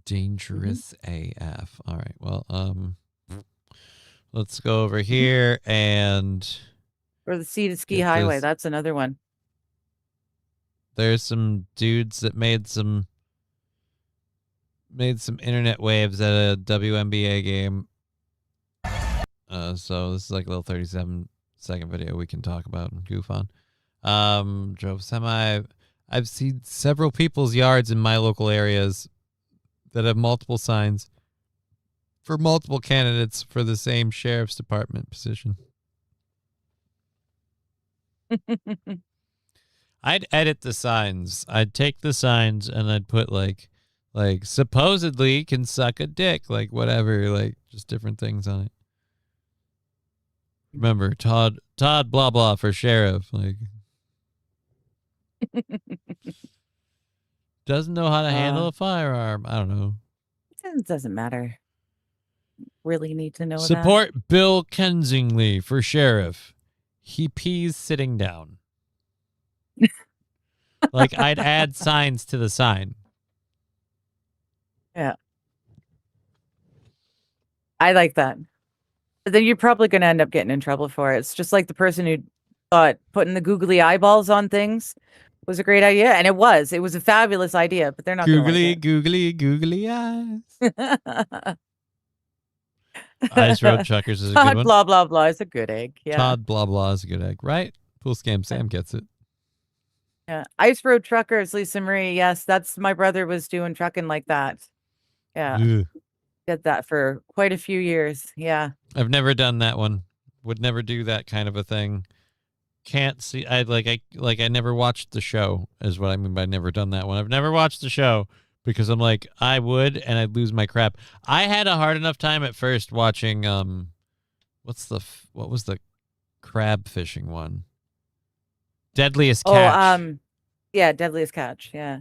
Dangerous AF. All right. Well, let's go over here and Or the Sea to Ski Get Highway, this. that's another one. there's some dudes that made some internet waves at a WNBA game. So this is like a little 37-second video we can talk about and goof on. Drove semi. I've seen several people's yards in my local areas that have multiple signs for multiple candidates for the same sheriff's department position. I'd edit the signs. I'd take the signs and I'd put like supposedly can suck a dick, like whatever, like just different things on it. Remember, Todd blah blah for sheriff, like doesn't know how to handle a firearm. I don't know. It doesn't matter. Really need to know Support Bill Kensingly for sheriff. He pees sitting down. Like I'd add signs to the sign. Yeah. I like that. But then you're probably going to end up getting in trouble for it. It's just like the person who thought putting the googly eyeballs on things was a great idea. And it was a fabulous idea, but they're not googly eyes. Ice Road Chuckers is a good one. Blah, blah, blah is a good egg. Yeah. Todd blah, blah is a good egg, right? Pool Scam Sam gets it. Yeah. Ice Road Truckers, Lisa Marie. Yes, that's my brother was doing trucking like that. Yeah. Ugh. Did that for quite a few years. Yeah. I've never done that one. Would never do that kind of a thing. Can't see. I never watched the show is what I mean by never done that one. I've never watched the show because I'm like, I would, and I'd lose my crap. I had a hard enough time at first watching, what was the crab fishing one? Deadliest Catch. Yeah, Deadliest Catch. Yeah.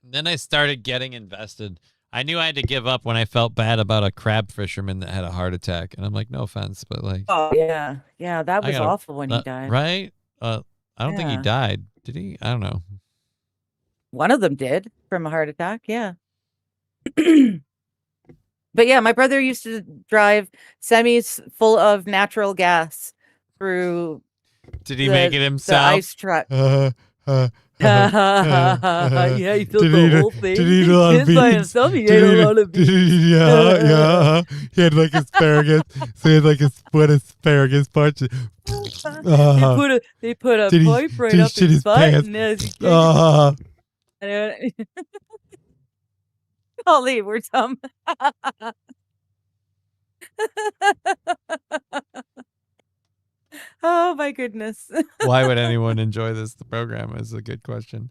Then I started getting invested. I knew I had to give up when I felt bad about a crab fisherman that had a heart attack. And I'm like, no offense, but like. Oh, yeah. Yeah, that was awful when he died. Right? I don't think he died. Did he? I don't know. One of them did from a heart attack. Yeah. But yeah, my brother used to drive semis full of natural gas through. Did he make it himself? The ice truck. Yeah, he filled the whole thing. Did he eat a lot of beans? By himself, he ate a lot of beans. Yeah. He had like asparagus. So he had like what asparagus parts. They put a pipe right up his butt. Golly, we're dumb. Oh my goodness. Why would anyone enjoy this? The program is a good question.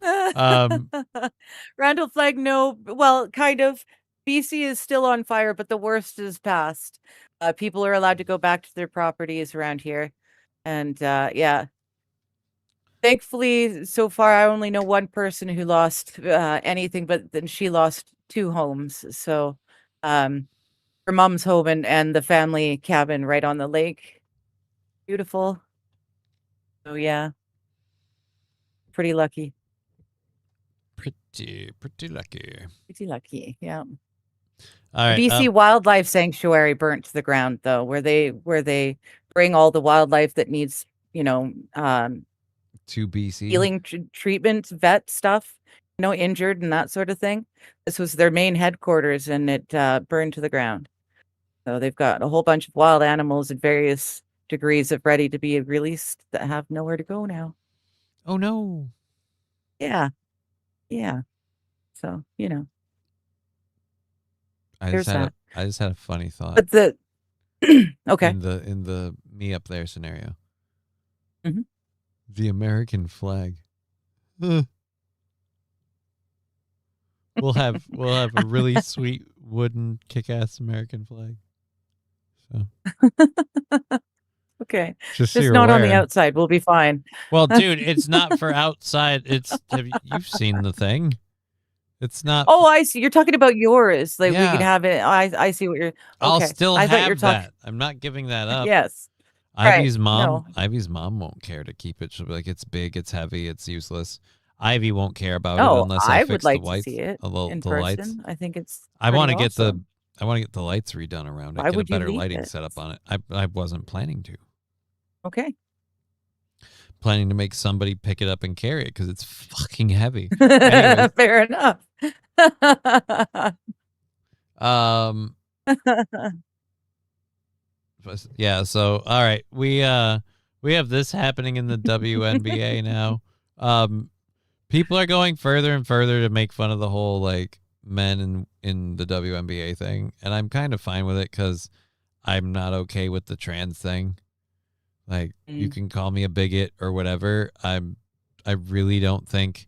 Randall Flagg, no. Well, kind of. BC is still on fire, but the worst is past. People are allowed to go back to their properties around here. And yeah. Thankfully, so far, I only know one person who lost anything, but then she lost 2 homes. So her mom's home and the family cabin right on the lake. Beautiful. So yeah. Pretty lucky. Pretty lucky. Pretty lucky, yeah. All right. BC Wildlife Sanctuary burnt to the ground though, where they bring all the wildlife that needs, to BC. Healing treatment, vet stuff, injured and that sort of thing. This was their main headquarters and it burned to the ground. So they've got a whole bunch of wild animals at various degrees of ready to be released that have nowhere to go now. Oh no. Yeah. So, I just had a funny thought. But the okay. In the me up there scenario. Mm-hmm. The American flag. We'll have a really sweet wooden kick-ass American flag. So okay. Just not on the outside. We'll be fine. Well, dude, it's not for outside. You've seen the thing. It's not. Oh, I see. You're talking about yours. Like we could have it. I see what you're. Okay. I'll still have that. I'm not giving that up. Yes. Ivy's mom won't care to keep it. She'll be like, it's big, it's heavy, it's useless. Ivy won't care about it unless I fix would like the lights. To see it in person. Lights. I think it's. I want to awesome. get the lights redone around it. Why get would a better you lighting it? setup on it. I wasn't planning to. Okay. Planning to make somebody pick it up and carry it because it's fucking heavy. Fair enough. Yeah, so all right, we have this happening in the WNBA now. People are going further and further to make fun of the whole like men in the WNBA thing, and I'm kind of fine with it because I'm not okay with the trans thing. Like, you can call me a bigot or whatever. I really don't think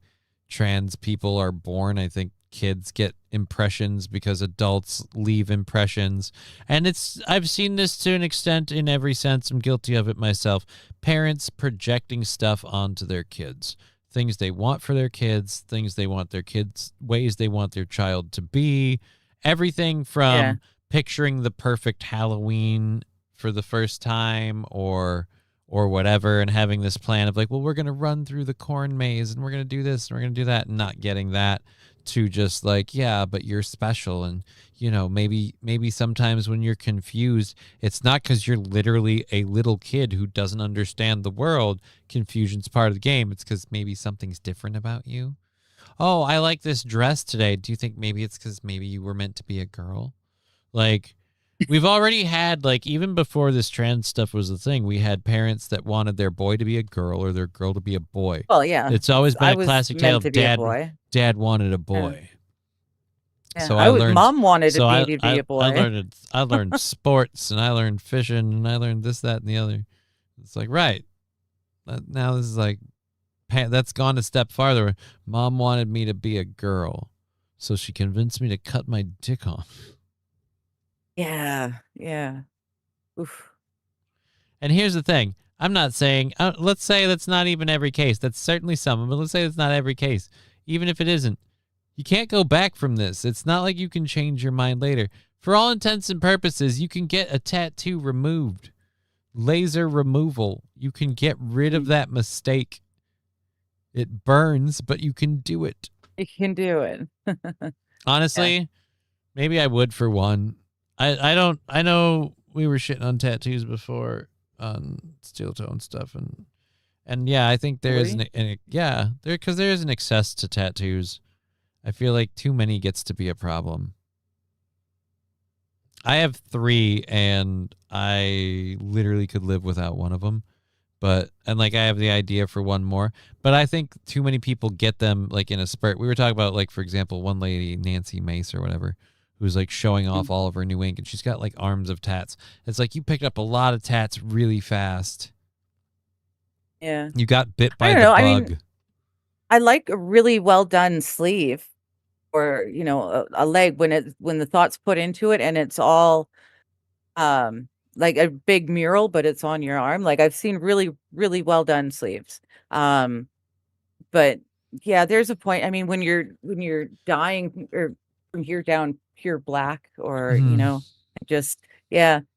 trans people are born. I think kids get impressions because adults leave impressions. And I've seen this to an extent in every sense. I'm guilty of it myself. Parents projecting stuff onto their kids. Things they want for their kids, things they want their kids, ways they want their child to be. Everything from picturing the perfect Halloween for the first time or whatever, and having this plan of like, well, we're going to run through the corn maze and we're going to do this and we're going to do that, and not getting that, to just like, yeah, but you're special. And, you know, maybe sometimes when you're confused, it's not because you're literally a little kid who doesn't understand the world. Confusion's part of the game. It's because maybe something's different about you. Oh, I like this dress today. Do you think maybe it's because maybe you were meant to be a girl? Like, we've already had, like, even before this trans stuff was the thing, we had parents that wanted their boy to be a girl or their girl to be a boy. Well, yeah. It's always been a classic tale of dad wanted a boy. Yeah. So mom wanted a baby to be a boy. I learned sports, and I learned fishing, and I learned this, that, and the other. It's like, right. Now this is like, that's gone a step farther. Mom wanted me to be a girl, so she convinced me to cut my dick off. Yeah. Oof. And here's the thing. I'm not saying, let's say that's not even every case. That's certainly some, but let's say it's not every case. Even if it isn't, you can't go back from this. It's not like you can change your mind later. For all intents and purposes, you can get a tattoo removed. Laser removal. You can get rid of that mistake. It burns, but you can do it. You can do it. Honestly, maybe I would for one. I know we were shitting on tattoos before on steel toe and stuff, and yeah, I think there is because there is an excess to tattoos. I feel like too many gets to be a problem. I have 3, and I literally could live without one of them. And I have the idea for one more, but I think too many people get them like in a spurt. We were talking about, like, for example, one lady, Nancy Mace or whatever, who's like showing off all of her new ink, and she's got like arms of tats. It's like, you picked up a lot of tats really fast. Yeah. You got bit by the bug. I mean, I like a really well done sleeve, or, you know, a leg when the thought's put into it and it's all like a big mural, but it's on your arm. Like, I've seen really, really well done sleeves. But yeah, there's a point. I mean, when you're dying, or from here down pure black, or you know, just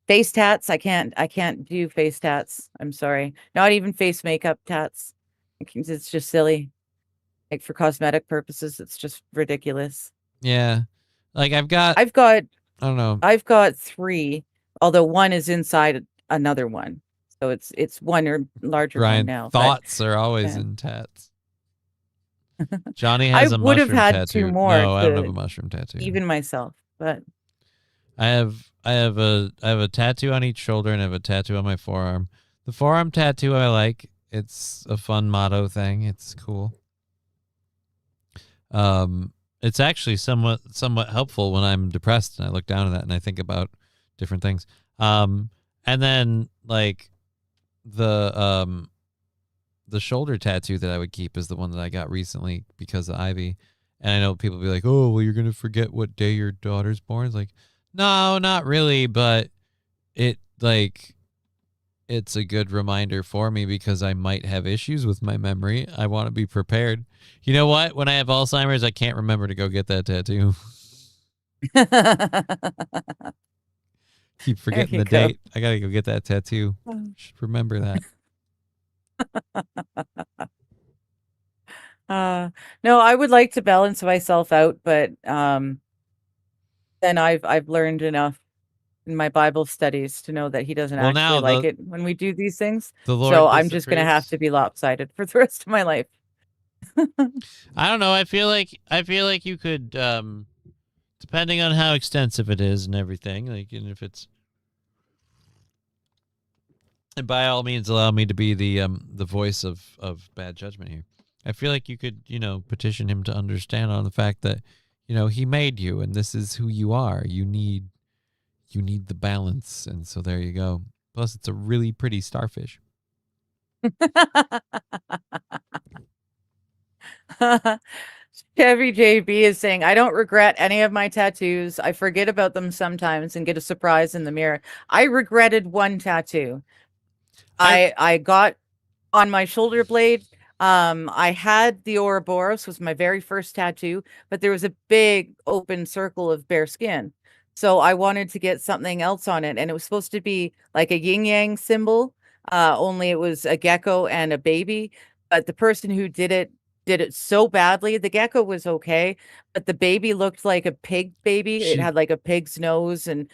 face tats. I can't do face tats. I'm sorry. Not even face makeup tats. It's just silly. Like, for cosmetic purposes, it's just ridiculous. Yeah. Like, I've got I don't know. I've got 3, although one is inside another one. So it's one or larger one now. Thoughts are always in tats. Johnny has a mushroom tattoo. I would have had 2 more. No, I don't have a mushroom tattoo. Even myself, but I have a tattoo on each shoulder, and I have a tattoo on my forearm. The forearm tattoo I like. It's a fun motto thing. It's cool. It's actually somewhat helpful when I'm depressed and I look down at that and I think about different things. And then, like, the shoulder tattoo that I would keep is the one that I got recently because of Ivy. And I know people be like, oh, well, you're going to forget what day your daughter's born. It's like, no, not really. But it's a good reminder for me because I might have issues with my memory. I want to be prepared. You know what? When I have Alzheimer's, I can't remember to go get that tattoo. Keep forgetting the date. I got to go get that tattoo. Should remember that. No, I would like to balance myself out, but then I've learned enough in my Bible studies to know that he doesn't actually like it when we do these things. So I'm just going to have to be lopsided for the rest of my life. I don't know. I feel like you could, depending on how extensive it is and everything, like, and if it's, and by all means, allow me to be the voice of bad judgment here. I feel like you could, petition him to understand on the fact that, you know, he made you, and this is who you are. You need the balance, and so there you go. Plus, it's a really pretty starfish. Chevy JB is saying, I don't regret any of my tattoos. I forget about them sometimes and get a surprise in the mirror. I regretted one tattoo. I got on my shoulder blade. I had the Ouroboros, was my very first tattoo, but there was a big open circle of bare skin. So I wanted to get something else on it. And it was supposed to be like a yin yang symbol. Only it was a gecko and a baby. But the person who did it so badly. The gecko was okay, but the baby looked like a pig baby. It had like a pig's nose and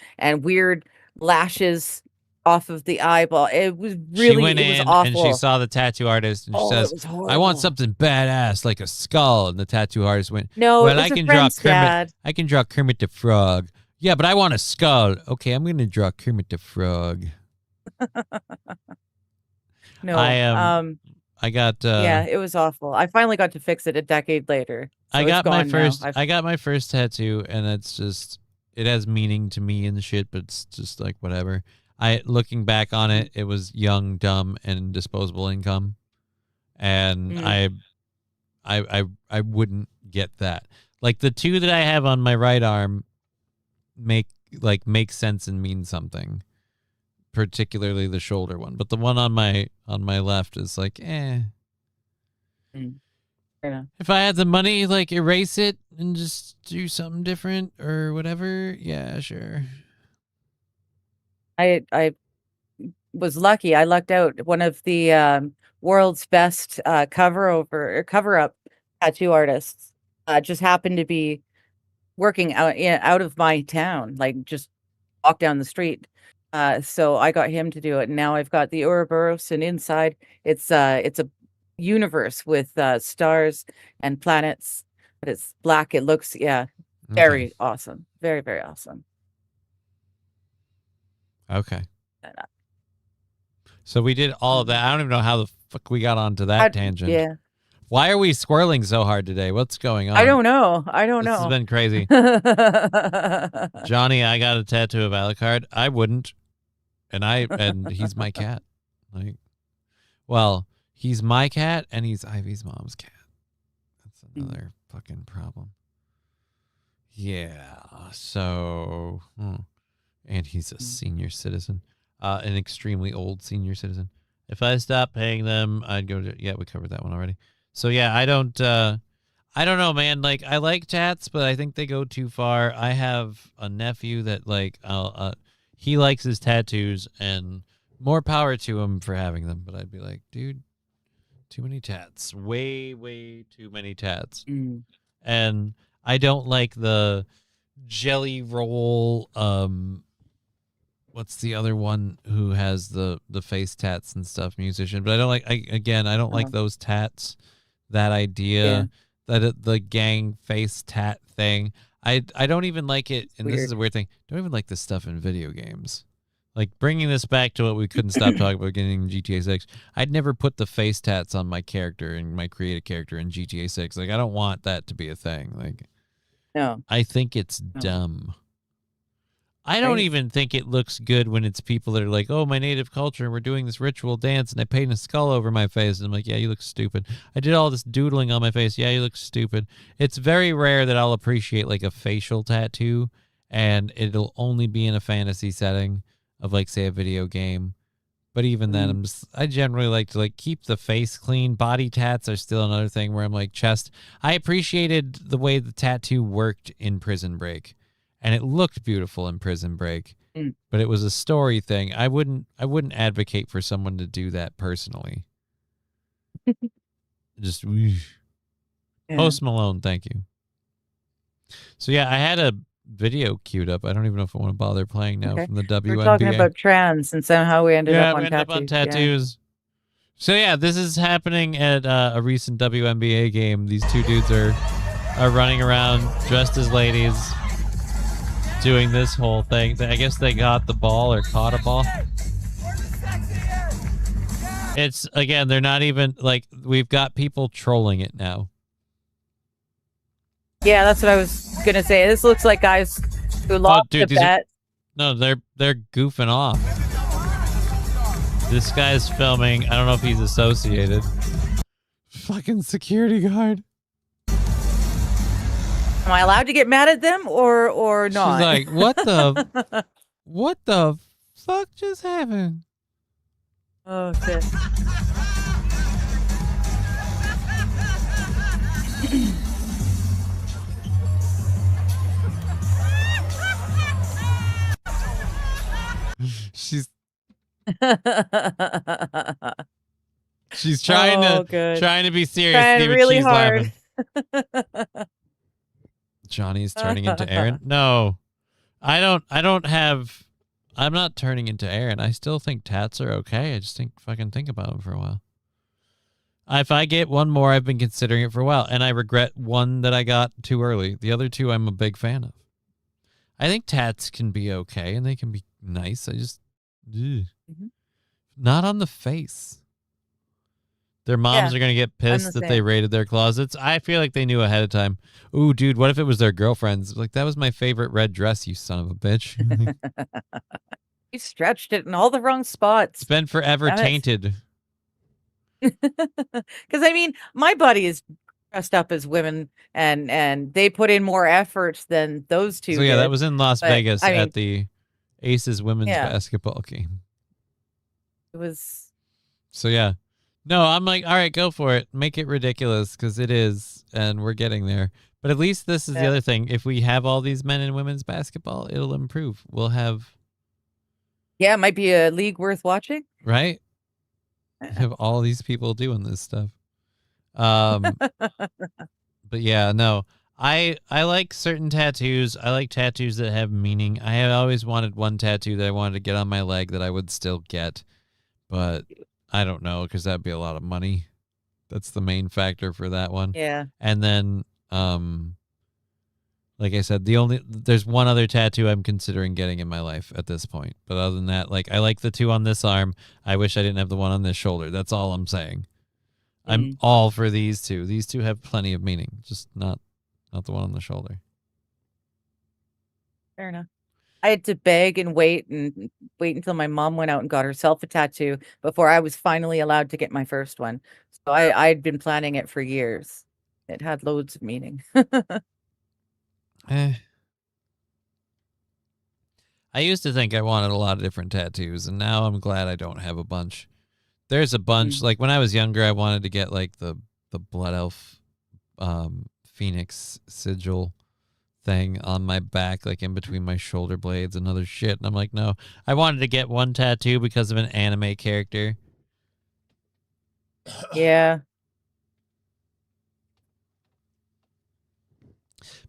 weird lashes off of the eyeball. It was really, she went it was in awful. and she saw the tattoo artist and she says, I want something badass like a skull. And the tattoo artist went, no, well, it was a friend's dad. I can draw Kermit the Frog. Yeah, but I want a skull. Okay, I'm going to draw Kermit the Frog. No, I got yeah, it was awful. I finally got to fix it a decade later. So I got my first tattoo, and it's just, it has meaning to me and shit, but it's just like whatever. Looking back on it, it was young, dumb, and disposable income, and I wouldn't get that. Like the two that I have on my right arm make sense and mean something. Particularly the shoulder one, but the one on my left is like, Fair enough. If I had the money, like erase it and just do something different or whatever, yeah, sure. I was lucky. I lucked out. One of the world's best cover-up tattoo artists just happened to be working out of my town, like just walk down the street. So I got him to do it, and now I've got the Ouroboros, and inside it's a universe with stars and planets, but it's black. It looks very awesome, very, very awesome. Okay. So we did all of that. I don't even know how the fuck we got onto that tangent. Yeah. Why are we squirreling so hard today? What's going on? I don't know. This has been crazy. Johnny, I got a tattoo of Alucard. I wouldn't. And he's my cat. Like, well, he's my cat and he's Ivy's mom's cat. That's another fucking problem. Yeah. So, and he's a senior citizen, an extremely old senior citizen. If I stopped paying them, I'd go to, we covered that one already. So yeah, I don't know, man. Like, I like tats, but I think they go too far. I have a nephew that like, he likes his tattoos, and more power to him for having them. But I'd be like, dude, too many tats. Way, way too many tats. And I don't like the jelly roll. What's the other one who has the face tats and stuff? Musician. But I don't like. I don't like those tats. That idea, the gang face tat thing. I don't even like it, and this is a weird thing. Don't even like this stuff in video games. Like, bringing this back to what we couldn't stop talking about getting in GTA 6. I'd never put the face tats on my character and my created character in GTA 6. Like, I don't want that to be a thing. Like, no, I think it's dumb. I don't even think it looks good when it's people that are like, oh, my native culture, and we're doing this ritual dance, and I paint a skull over my face. And I'm like, yeah, you look stupid. I did all this doodling on my face. Yeah, you look stupid. It's very rare that I'll appreciate, like, a facial tattoo, and it'll only be in a fantasy setting of, like, say, a video game. But even then, I generally like to, like, keep the face clean. Body tats are still another thing where I'm like, chest. I appreciated the way the tattoo worked in Prison Break. And it looked beautiful in Prison Break, but it was a story thing. I wouldn't advocate for someone to do that personally. Just Post Malone, thank you. So yeah, I had a video queued up. I don't even know if I want to bother playing now from the WNBA. We're talking about trans, and somehow we ended up on tattoos. So yeah, this is happening at a recent WNBA game. These two dudes are running around dressed as ladies, doing this whole thing. I guess they got the ball or caught a ball. It's, again, they're not even, like, we've got people trolling it now. Yeah, that's what I was gonna say. This looks like guys who lost dude, the bet. No, they're goofing off. This guy's filming. I don't know if he's associated. Fucking security guard. Am I allowed to get mad at them or not? She's like, what the fuck just happened? Oh shit. She's trying to be serious. Trying Even really she's hard. laughing. Johnny's turning into Aaron. No, I'm not turning into Aaron. I still think tats are okay. I just think about them for a while. If I get one more, I've been considering it for a while, and I regret one that I got too early. The other two, I'm a big fan of. I think tats can be okay, and they can be nice. I just, not on the face. Their moms are going to get pissed that they raided their closets. I feel like they knew ahead of time. Ooh, dude, what if it was their girlfriends? Like, that was my favorite red dress, you son of a bitch. You stretched it in all the wrong spots. It's been forever tainted. Because, I mean, my buddy is dressed up as women, and they put in more effort than those two So, yeah, did. that was in Las Vegas I mean, at the Aces women's basketball game. It was... So, yeah. No, I'm like, all right, go for it. Make it ridiculous, because it is, and we're getting there. But at least this is the other thing. If we have all these men and women's basketball, it'll improve. We'll have... Yeah, it might be a league worth watching. Right? Have all these people doing this stuff. But yeah, no. I like certain tattoos. I like tattoos that have meaning. I have always wanted one tattoo that I wanted to get on my leg that I would still get. But I don't know, because that'd be a lot of money. That's the main factor for that one. Yeah. And then like I said, there's one other tattoo I'm considering getting in my life at this point. But other than that, like, I like the two on this arm. I wish I didn't have the one on this shoulder. That's all I'm saying. I'm all for these two. These two have plenty of meaning, just not the one on the shoulder. Fair enough. I had to beg and wait until my mom went out and got herself a tattoo before I was finally allowed to get my first one. So I'd been planning it for years. It had loads of meaning. I used to think I wanted a lot of different tattoos, and now I'm glad I don't have a bunch. There's a bunch. Like, when I was younger, I wanted to get, like, the Blood Elf Phoenix sigil thing on my back, like in between my shoulder blades and other shit. And I'm like, no. I wanted to get one tattoo because of an anime character. Yeah.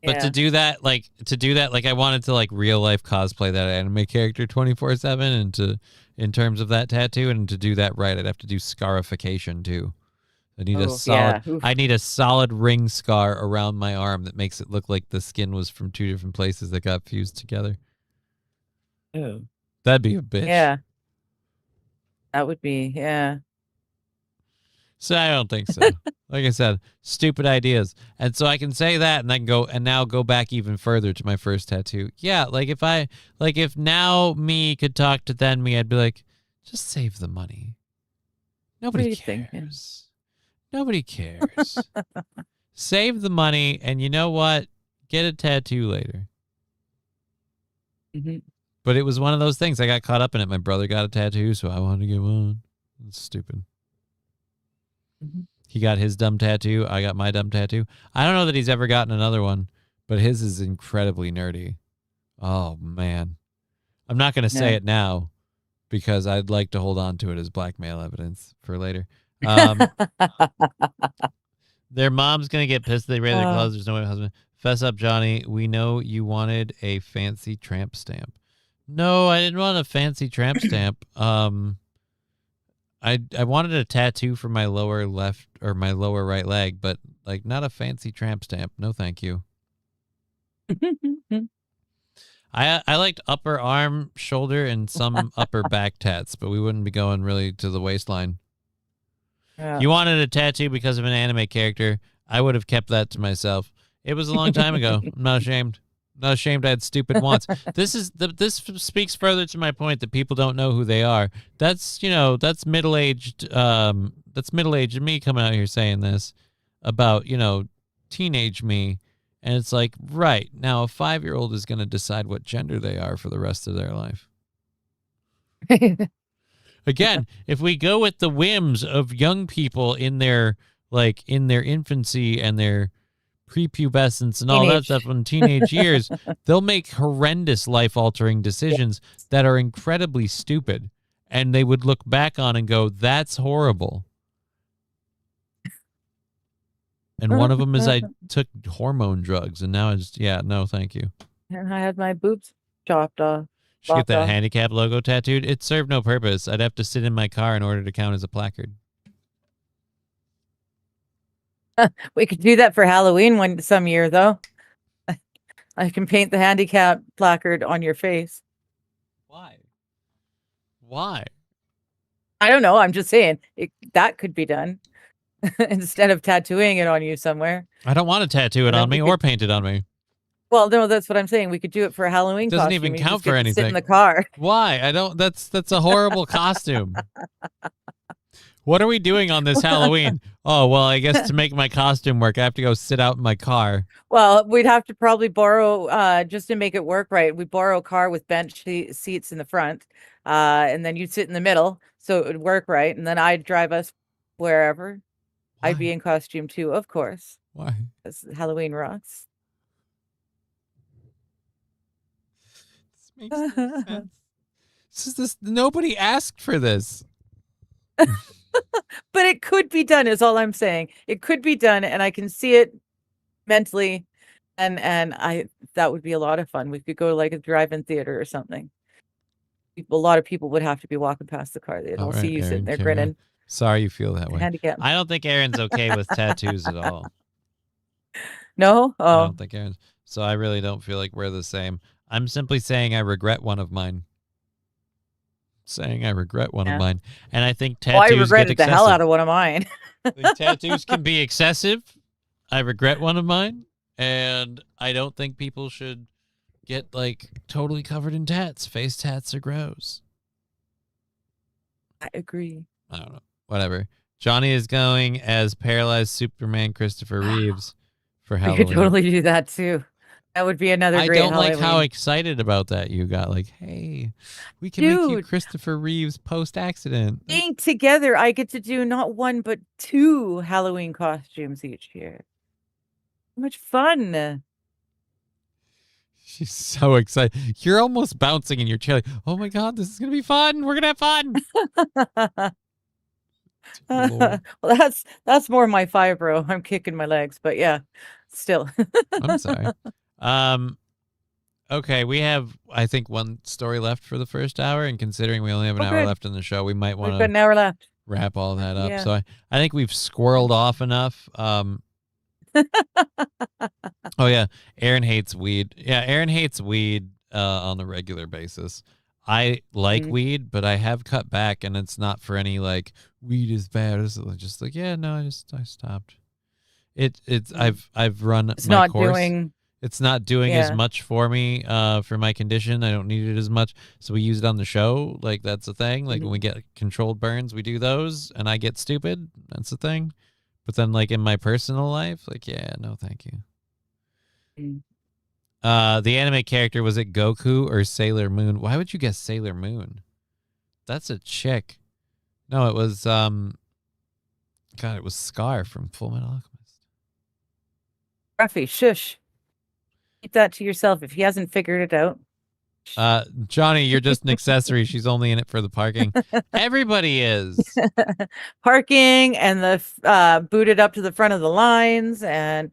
But to do that, like I wanted to, like, real life cosplay that anime character 24/7, and in terms of that tattoo, and to do that right, I'd have to do scarification too. I need a solid ring scar around my arm that makes it look like the skin was from two different places that got fused together. Oh. That'd be a bitch. Yeah. That would be, yeah. So I don't think so. Like I said, stupid ideas. And so I can say that, and I can now go back even further to my first tattoo. Yeah, if now me could talk to then me, I'd be like, just save the money. Nobody cares. Nobody cares. Save the money, and you know what? Get a tattoo later. Mm-hmm. But it was one of those things. I got caught up in it. My brother got a tattoo, so I wanted to get one. It's stupid. Mm-hmm. He got his dumb tattoo. I got my dumb tattoo. I don't know that he's ever gotten another one, but his is incredibly nerdy. Oh, man. I'm not going to say it now because I'd like to hold on to it as blackmail evidence for later. Their mom's going to get pissed. They raid their clothes. There's no way husband. Fess up, Johnny. We know you wanted a fancy tramp stamp. No, I didn't want a fancy tramp stamp. I wanted a tattoo for my lower left or my lower right leg, but, like, not a fancy tramp stamp. No, thank you. I liked upper arm, shoulder, and some upper back tats, but we wouldn't be going really to the waistline. Yeah. You wanted a tattoo because of an anime character. I would have kept that to myself. It was a long time ago. I'm not ashamed. Not ashamed I had stupid wants. This speaks further to my point that people don't know who they are. That's middle-aged. That's middle-aged me coming out here saying this about teenage me, and it's like, right now a 5-year-old is going to decide what gender they are for the rest of their life. Again, if we go with the whims of young people in their infancy and their prepubescence and all that stuff in teenage years, they'll make horrendous life-altering decisions that are incredibly stupid, and they would look back on and go, that's horrible. And one of them is I took hormone drugs, and now no, thank you. And I had my boobs chopped off. Should get that handicap logo tattooed. It served no purpose. I'd have to sit in my car in order to count as a placard. We could do that for Halloween some year, though. I can paint the handicap placard on your face. Why? I don't know. I'm just saying that could be done instead of tattooing it on you somewhere. I don't want to tattoo it on me or paint it on me. Well, no, that's what I'm saying. We could do it for a Halloween costume. Doesn't even count for anything. Sit in the car. Why? I don't. That's a horrible costume. What are we doing on this Halloween? Oh, well, I guess to make my costume work, I have to go sit out in my car. Well, we'd have to probably borrow, just to make it work right, we'd borrow a car with bench seats in the front, and then you'd sit in the middle, so it would work right, and then I'd drive us wherever. Why? I'd be in costume too, of course. Why? Because Halloween rocks. This makes no sense. Nobody asked for this. But it could be done is all I'm saying. It could be done, and I can see it mentally, and that would be a lot of fun. We could go to like a drive-in theater or something. A lot of people would have to be walking past the car. They don't see you sitting there grinning. Sorry you feel that way. Handicap. I don't think Aaron's okay with tattoos at all. No? Oh. I don't think Aaron's. So I really don't feel like we're the same. I'm simply saying I regret one of mine. Of mine, and I think tattoos I regretted get the excessive. hell out of one of mine. I think tattoos can be excessive. I regret one of mine, and I don't think people should get like totally covered in tats. Face tats are gross. I agree. I don't know. Whatever. Johnny is going as paralyzed Superman Christopher Reeves for Halloween. We could totally do that too. That would be another great I don't Halloween. like how excited about that you got. Like, hey, we can make you Christopher Reeves post-accident. Being together, I get to do not one, but 2 Halloween costumes each year. So much fun. She's so excited. You're almost bouncing in your chair. Like, oh my God, this is going to be fun. We're going to have fun. Well, that's more my fibro. I'm kicking my legs, but yeah, still. I'm sorry. Okay, we have, I think, one story left for the first hour, and considering we only have an hour left in the show, we might want an hour left. Wrap all that up. Yeah. So I think we've squirreled off enough. Oh yeah, Aaron hates weed. Yeah, Aaron hates weed on a regular basis. I like weed, but I have cut back, and it's not for any like weed is bad. It's just like, yeah, no, I stopped. I've run It's my not course. It's not doing as much for me for my condition. I don't need it as much. So we use it on the show. Like, that's the thing. Like, when we get controlled burns, we do those, and I get stupid. That's the thing. But then, like, in my personal life, like, yeah, no, thank you. The anime character, was it Goku or Sailor Moon? Why would you guess Sailor Moon? That's a chick. No, it was, it was Scar from Full Metal Alchemist. Ruffy, shush. Keep that to yourself if he hasn't figured it out. Johnny, you're just an accessory. She's only in it for the parking. Everybody is. Parking and the booted up to the front of the lines. And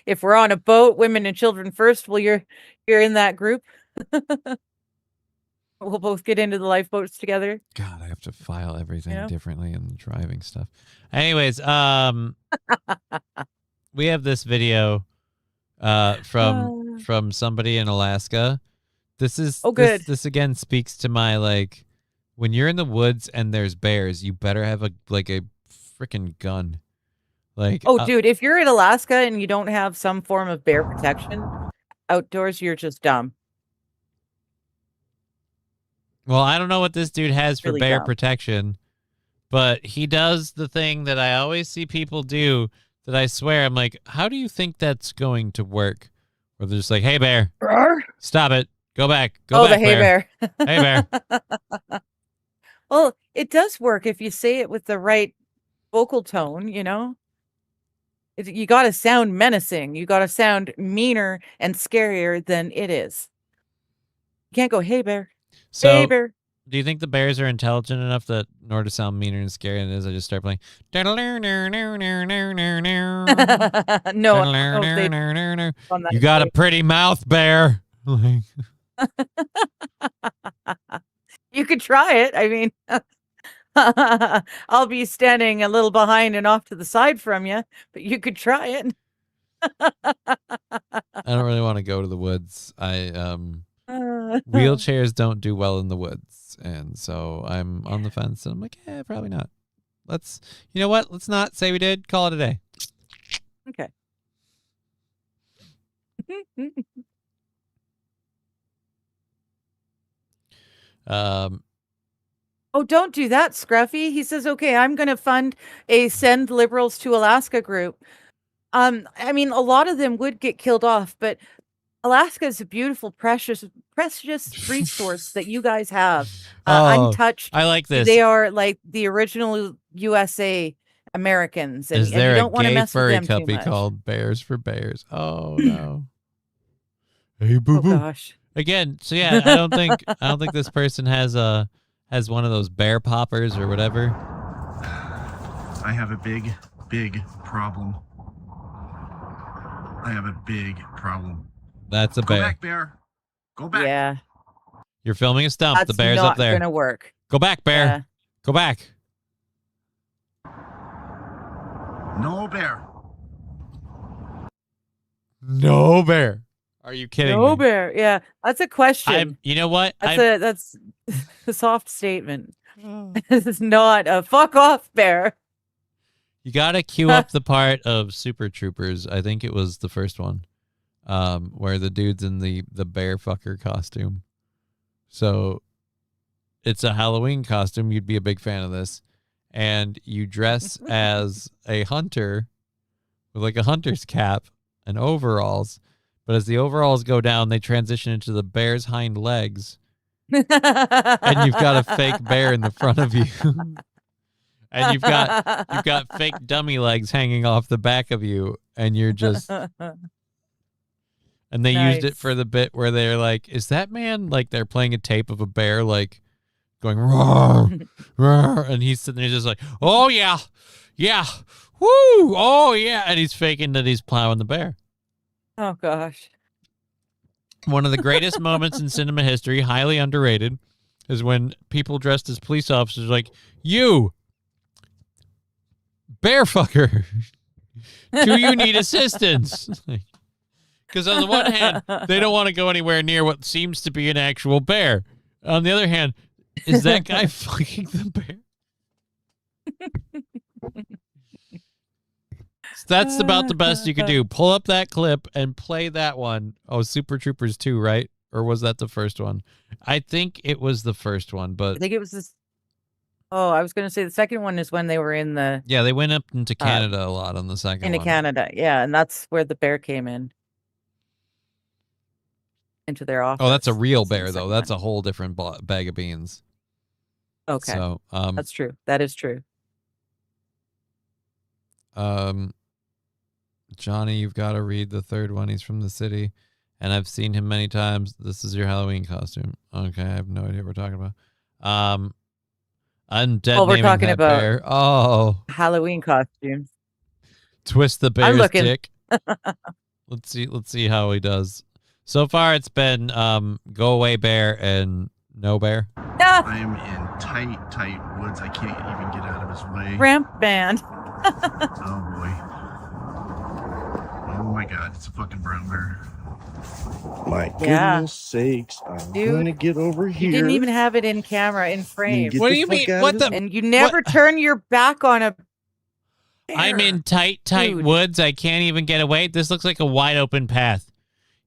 if we're on a boat, women and children first, well, you're in that group. We'll both get into the lifeboats together. God, I have to file everything differently in the driving stuff. Anyways, we have this video from somebody in Alaska. This is good. This again speaks to my, like, when you're in the woods and there's bears, you better have a freaking gun. Like, Oh, dude, if you're in Alaska and you don't have some form of bear protection outdoors, you're just dumb. well, I don't know what this dude has for Really bear dumb. protection, but he does the thing that I always see people do that I swear I'm like, how do you think that's going to work? Where they're just like, hey, bear, stop it. Go back. Go back, the hey bear. Hey, bear. Well, it does work if you say it with the right vocal tone, you know? You got to sound menacing. You got to sound meaner and scarier than it is. You can't go, hey, bear. So, hey, bear. do you think the bears are intelligent enough that in order to sound meaner and scarier than it is, I just start playing? No. You got a pretty mouth, bear. You could try it. I mean, I'll be standing a little behind and off to the side from you, but you could try it. I don't really want to go to the woods. Wheelchairs don't do well in the woods, and so I'm on the fence. And I'm like, probably not. You know what? Let's not say we did. Call it a day. Okay. Oh, don't do that, Scruffy. He says, okay, I'm going to fund a Send Liberals to Alaska group. I mean, a lot of them would get killed off, but Alaska is a beautiful, precious resource that you guys have. Untouched. I like this. They are like the original USA Americans. And, Is there and you don't a want to gay mess with furry them too company much. called Bears for Bears? Oh no. Hey, boo boo. Oh gosh. Again, so yeah, I don't think this person has one of those bear poppers or whatever. I have a big problem. I have a big problem. That's a Go bear. back, bear. Go back. Yeah. You're filming a stump. That's The bear's not up there. gonna work. Go back, bear. Yeah. Go back. No bear. No bear. Are you kidding No me? bear. Yeah, that's a question. You know what? That's a soft statement. It's not a fuck off bear. You gotta cue up the part of Super Troopers. I think it was the first one, where the dude's in the bear fucker costume. So it's a Halloween costume. You'd be a big fan of this, and you dress as a hunter with like a hunter's cap and overalls. But as the overalls go down, they transition into the bear's hind legs, and you've got a fake bear in the front of you. And you've got fake dummy legs hanging off the back of you, and you're just and they used it for the bit where they're like, is that man like they're playing a tape of a bear like going roar, roar, and he's sitting there just like, oh yeah, woo, oh yeah, and he's faking that he's plowing the bear. Oh gosh. One of the greatest moments in cinema history, highly underrated, is when people dressed as police officers are like, you bear fucker, do you need assistance? Because on the one hand, they don't want to go anywhere near what seems to be an actual bear. On the other hand, is that guy fucking the bear? So that's about the best you could do. Pull up that clip and play that one. Oh, Super Troopers 2, right? Or was that the first one? I think it was the first one, but I think it was this. Oh, I was going to say the second one is when they were in the yeah, they went up into Canada a lot on the second one. into Canada. Yeah, and that's where the bear came in into their office. Oh, that's a real bear though. That's a whole different bag of beans. Okay. So, that's true. That is true. Johnny, you've got to read the third one. He's from the city, and I've seen him many times. This is your Halloween costume. Okay, I have no idea what we're talking about. Undead. Well, we're naming talking that about bear. Oh, Halloween costumes. Twist the bear's looking. dick. Let's see how he does. So far, it's been go away bear and no bear. I am in tight woods. I can't even get out of his way. Ramp band. Oh boy. Oh my god, it's a fucking brown bear. My Yeah. goodness sakes, I'm Dude, going to get over You here. didn't even have it in camera, in frame. Get What the do you fuck mean? out of What this- the- And you never turn your back on a I'm in tight Dude. woods. I can't even get away. This looks like a wide open path.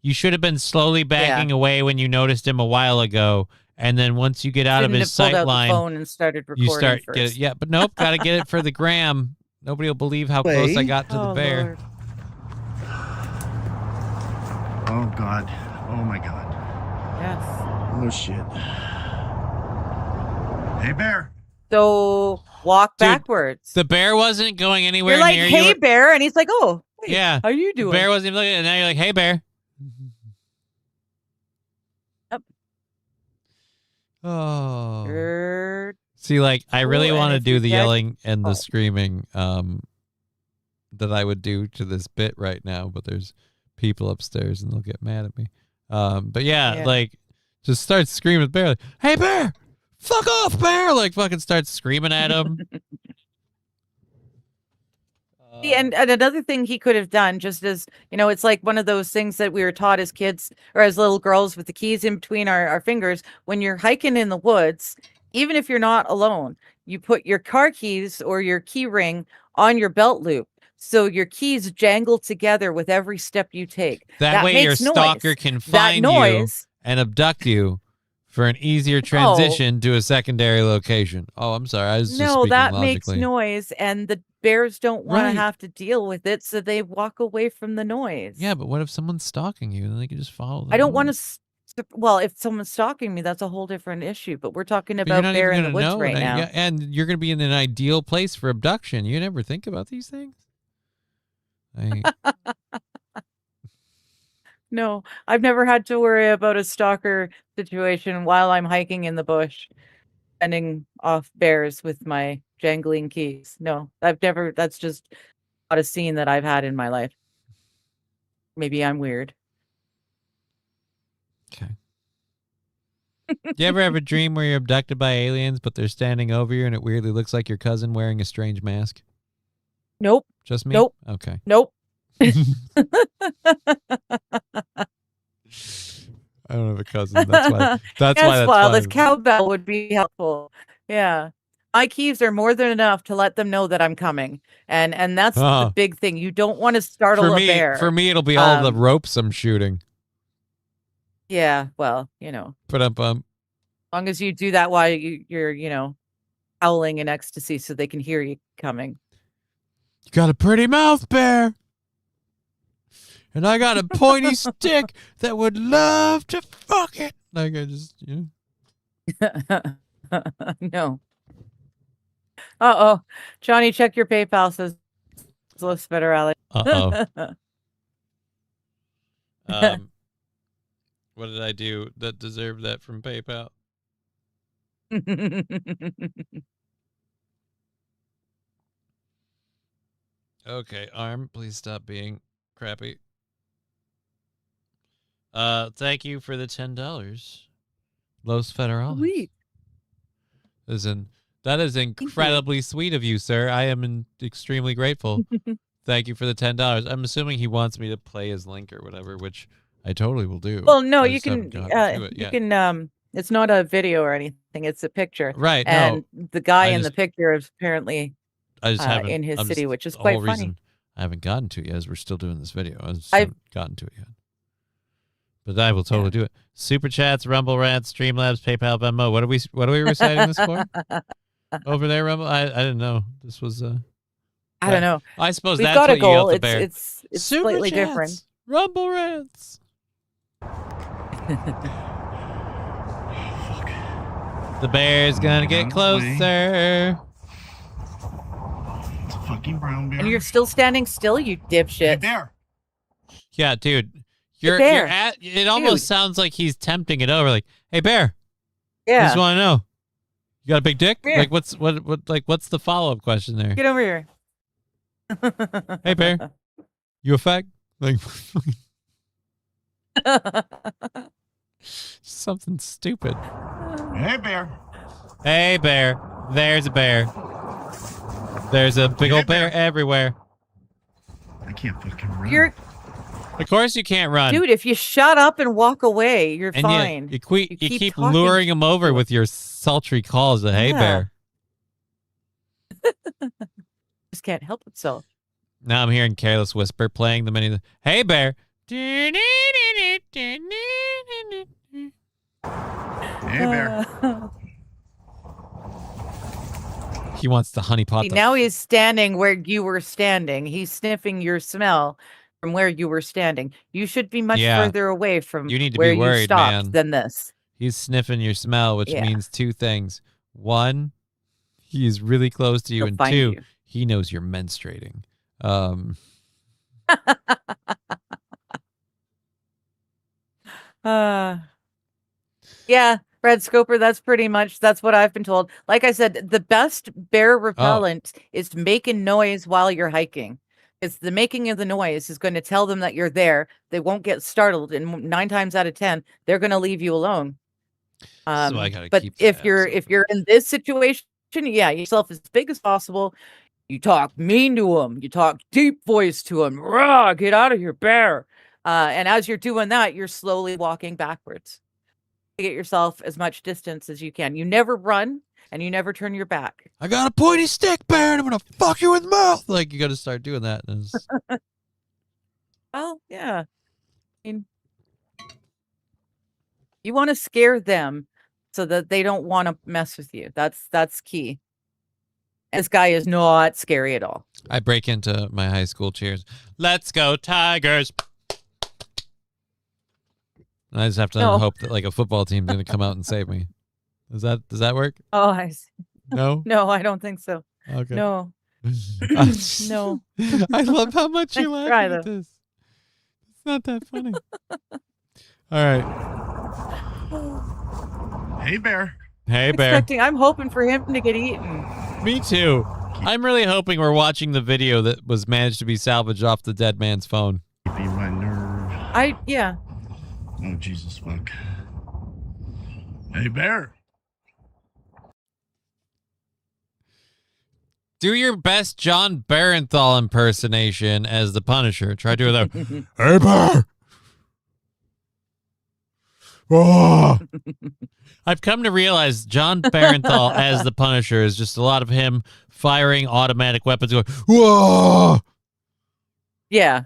You should have been slowly backing away when you noticed him a while ago. And then once you get out of his sight Pulled out line, the phone and started recording you start first. get it. Yeah, but nope, got to get it for the gram. Nobody will believe how close I got to the bear. Lord. Oh God. Oh my God. Yes. Oh shit. Hey bear. So walk Dude, backwards. The bear wasn't going anywhere You're like, near hey, you. bear. And he's like, oh, wait, Yeah. how you The doing? bear wasn't even looking, and now you're like, hey, bear. Yep. Oh. You're See, like, I really cool, and want to if do you the get- yelling and the Oh. screaming that I would do to this bit right now, but there's people upstairs and they'll get mad at me. But yeah, like, just start screaming at the bear, like, hey, bear, fuck off, bear! Like, fucking start screaming at him. See, and another thing he could have done, just as, you know, it's like one of those things that we were taught as kids or as little girls with the keys in between our fingers. When you're hiking in the woods, even if you're not alone, you put your car keys or your key ring on your belt loop. So your keys jangle together with every step you take. That way your makes noise. stalker can That find you noise, and abduct you for an easier transition to a secondary location. Oh, I'm sorry. I was just no, speaking that makes logically. noise, and the bears don't want Right. to have to deal with it, so they walk away from the noise. Yeah, but what if someone's stalking you? Then they can just follow them. I don't want to. Well, if someone's stalking me, that's a whole different issue. But we're talking But you're about not bear even in the gonna woods know, right and now. yeah, and you're going to be in an ideal place for abduction. You never think about these things. No, I've never had to worry about a stalker situation while I'm hiking in the bush, fending off bears with my jangling keys. No, I've never. That's just not a scene that I've had in my life. Maybe I'm weird. Okay. Do you ever have a dream where you're abducted by aliens, but they're standing over you, and it weirdly looks like your cousin wearing a strange mask? Nope. Just me? Nope. Okay. Nope. I don't have a cousin. That's why. That's why. That's well, why. this cowbell would be helpful. Yeah. My keys are more than enough to let them know that I'm coming. And that's Oh. the big thing. You don't want to startle For a me, bear. for me, it'll be all the Um, ropes I'm shooting. Yeah, well, you know, But as long as you do that while you're, you know, howling in ecstasy so they can hear you coming. you got a pretty mouth, bear. And I got a pointy stick that would love to fuck it. Like I just, you know. No. Uh-oh. Johnny, check your PayPal, says Los Federale. Uh-oh. What did I do that deserved that from PayPal? Okay, Arm, please stop being crappy. Thank you for the $10. Los Federales. Sweet. That is incredibly sweet of you, sir. I am extremely grateful. Thank you for the $10. I'm assuming he wants me to play his link or whatever, which I totally will do. Well, no, I you just can, haven't gotten to it yet. it's not a video or anything. It's a picture. Right, no. And the guy I in just- the picture is apparently I just haven't in his I'm city, just- which is the quite whole funny. reason I haven't gotten to it yet is we're still doing this video. I just I've- haven't gotten to it yet. But I will totally do it. Super chats, Rumble Rants, Streamlabs, PayPal, Venmo. What are we reciting this for? Over there, Rumble? I didn't know. This was I don't know. I suppose We've that's got a what you yell goal. at the bear. It's Super slightly chats, different. Rumble Rants. The bear's gonna get closer. It's a fucking brown bear. And you're still standing still, you dipshit. bear. Yeah, dude. Hey, You're bear. at it almost Dude. sounds like he's tempting it over, like, hey bear. Yeah. Just want to know. You got a big dick? Come here. Like what's the follow-up question there? Get over here. Hey bear. You a fag? Like something stupid. Hey bear. Hey bear. There's a bear. There's a big old bear everywhere. I can't fucking run. You're Of course you can't run. dude, if you shut up and walk away, you're and fine. You keep keep talking luring him over with your sultry calls. Hey Yeah. bear. just can't help itself. Now I'm hearing Careless Whisper playing the mini. Hey, bear. Hey, bear. He wants the honeypot. See, now he's standing where you were standing. He's sniffing your smell from where you were standing. You should be much further away from you need to where be worried, you stopped man. than this. He's sniffing your smell, which Yeah. means two things. One, he is really close to you, He'll and find two, you. he knows you're menstruating. Yeah, Red Scoper, that's what I've been told. Like I said, the best bear repellent is making noise while you're hiking. It's the making of the noise is going to tell them that you're there. They won't get startled, and 9 times out of 10, they're going to leave you alone. So I gotta But keep if you're in this situation, yeah, yourself as big as possible. You talk mean to them. You talk deep voice to them. Rah, get out of here, bear. And as you're doing that, you're slowly walking backwards to get yourself as much distance as you can. You never run and you never turn your back. I got a pointy stick, bear, and I'm gonna fuck you in the mouth. Like, you got to start doing that. Well, yeah. I mean, you want to scare them so that they don't want to mess with you. That's key. This guy is not scary at all. I break into my high school cheers. Let's go, Tigers! And I just have to hope that like a football team's gonna come out and save me. Does that work? Oh, I see. No? No, I don't think so. Okay. No. No. I love how much you're Try laughing at though. this. It's not that funny. All right. Hey, bear. Hey, bear. I'm hoping for him to get eaten. Me too. I'm really hoping we're watching the video that was managed to be salvaged off the dead man's phone. Keeping my nerve. Yeah. Oh, Jesus, fuck. Hey, bear. Do your best John Barenthal impersonation as the Punisher. Try doing that. Hey, bear. Oh. I've come to realize John Barenthal as the Punisher is just a lot of him firing automatic weapons going, whoa! Yeah.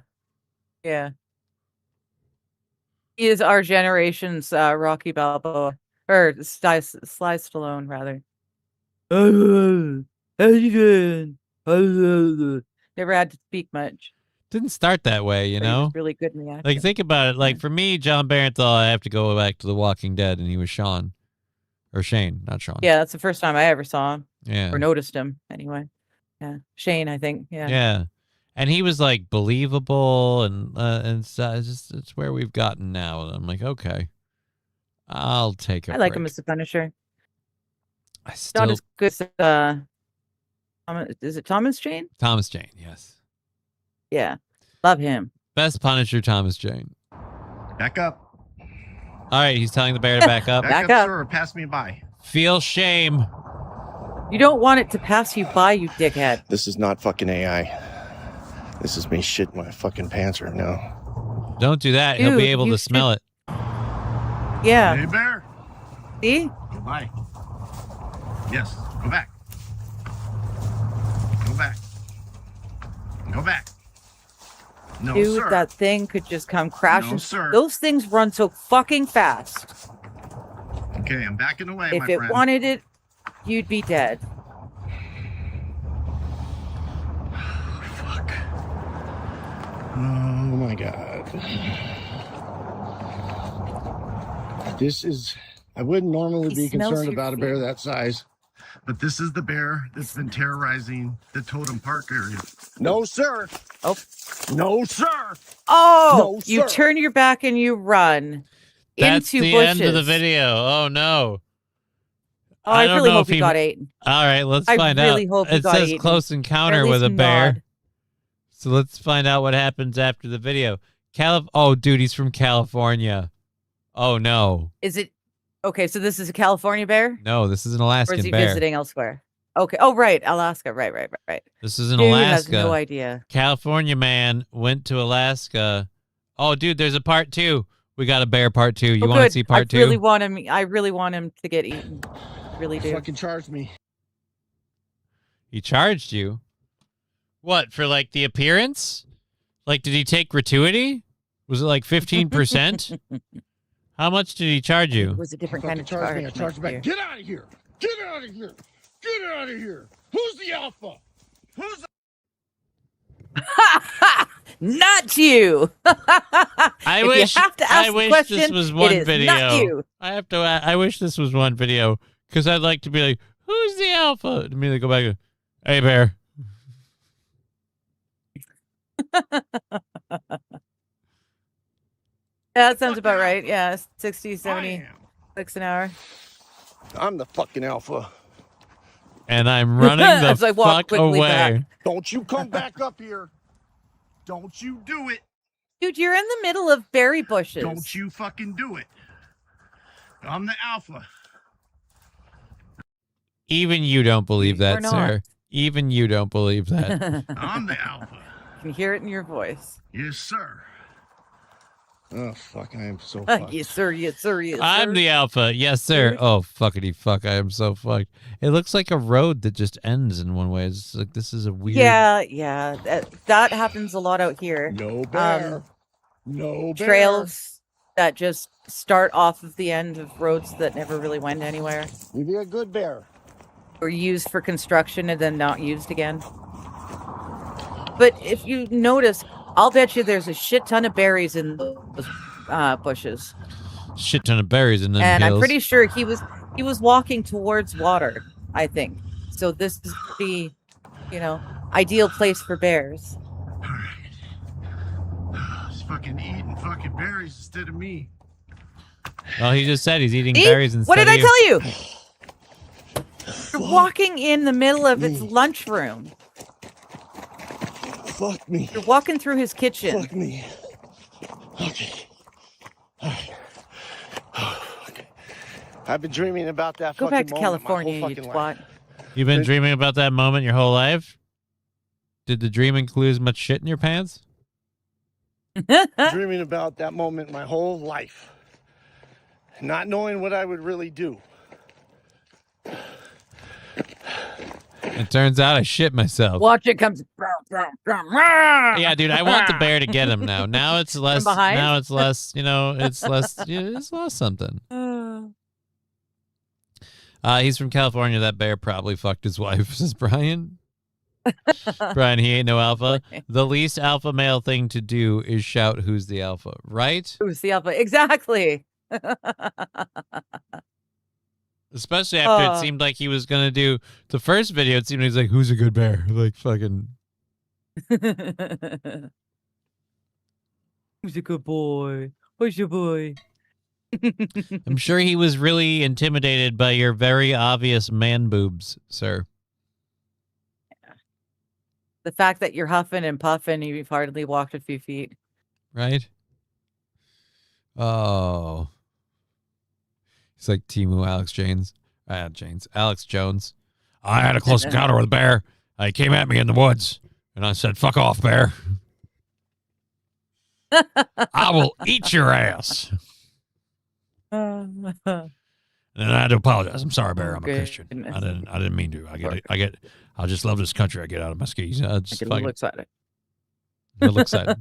Yeah. He is our generation's Rocky Balboa. Or Sly Stallone, rather. How you doing? Never had to speak much. Didn't start that way, you But he know? was really good in the action. Like, think about it. Like, for me, John Barenthal, I have to go back to The Walking Dead, and he was Sean. Or Shane, not Sean. Yeah, that's the first time I ever saw him. Yeah. Or noticed him, anyway. Yeah. Shane, I think. Yeah. Yeah. And he was, like, believable, and so it's where we've gotten now. And I'm like, okay. I'll take a I like him break. as the Punisher. I still... Not as good as is it Thomas Jane? Thomas Jane, yes. Yeah. Love him. Best Punisher, Thomas Jane. Back up. All right, he's telling the bear to back up. Back up, sir, or pass me by. Feel shame. You don't want it to pass you by, you dickhead. This is not fucking AI. This is me shitting my fucking pants right now. Don't do that. He'll Dude, be able you to smell it. Yeah. Hey, bear. See? Go by. Yes, go back. Go back. Go back. No, Dude, sir. that thing could just come crashing. No, sir. Those things run so fucking fast. Okay, I'm backing away, If my it friend. wanted it, you'd be dead. Fuck. Oh my god. This is... I wouldn't normally be smells concerned your about a bear that size. But this is the bear that's been terrorizing the Totem Park area. No, sir. Oh. No, sir. Oh, No, you sir. turn your back and you run That's into the bushes. end of the video. Oh, no. Oh, I don't really know hope if he got eaten. All right, let's I find really out. hope he It got says eaten. close Or at encounter with least a bear. nod. So let's find out what happens after the video. Oh, dude, he's from California. Oh, no. Is it okay? So this is a California bear, No, this is an or Alaskan is he bear. visiting elsewhere? Okay. Oh, right, Alaska. Right. This is in Dude Alaska. has no idea. California man went to Alaska. Oh, dude, there's a part 2. We got a bear part 2. You Oh, want to good. see part 2? I really want him to get eaten. I really do. Fucking charge me. He charged you. What, for like the appearance? Like, did he take gratuity? Was it like 15%? How much did he charge you? It was a different kind of charge. I charged back. Get out of here! Get out of here! Get out of here! Who's the alpha? Who's the Not you. I If wish you have to ask I the wish question, this was it one is video. not you. I wish this was one video because I'd like to be like, who's the alpha? And immediately go back and, hey, Bear. Yeah, that sounds about right. Yeah, 60, 70 clicks an hour. I'm the fucking alpha. And I'm running the As I walk fuck quickly away. back. Don't you come back up here. Don't you do it. Dude, you're in the middle of berry bushes. Don't you fucking do it. I'm the alpha. Even you don't believe that, Or not. sir. Even you don't believe that. I'm the alpha. You can hear it in your voice. Yes, sir. Oh, fuck. I am so fucked. Yes, sir. Yes, sir. Yes, I'm sir. the alpha. Yes, sir. Oh, fuckity fuck. I am so fucked. It looks like a road that just ends in one way. It's like, this is a weird. Yeah. That happens a lot out here. No bear. No bear. Trails that just start off of the end of roads that never really went anywhere. You be a good bear. Or used for construction and then not used again. But if you notice, I'll bet you there's a shit ton of berries in those bushes. Shit ton of berries in them And hills. I'm pretty sure he was walking towards water, I think. So this is the, ideal place for bears. He's fucking eating fucking berries instead of me. Well, he just said he's eating See? berries instead What did of I you. tell you? You're walking in the middle of its lunchroom. Fuck me. You're walking through his kitchen. Fuck me. Okay. All right. Okay. I've been dreaming about that Go fucking back to moment my whole California, you fucking life. twat. You've been dreaming about that moment your whole life? Did the dream include as much shit in your pants? Dreaming about that moment my whole life. Not knowing what I would really do. It turns out I shit myself. Watch it comes. Yeah, dude, I want the bear to get him now. Now it's less. behind? Now it's less. It's less. It's lost something. He's from California. That bear probably fucked his wife, says Brian. Brian, he ain't no alpha. The least alpha male thing to do is shout, "Who's the alpha?" Right? Who's the alpha? Exactly. Especially after it seemed like he was gonna do the first video. It seemed like he's like, "Who's a good bear?" Like fucking. Who's a good boy? Who's your boy? I'm sure he was really intimidated by your very obvious man boobs, sir. The fact that you're huffing and puffing, you've hardly walked a few feet. Right? Oh. He's like Timu Alex Jones. I had a close encounter with a bear. He came at me in the woods, and I said, "Fuck off, bear. I will eat your ass." And I had to apologize. I'm sorry, bear. I'm a Christian. I didn't mean to. I just love this country. I get out of my skis. I just I get a little excited. A little excited.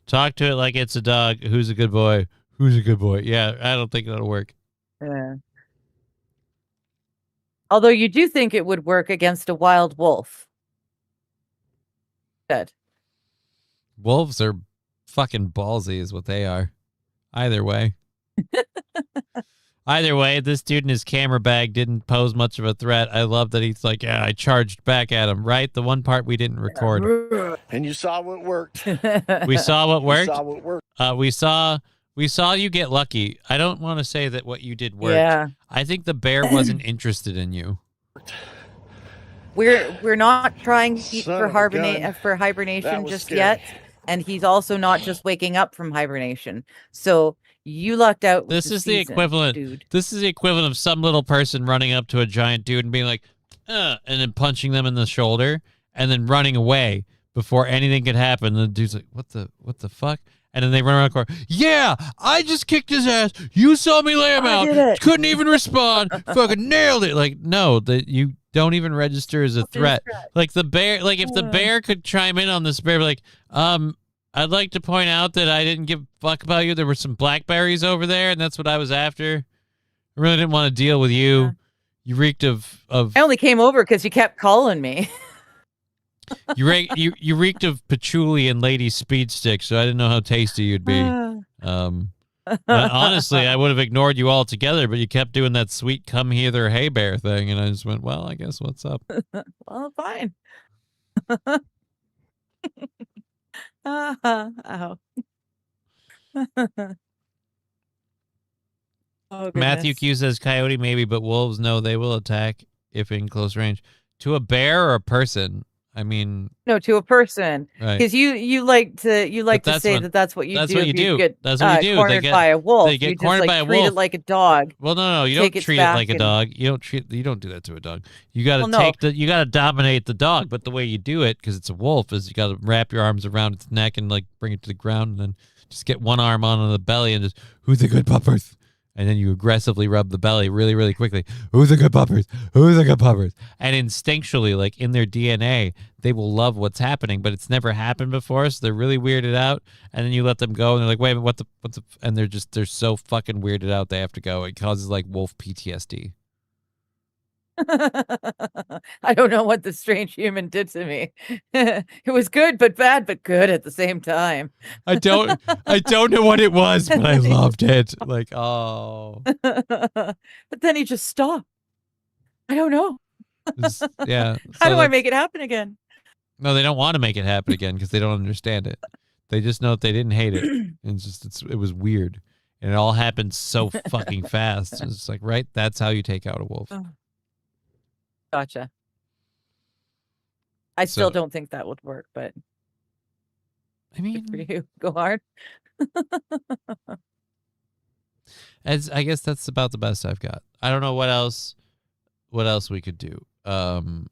Talk to it like it's a dog. Who's a good boy? Who's a good boy? Yeah, I don't think that'll work. Yeah. Although you do think it would work against a wild wolf. Good. Wolves are fucking ballsy is what they are. Either way. Either way, this dude in his camera bag didn't pose much of a threat. I love that he's like, yeah, I charged back at him, right? The one part we didn't record. And you saw what worked. We saw what worked. You saw what worked. We saw you get lucky. I don't want to say that what you did worked. Yeah. I think the bear wasn't interested in you. We're not trying to eat Son for of a gun. That hibernation was just scary. yet. And he's also not just waking up from hibernation. So you lucked out with This is the season, equivalent. dude. This is the equivalent of some little person running up to a giant dude and being like, and then punching them in the shoulder and then running away before anything could happen. The dude's like, what the fuck? And then they run around the corner. Yeah, I just kicked his ass. You saw me lay him I out. did it. Couldn't even respond. Fucking nailed it. Like, no, that don't even register as a threat. Like the bear, like if the bear could chime in on this bear, like, I'd like to point out that I didn't give a fuck about you. There were some blackberries over there, and that's what I was after. I really didn't want to deal with you. Yeah. You reeked of. I only came over because you kept calling me. you reeked of patchouli and lady speed stick, so I didn't know how tasty you'd be. But honestly, I would have ignored you altogether, but you kept doing that sweet come hither hey bear thing, and I just went, well, I guess what's up? Well, fine. Ow. Oh, Matthew Q says coyote maybe, but wolves no, they will attack if in close range. To a bear or a person? I mean, no, to a person, right? Because you like to say that's what you do. What you do. Get, that's what you do. Cornered by a wolf. They get cornered by a wolf. Treat it like a dog. Well, no, you don't treat it like a dog. You don't do that to a dog. You got to you got to dominate the dog. But the way you do it, because it's a wolf, is you got to wrap your arms around its neck and like bring it to the ground, and then just get one arm on the belly and just who's the good puppers. And then you aggressively rub the belly really, really quickly. Who's the good puppers? Who's the good puppers? And instinctually, like in their DNA, they will love what's happening, but it's never happened before, so they're really weirded out. And then you let them go, and they're like, wait a minute, what the? And they're so fucking weirded out, they have to go. It causes like wolf PTSD. I don't know what the strange human did to me. It was good, but bad, but good at the same time. I don't know what it was, but I loved it. Like, oh. But then he just stopped. I don't know. Yeah. How do I make it happen again? No, they don't want to make it happen again because they don't understand it. They just know that they didn't hate it. It was weird. And it all happened so fucking fast. It's like, right? That's how you take out a wolf. Oh. Gotcha. I still don't think that would work, but I mean, for you, go hard. I guess that's about the best I've got. I don't know what else we could do. Other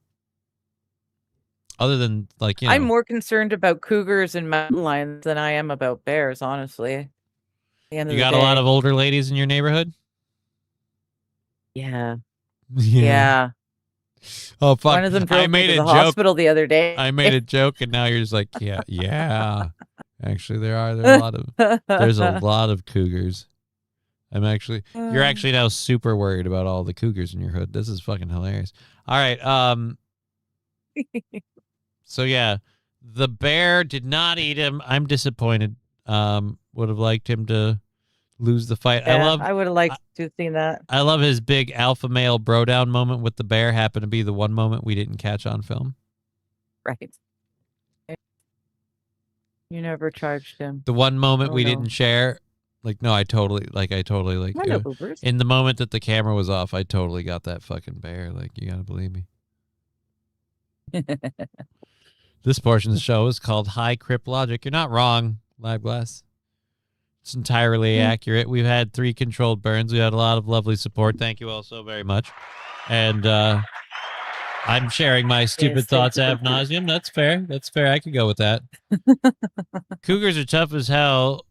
than like, I'm more concerned about cougars and mountain lions than I am about bears, honestly. You got a lot of older ladies in your neighborhood? Yeah. Yeah. Oh fuck! One of them drove me to the hospital the other day. I made a joke, and now you're just like, yeah. Actually, there's a lot of cougars. You're actually now super worried about all the cougars in your hood. This is fucking hilarious. All right, so yeah, the bear did not eat him. I'm disappointed. Would have liked him to lose the fight. Yeah, I would have liked to have seen that. I love his big alpha male bro down moment with the bear. Happened to be the one moment we didn't catch on film. Right. You never charged him. The one moment we didn't share. Like, no, I totally in the moment that the camera was off, I totally got that fucking bear. Like, you gotta believe me. This portion of the show is called High Crip Logic. You're not wrong, Live Glass. It's entirely accurate. We've had 3 controlled burns. We had a lot of lovely support. Thank you all so very much. And I'm sharing my stupid thoughts ad nauseum. That's fair. That's fair. I could go with that. Cougars are tough as hell.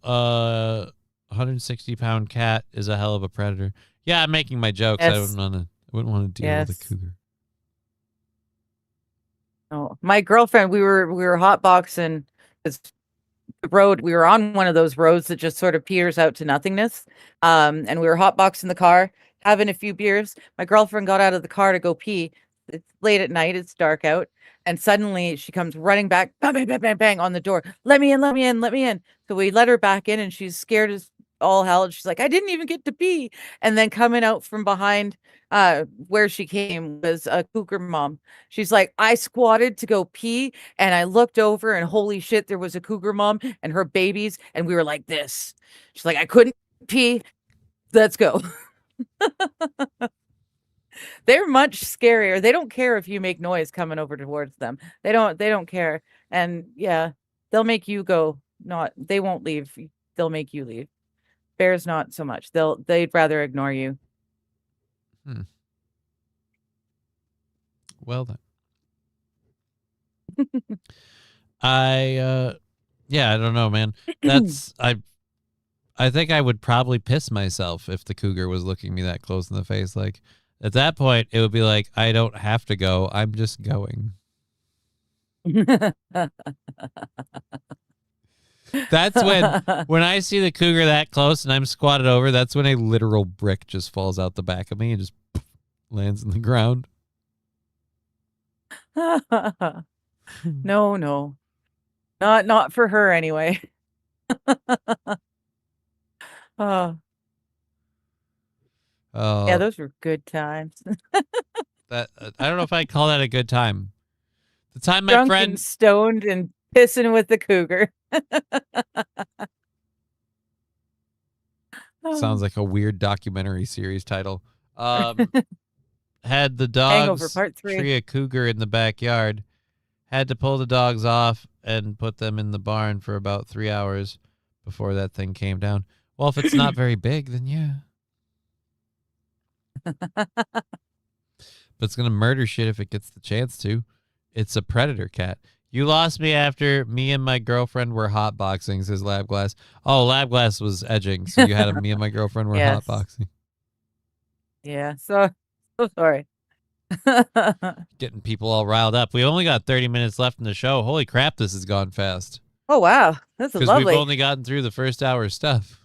160-pound cat is a hell of a predator. Yeah, I'm making my jokes. Yes. I wouldn't want to deal with a cougar. Oh, my girlfriend, we were hotboxing the road. We were on one of those roads that just sort of peters out to nothingness. And we were hotboxing the car, having a few beers. My girlfriend got out of the car to go pee. It's late at night. It's dark out. And suddenly she comes running back, bang, bang, bang, bang, bang on the door. Let me in, let me in, let me in. So we let her back in, and she's scared as all hell. And she's like, I didn't even get to pee. And then coming out from behind where she came was a cougar mom. She's like, I squatted to go pee, and I looked over, and holy shit, there was a cougar mom and her babies, and we were like this. She's like, I couldn't pee. Let's go. They're much scarier. They don't care if you make noise coming over towards them. They don't care. And yeah, they'll make you go. They won't leave. They'll make you leave. Bears not so much. They'd rather ignore you. Well then. I don't know, man. I think I would probably piss myself if the cougar was looking me that close in the face. Like, At that point, it would be like, I don't have to go. I'm just going. That's when I see the cougar that close and I'm squatted over, that's when a literal brick just falls out the back of me and just lands in the ground. No. Not for her anyway. Oh. Oh, Yeah, those were good times. that I don't know if I'd call that a good time. The time my Drunk friend and stoned and pissing with the cougar. sounds like a weird documentary series title. Had the Hangover dogs Part 3. tree a cougar in the backyard. Had to pull the dogs off and put them in the barn for about 3 hours before that thing came down. Well, if it's not very big, then yeah. But it's going to murder shit if it gets the chance to. It's a predator cat. You lost me after me and my girlfriend were hotboxing, says Labglass. Oh, Labglass was edging, so you had me and my girlfriend were Yes. hotboxing. Yeah, so sorry. Getting people all riled up. We only got 30 minutes left in the show. Holy crap, this has gone fast. Oh, wow. This is Because lovely. we've only gotten through the first hour of stuff.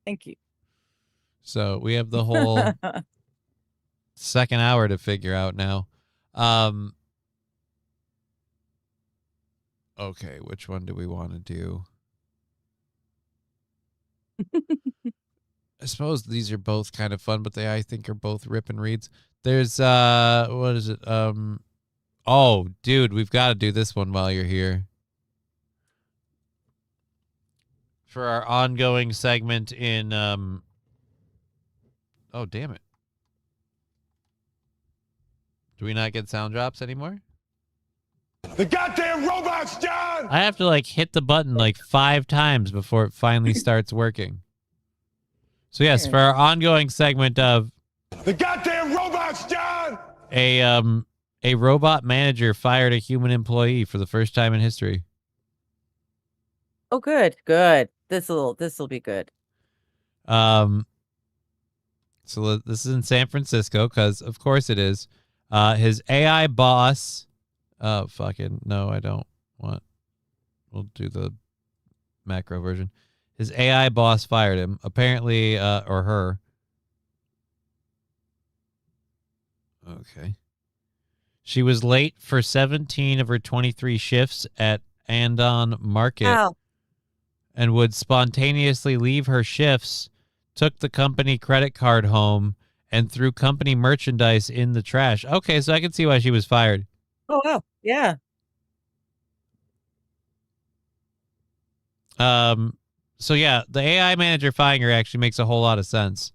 Thank you. So we have the whole second hour to figure out now. Okay, which one do we want to do? I suppose these are both kind of fun, but they, I think, are both rip and reads. There's, what is it? Oh, dude, we've got to do this one while you're here. For our ongoing segment in, oh, damn it. Do we not get sound drops anymore? The goddamn robots, John! I have to, like, hit the button, like, 5 times before it finally starts working. So, yes, for our ongoing segment of... The goddamn robots, John! A robot manager fired a human employee for the first time in history. Oh, good. This'll be good. So this is in San Francisco, because of course it is. His AI boss. Oh, fucking no, I don't want. We'll do the macro version. His AI boss fired him, apparently, or her. Okay. She was late for 17 of her 23 shifts at Andon Market. Wow. And would spontaneously leave her shifts, took the company credit card home, and threw company merchandise in the trash. Okay, so I can see why she was fired. Oh, wow. Yeah. So yeah, the AI manager firing her actually makes a whole lot of sense.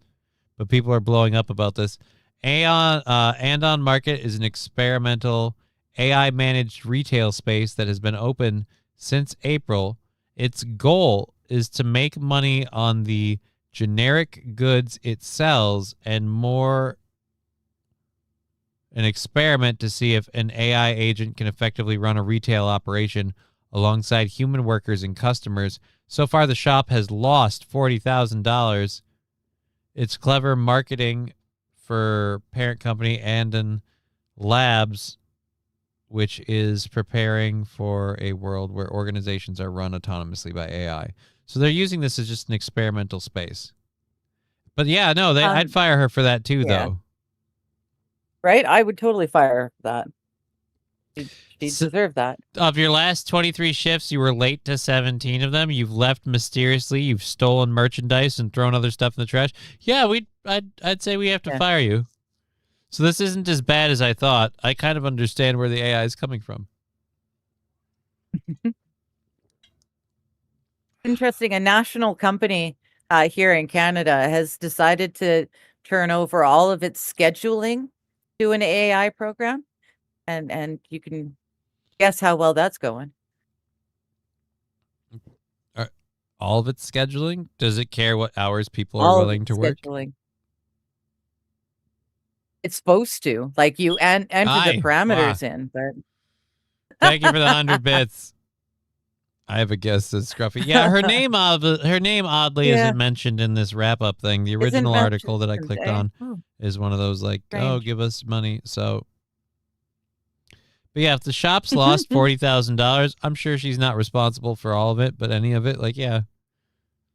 But people are blowing up about this. Andon Market is an experimental AI-managed retail space that has been open since April. Its goal is to make money on the generic goods it sells and more an experiment to see if an AI agent can effectively run a retail operation alongside human workers and customers. So far, the shop has lost $40,000. Its clever marketing for parent company Andon Labs, which is preparing for a world where organizations are run autonomously by AI. So they're using this as just an experimental space. But yeah, no, I'd fire her for that too, though. Right? I would totally fire her for that. She deserved that. Of your last 23 shifts, you were late to 17 of them. You've left mysteriously. You've stolen merchandise and thrown other stuff in the trash. Yeah, I'd say we have to fire you. So this isn't as bad as I thought. I kind of understand where the AI is coming from. Interesting. A national company here in Canada has decided to turn over all of its scheduling to an AI program. And you can guess how well that's going. All of its scheduling? Does it care what hours people are willing to work? Scheduling. It's supposed to. Like you enter the parameters in, but Thank you for the 100 bits. I have a guess says Scruffy. Yeah, her name oddly Yeah. isn't mentioned in this wrap up thing. The Isn't original article that I mentioned, clicked eh? on Hmm. is one of those like, oh, Strange. give us money. So, but yeah, if the shop's lost $40,000, I'm sure she's not responsible for all of it, but any of it, like, yeah.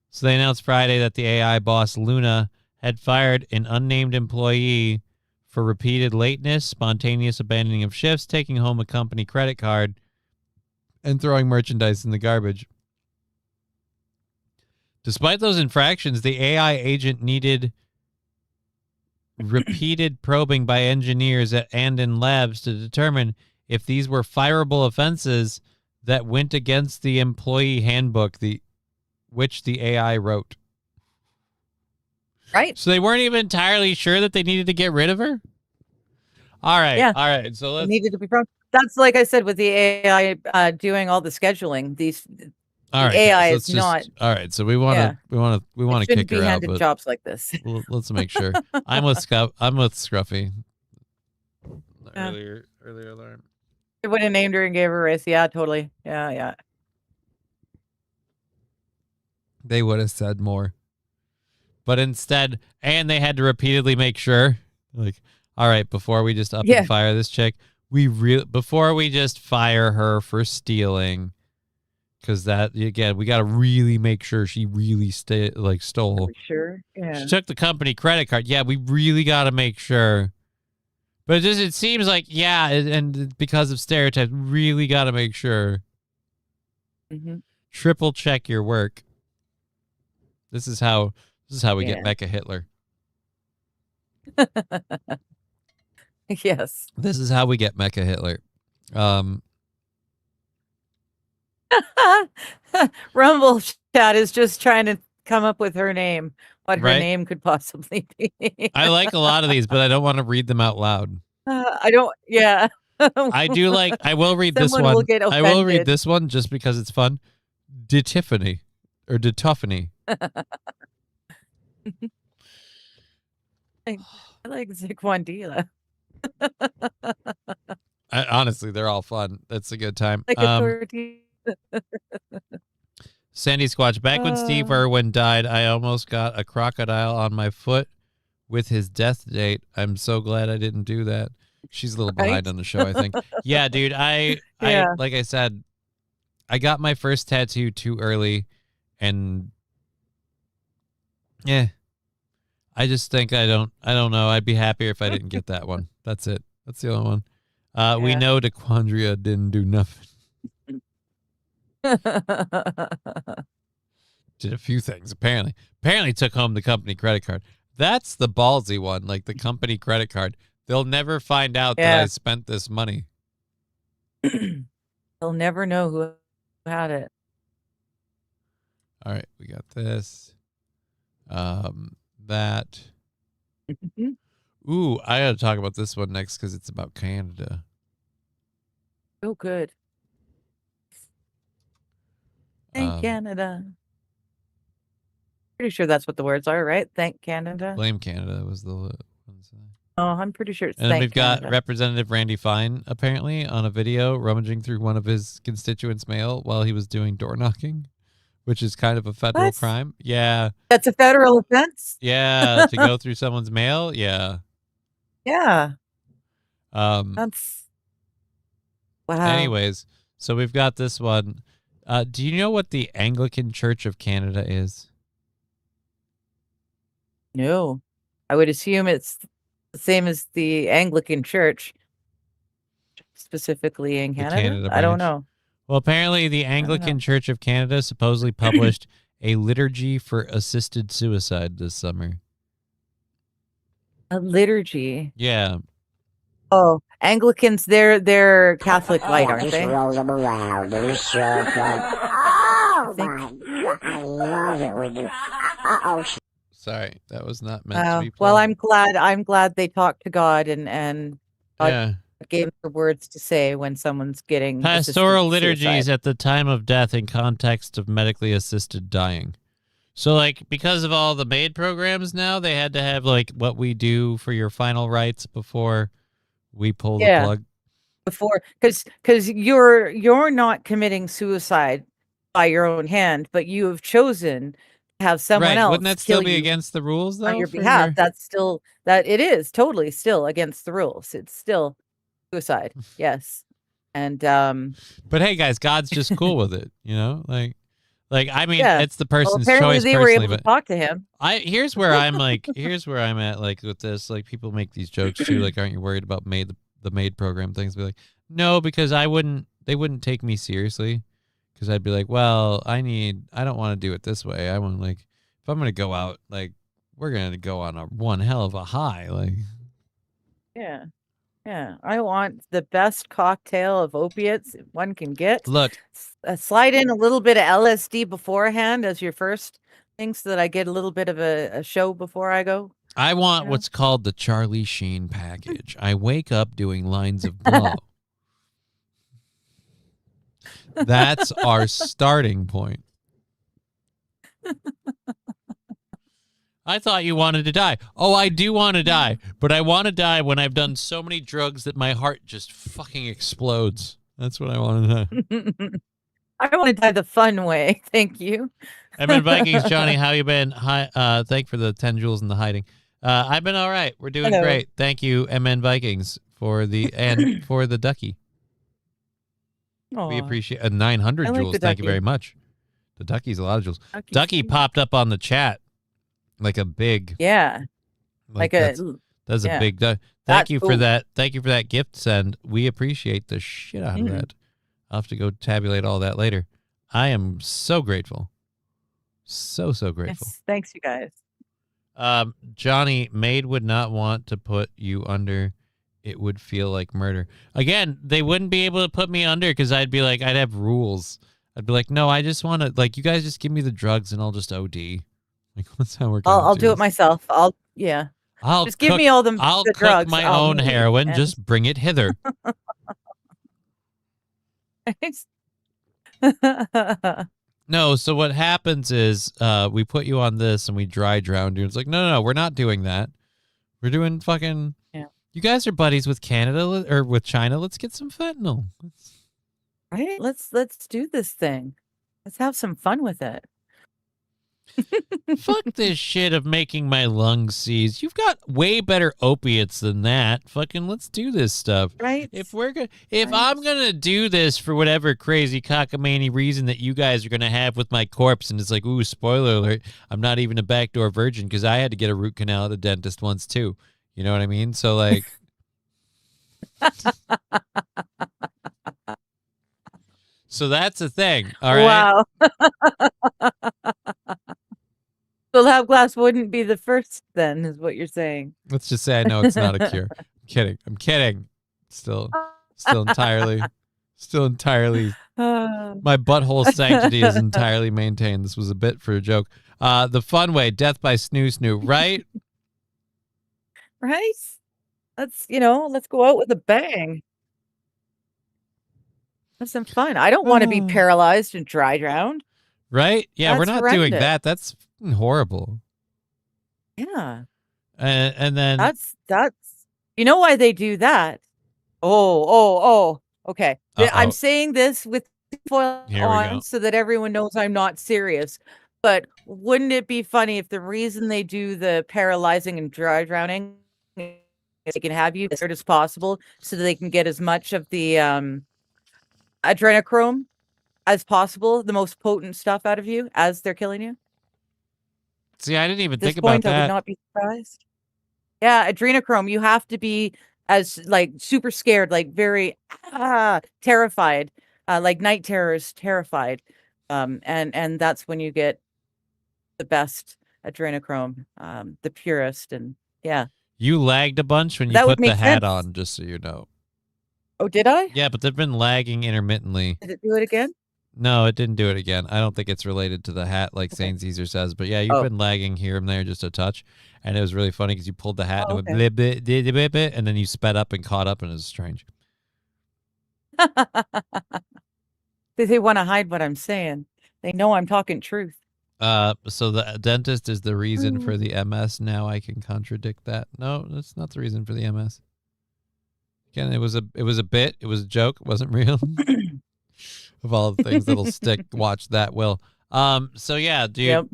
So they announced Friday that the AI boss Luna had fired an unnamed employee for repeated lateness, spontaneous abandoning of shifts, taking home a company credit card, and throwing merchandise in the garbage. Despite those infractions, the AI agent needed repeated probing by engineers at Andon Labs to determine if these were fireable offenses that went against the employee handbook, which the AI wrote. Right. So they weren't even entirely sure that they needed to get rid of her? All right. Yeah. All right. So It let's... needed to be from. That's like I said with the AI doing all the scheduling. All right, AI guys, is not. All right, so we want to It shouldn't kick be her out, handed but jobs like this. let's make sure. I'm with Scruffy. Yeah. Earlier alarm. They would have named her and gave her a race. Yeah, totally. Yeah. They would have said more, but instead, and they had to repeatedly make sure, like, all right, before we just up and fire this chick, before we just fire her for stealing. Because that, again, we got to really make sure she really stole. Sure. Yeah. She took the company credit card. Yeah, we really got to make sure. But it seems like, yeah, and because of stereotypes, really got to make sure. Mm-hmm. Triple check your work. This is how we get Yeah. Mecha Hitler. Yes. This is how we get Mecha Hitler. Rumble chat is just trying to come up with her name, what her Right? name could possibly be. I like a lot of these, but I don't want to read them out loud. I don't. Yeah. I do like. I will read this Someone one. will get I will read offended. this one just because it's fun. DeTiffany or DeTuffany. I like Zikwandila. Honestly, they're all fun. That's a good time. Like a tortilla. Sandy Squatch. Back when Steve Irwin died, I almost got a crocodile on my foot with his death date. I'm so glad I didn't do that. She's a little behind on the show, I think. Yeah, dude. I like I said, I got my first tattoo too early, and yeah, I just think I don't know. I'd be happier if I didn't get that one. That's it. That's the only one. We know DeQuandria didn't do nothing. Did a few things, apparently. Apparently took home the company credit card. That's the ballsy one, like the company credit card. They'll never find out that I spent this money. They'll never know who had it. All right, we got this. That. Ooh, I got to talk about this one next because it's about Canada. Oh, good. Thank Canada. Pretty sure that's what the words are, right? Thank Canada. Blame Canada was the one. Oh, I'm pretty sure it's And then thank we've Canada. got Representative Randy Fine, apparently, on a video rummaging through one of his constituents' mail while he was doing door knocking, which is kind of a federal What? crime. Yeah. That's a federal offense? Yeah, to go through someone's mail. Yeah. Yeah. Um. That's wow. Anyways, so we've got this one. Do you know what the Anglican Church of Canada is? No. I would assume it's the same as the Anglican Church, specifically in The Canada. Canada I don't branch. know. Well, apparently the don't know. Anglican Church of Canada supposedly published a liturgy for assisted suicide this summer. A liturgy. Yeah. Oh, Anglicans, they're Catholic light, aren't they? Sorry, that was not meant to be played. Well, I'm glad they talked to God and God Yeah. gave them the words to say when someone's getting Pastoral assisted liturgies suicide. at the time of death in context of medically assisted dying. So, like, because of all the MAID programs now, they had to have, like, what we do for your final rites before we pull the plug. Before, because you're not committing suicide by your own hand, but you have chosen to have someone Right. else Wouldn't that still kill be you against the rules, though? on your for behalf. your- That's still that it is totally still against the rules. It's still suicide. Yes. And But hey, guys, God's just cool with it, you know? Like I mean, yeah. it's the Well, person's apparently choice they were personally, able to but talk to him. here's where I'm like, here's where I'm at, like with this, like people make these jokes too, like, aren't you worried about the maid program things? Be like, no, because they wouldn't take me seriously, because I'd be like, well, I don't want to do it this way. I want, like, if I'm gonna go out, like, we're gonna go on one hell of a high, like. Yeah. Yeah. I want the best cocktail of opiates one can get. Look, slide in a little bit of LSD beforehand as your first thing so that I get a little bit of a show before I go. I want what's called the Charlie Sheen package. I wake up doing lines of blow. That's our starting point. I thought you wanted to die. Oh, I do want to die, but I want to die when I've done so many drugs that my heart just fucking explodes. That's what I want to die. I want to die the fun way. Thank you. MN Vikings, Johnny, how you been? Hi, thank you for the 10 jewels in the hiding. I've been all right. We're doing Hello. great. Thank you, MN Vikings, for the ducky. We Aw. appreciate 900 I like jewels. the Thank you ducky. very much. The ducky's a lot of jewels. Ducky's Ducky cute. popped up on the chat like a big. Yeah. Like a that's yeah. a big. Thank That's you for cool. that. Thank you for that gift send. We appreciate the shit out of that. I'll have to go tabulate all that later. I am so grateful. So grateful. Yes. Thanks, you guys. Johnny, maid would not want to put you under. It would feel like murder. Again, they wouldn't be able to put me under because I'd be like, I'd have rules. I'd be like, no, I just want to, like, you guys just give me the drugs and I'll just OD. Like, that's how we're going I'll do it myself. Yeah. I'll Just give cook- me all the I'll the cook drugs. my I'll own need, heroin. and- Just bring it hither. No, so what happens is we put you on this and we dry drown you. It's like, no, we're not doing that. We're doing fucking. Yeah. You guys are buddies with Canada or with China. Let's get some fentanyl. Right? Let's do this thing. Let's have some fun with it. Fuck this shit of making my lungs seize. You've got way better opiates than that. Fucking let's do this stuff. Right? If I'm gonna do this for whatever crazy cockamamie reason that you guys are gonna have with my corpse, and it's like, ooh, spoiler alert, I'm not even a backdoor virgin because I had to get a root canal at a dentist once too. You know what I mean? So like so that's the thing. All right. Wow. So lab glass wouldn't be the first then, is what you're saying. Let's just say I know it's not a cure. I'm kidding. Still entirely my butthole sanctity is entirely maintained. This was a bit for a joke. The fun way, death by snoo, right? Right? Let's go out with a bang. Have some fun. I don't want to be paralyzed and dry drowned. Right? Yeah, we're That's not doing horrendous. that. That's horrible. Yeah. And then That's you know why they do that? Oh. Okay. I'm Uh-oh. saying this with foil Here we go. on so that everyone knows I'm not serious. But wouldn't it be funny if the reason they do the paralyzing and dry drowning is they can have you as hard as possible so that they can get as much of the adrenochrome as possible, the most potent stuff out of you as they're killing you? see, I didn't even At this think about point, I would that. not be surprised. Yeah, adrenochrome. You have to be as like super scared, like very terrified, like night terrors, terrified. And that's when you get the best adrenochrome, the purest, and yeah. You lagged a bunch when you That would put the make hat sense. on, just so you know. Oh, did I? Yeah, but they've been lagging intermittently. Did it do it again? No, it didn't do it again. I don't think it's related to the hat like Saint Caesar says. But yeah, you've been lagging here and there just a touch. And it was really funny because you pulled the hat and it went blip, blip, blip, blip, blip, and then you sped up and caught up and it was strange. They want to hide what I'm saying. They know I'm talking truth. So the dentist is the reason for the MS. Now I can contradict that. No, that's not the reason for the MS. Again, it was a bit. It was a joke. It wasn't real. of all the things that'll stick. Watch that, Will. So yeah, dude. Yep.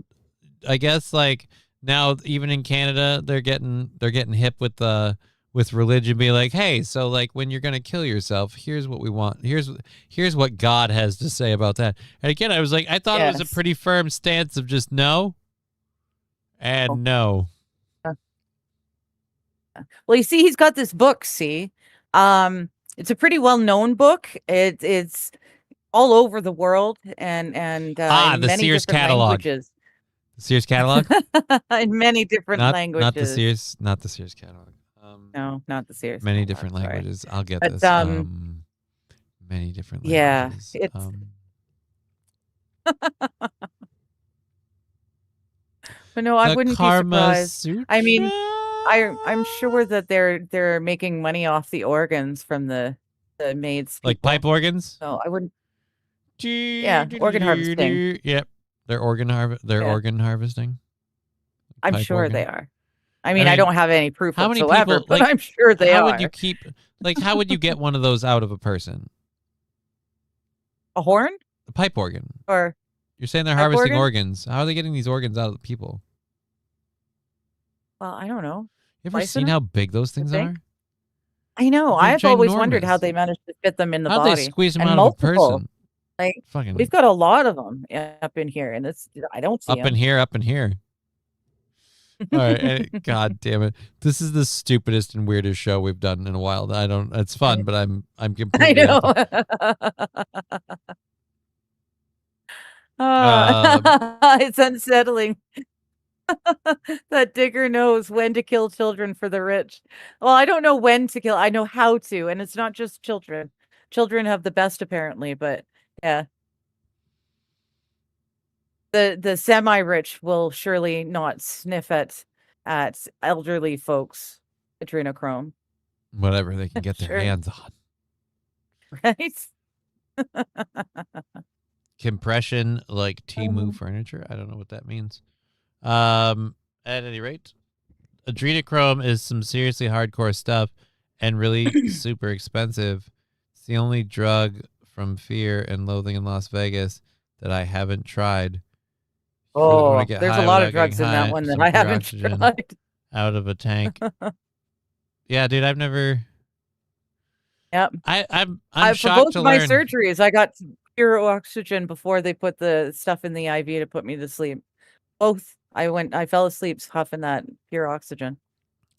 I guess like now even in Canada they're getting hip with religion, be like, hey, so like when you're gonna kill yourself, here's what we want. Here's what God has to say about that. And again, I was like, I thought it was a pretty firm stance of just no and no. Well, you see, he's got this book. See, it's a pretty well-known book. It's all over the world and in the many Sears different catalog. languages. The Sears catalog? In many different languages. Not the Sears catalog. No, not the Sears. Many catalog, different sorry. languages. I'll get But, this. Many different yeah, languages. it's but no, I The wouldn't be Karma surprised. I mean, I'm sure that they're making money off the organs from the maids. Like pipe organs? So I wouldn't. Yeah, organ harvesting. Yep. They're organ harvesting. I'm Pipe sure organ. they are. I mean, I don't have any proof how many whatsoever, people, but like, I'm sure they how are. would you keep how would you get one of those out of a person? A horn? A pipe organ. Or you're saying they're pipe harvesting organ? organs. How are they getting these organs out of the people? Well, I don't know. You ever Slicing seen them? how big those things think? are? I know. They're I've always wondered how ginormous. they managed to fit them in the How'd body. they squeeze them and out multiple. of a person? Like Fucking we've got a lot of them up in here, and I don't see up in here, up in here. All right, God damn it! This is the stupidest and weirdest show we've done in a while. I don't. It's fun, but I'm I completely. know. It's unsettling. That Digger knows when to kill children for the rich. Well, I don't know when to kill. I know how to, and it's not just children. Children have the best, apparently, but yeah. The semi-rich will surely not sniff at elderly folks adrenochrome. Whatever they can get their Sure. hands on. Right? Compression like Temu furniture. I don't know what that means. At any rate, adrenochrome is some seriously hardcore stuff and really super expensive. It's the only drug from Fear and Loathing in Las Vegas that I haven't tried. Oh, there's a lot of drugs in that one that I haven't tried. Out of a tank. Yeah, dude, I've never. Yep. I'm for shocked both to of my learn. surgeries, I got pure oxygen before they put the stuff in the IV to put me to sleep. Both. I fell asleep huffing that pure oxygen.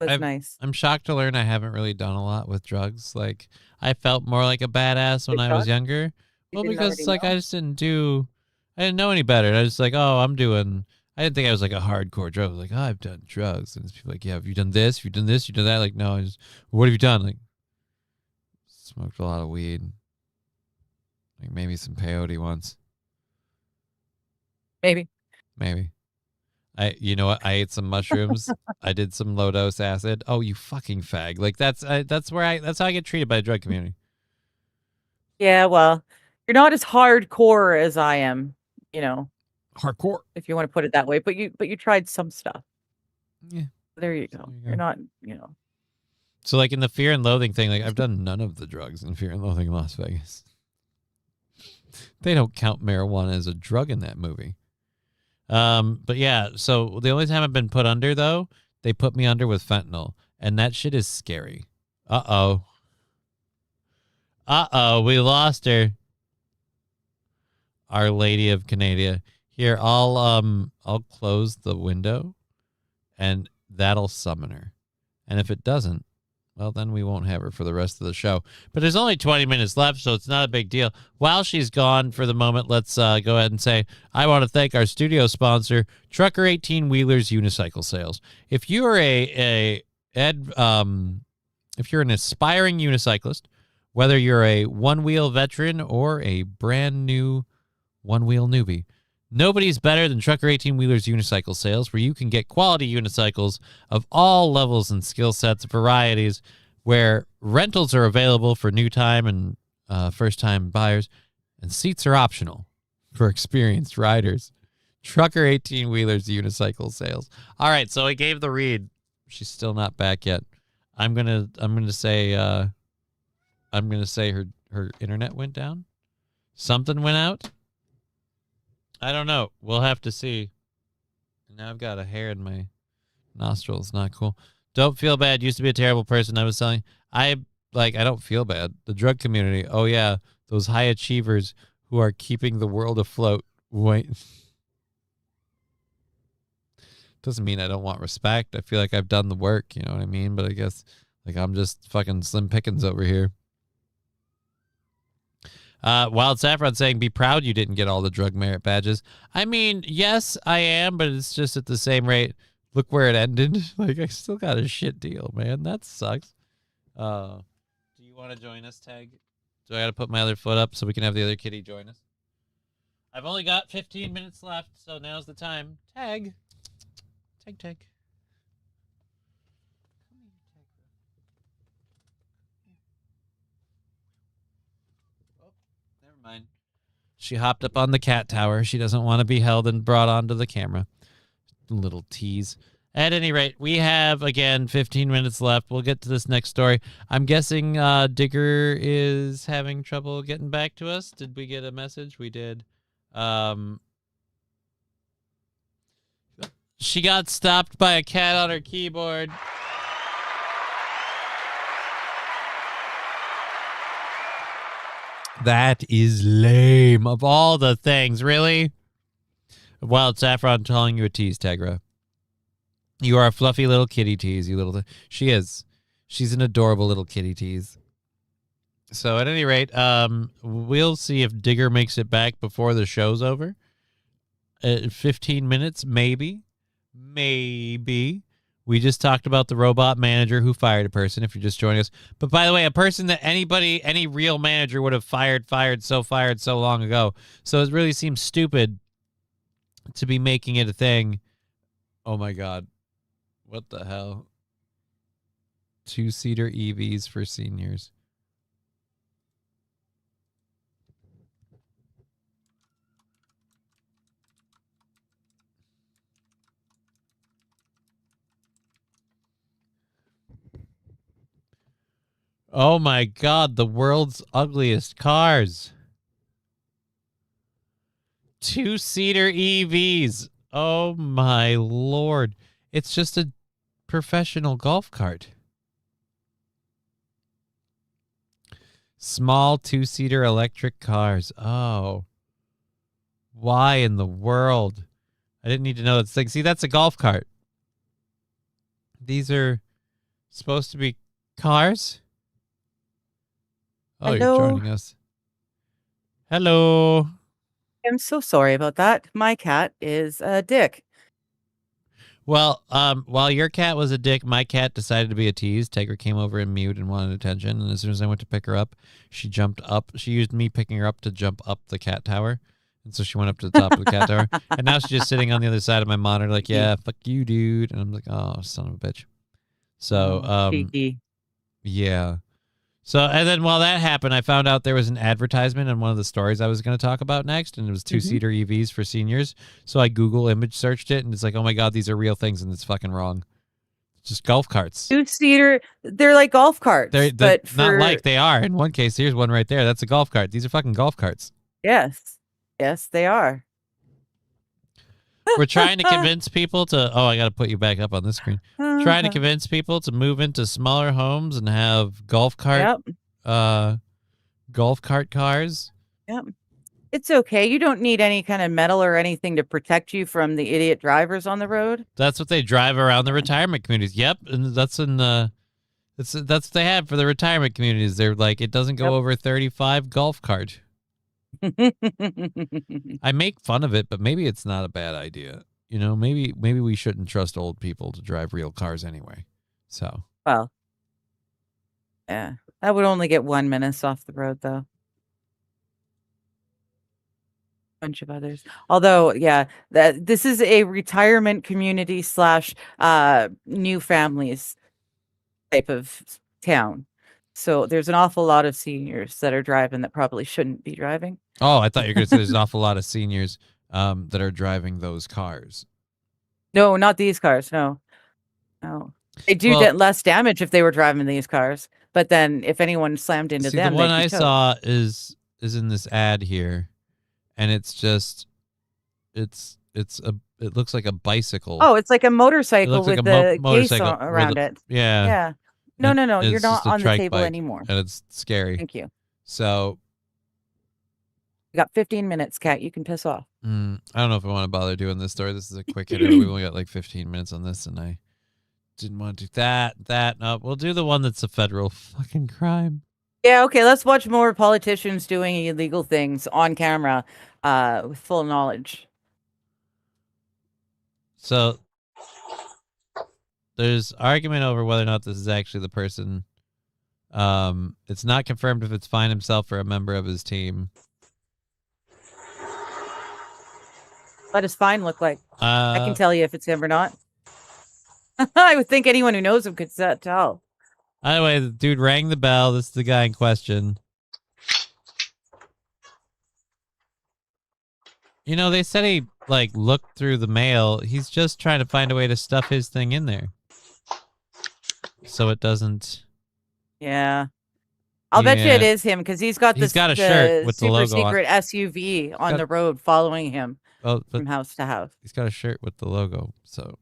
It was nice. I'm shocked to learn I haven't really done a lot with drugs. Like I felt more like a badass when I was younger. Well, didn't because already like know? I didn't know any better. And I was like, oh, I didn't think I was like a hardcore drug. I was like, oh, I've done drugs. And it's people like, yeah, have you done this? Have you done this? You done that? Like, no, what have you done? Like, smoked a lot of weed. Like maybe some peyote once. Maybe. You know what? I ate some mushrooms. I did some low dose acid. Oh, you fucking fag! Like that's how I get treated by the drug community. Yeah, well, you're not as hardcore as I am, Hardcore, if you want to put it that way. But you tried some stuff. Yeah. There you go. You're not, So like in the Fear and Loathing thing, like I've done none of the drugs in Fear and Loathing in Las Vegas. They don't count marijuana as a drug in that movie. But yeah, so the only time I've been put under though, they put me under with fentanyl, and that shit is scary. Uh-oh, we lost her. Our Lady of Canada. Here, I'll close the window and that'll summon her. And if it doesn't, well, then we won't have her for the rest of the show. But there's only 20 minutes left, so it's not a big deal. While she's gone for the moment, let's go ahead and say I want to thank our studio sponsor, Trucker 18-Wheelers Unicycle Sales. If you are if you're an aspiring unicyclist, whether you're a one-wheel veteran or a brand new one-wheel newbie, nobody's better than Trucker 18-Wheelers Unicycle Sales, where you can get quality unicycles of all levels and skill sets, varieties, where rentals are available for new time and first-time buyers, and seats are optional for experienced riders. Trucker 18-Wheelers Unicycle Sales. All right, so I gave the read. She's still not back yet. I'm gonna say her internet went down. Something went out? I don't know. We'll have to see. Now I've got a hair in my nostrils. Not cool. Don't feel bad. Used to be a terrible person. I was telling. I don't feel bad. The drug community. Oh yeah, those high achievers who are keeping the world afloat. Wait. Doesn't mean I don't want respect. I feel like I've done the work. You know what I mean? But I guess I'm just fucking Slim Pickens over here. Wild Saffron saying, be proud you didn't get all the drug merit badges. I mean, yes, I am, but it's just at the same rate. Look where it ended. I still got a shit deal, man. That sucks. Do you want to join us, Tag? Do I got to put my other foot up so we can have the other kitty join us? I've only got 15 minutes left, so now's the time. Tag. Tag. Mind. She hopped up on the cat tower. She doesn't want to be held and brought onto the camera. Little tease. At any rate, we have, again, 15 minutes left. We'll get to this next story. I'm guessing Digger is having trouble getting back to us. Did we get a message? We did. She got stopped by a cat on her keyboard. That is lame. Of all the things, really? Wild Saffron telling you a tease, Tegra. You are a fluffy little kitty tease, you little... She is. She's an adorable little kitty tease. So at any rate, we'll see if Digger makes it back before the show's over. 15 minutes, maybe. Maybe. We just talked about the robot manager who fired a person, if you're just joining us. But by the way, a person that any real manager would have fired so long ago. So it really seems stupid to be making it a thing. Oh my God. What the hell? 2-seater EVs for seniors. Oh my God, the world's ugliest cars. 2-seater EVs. Oh my Lord. It's just a professional golf cart. Small 2-seater electric cars. Oh. Why in the world? I didn't need to know that thing. See, that's a golf cart. These are supposed to be cars? Oh, Hello. you're joining us. Hello. I'm so sorry about that. My cat is a dick. Well, while your cat was a dick, my cat decided to be a tease. Tiger came over and mewed and wanted attention. And as soon as I went to pick her up, she jumped up. She used me picking her up to jump up the cat tower. And so she went up to the top of the cat tower. And now she's just sitting on the other side of my monitor like, yeah, fuck you, dude. And I'm like, oh, son of a bitch. So, yeah. So, and then while that happened, I found out there was an advertisement in one of the stories I was going to talk about next, and it was 2-seater EVs for seniors. So I Google image searched it, and it's like, oh my God, these are real things, and it's fucking wrong. It's just golf carts. 2-seater, they're like golf carts. They're but not like they are. In one case, here's one right there. That's a golf cart. These are fucking golf carts. Yes. Yes, they are. We're trying to convince people to... Oh, I got to put you back up on this screen. Trying to convince people to move into smaller homes and have golf cart cars. Yep. It's okay. You don't need any kind of metal or anything to protect you from the idiot drivers on the road. That's what they drive around the retirement communities. Yep, and that's in the... That's what they have for the retirement communities. They're like, it doesn't go over 35 golf cart. I make fun of it, but maybe it's not a bad idea. You know, maybe we shouldn't trust old people to drive real cars anyway. So, well, yeah, that would only get 1 menace off the road, though. Bunch of others. Although, yeah, this is a retirement community / new families type of town. So there's an awful lot of seniors that are driving that probably shouldn't be driving. Oh, I thought you were going to say there's an awful lot of seniors that are driving those cars. No, not these cars. No. They do get less damage if they were driving these cars. But then if anyone slammed into them, the one I saw is is in this ad here, and it's just it looks like a bicycle. Oh, it's like a motorcycle looks with like a the case motorcycle around it. Yeah. Yeah. No, And you're it's not just a on the trike table bike, anymore. and it's scary. Thank you. So You got 15 minutes, Kat. You can piss off. I don't know if I want to bother doing this story. This is a quick hitter. We've only got like 15 minutes on this, and I didn't want to do that. No, we'll do the one that's a federal fucking crime. Yeah, okay, let's watch more politicians doing illegal things on camera with full knowledge. So there's argument over whether or not this is actually the person. It's not confirmed if it's Fine himself or a member of his team. What does Fine look like? I can tell you if it's him or not. I would think anyone who knows him could tell. Anyway, the dude rang the bell. This is the guy in question. You know, they said he, like, looked through the mail. He's just trying to find a way to stuff his thing in there. So it doesn't... Yeah. I'll bet you it is him, because he's got a shirt with the super logo on. secret SUV on the road following him from house to house. He's got a shirt with the logo, so...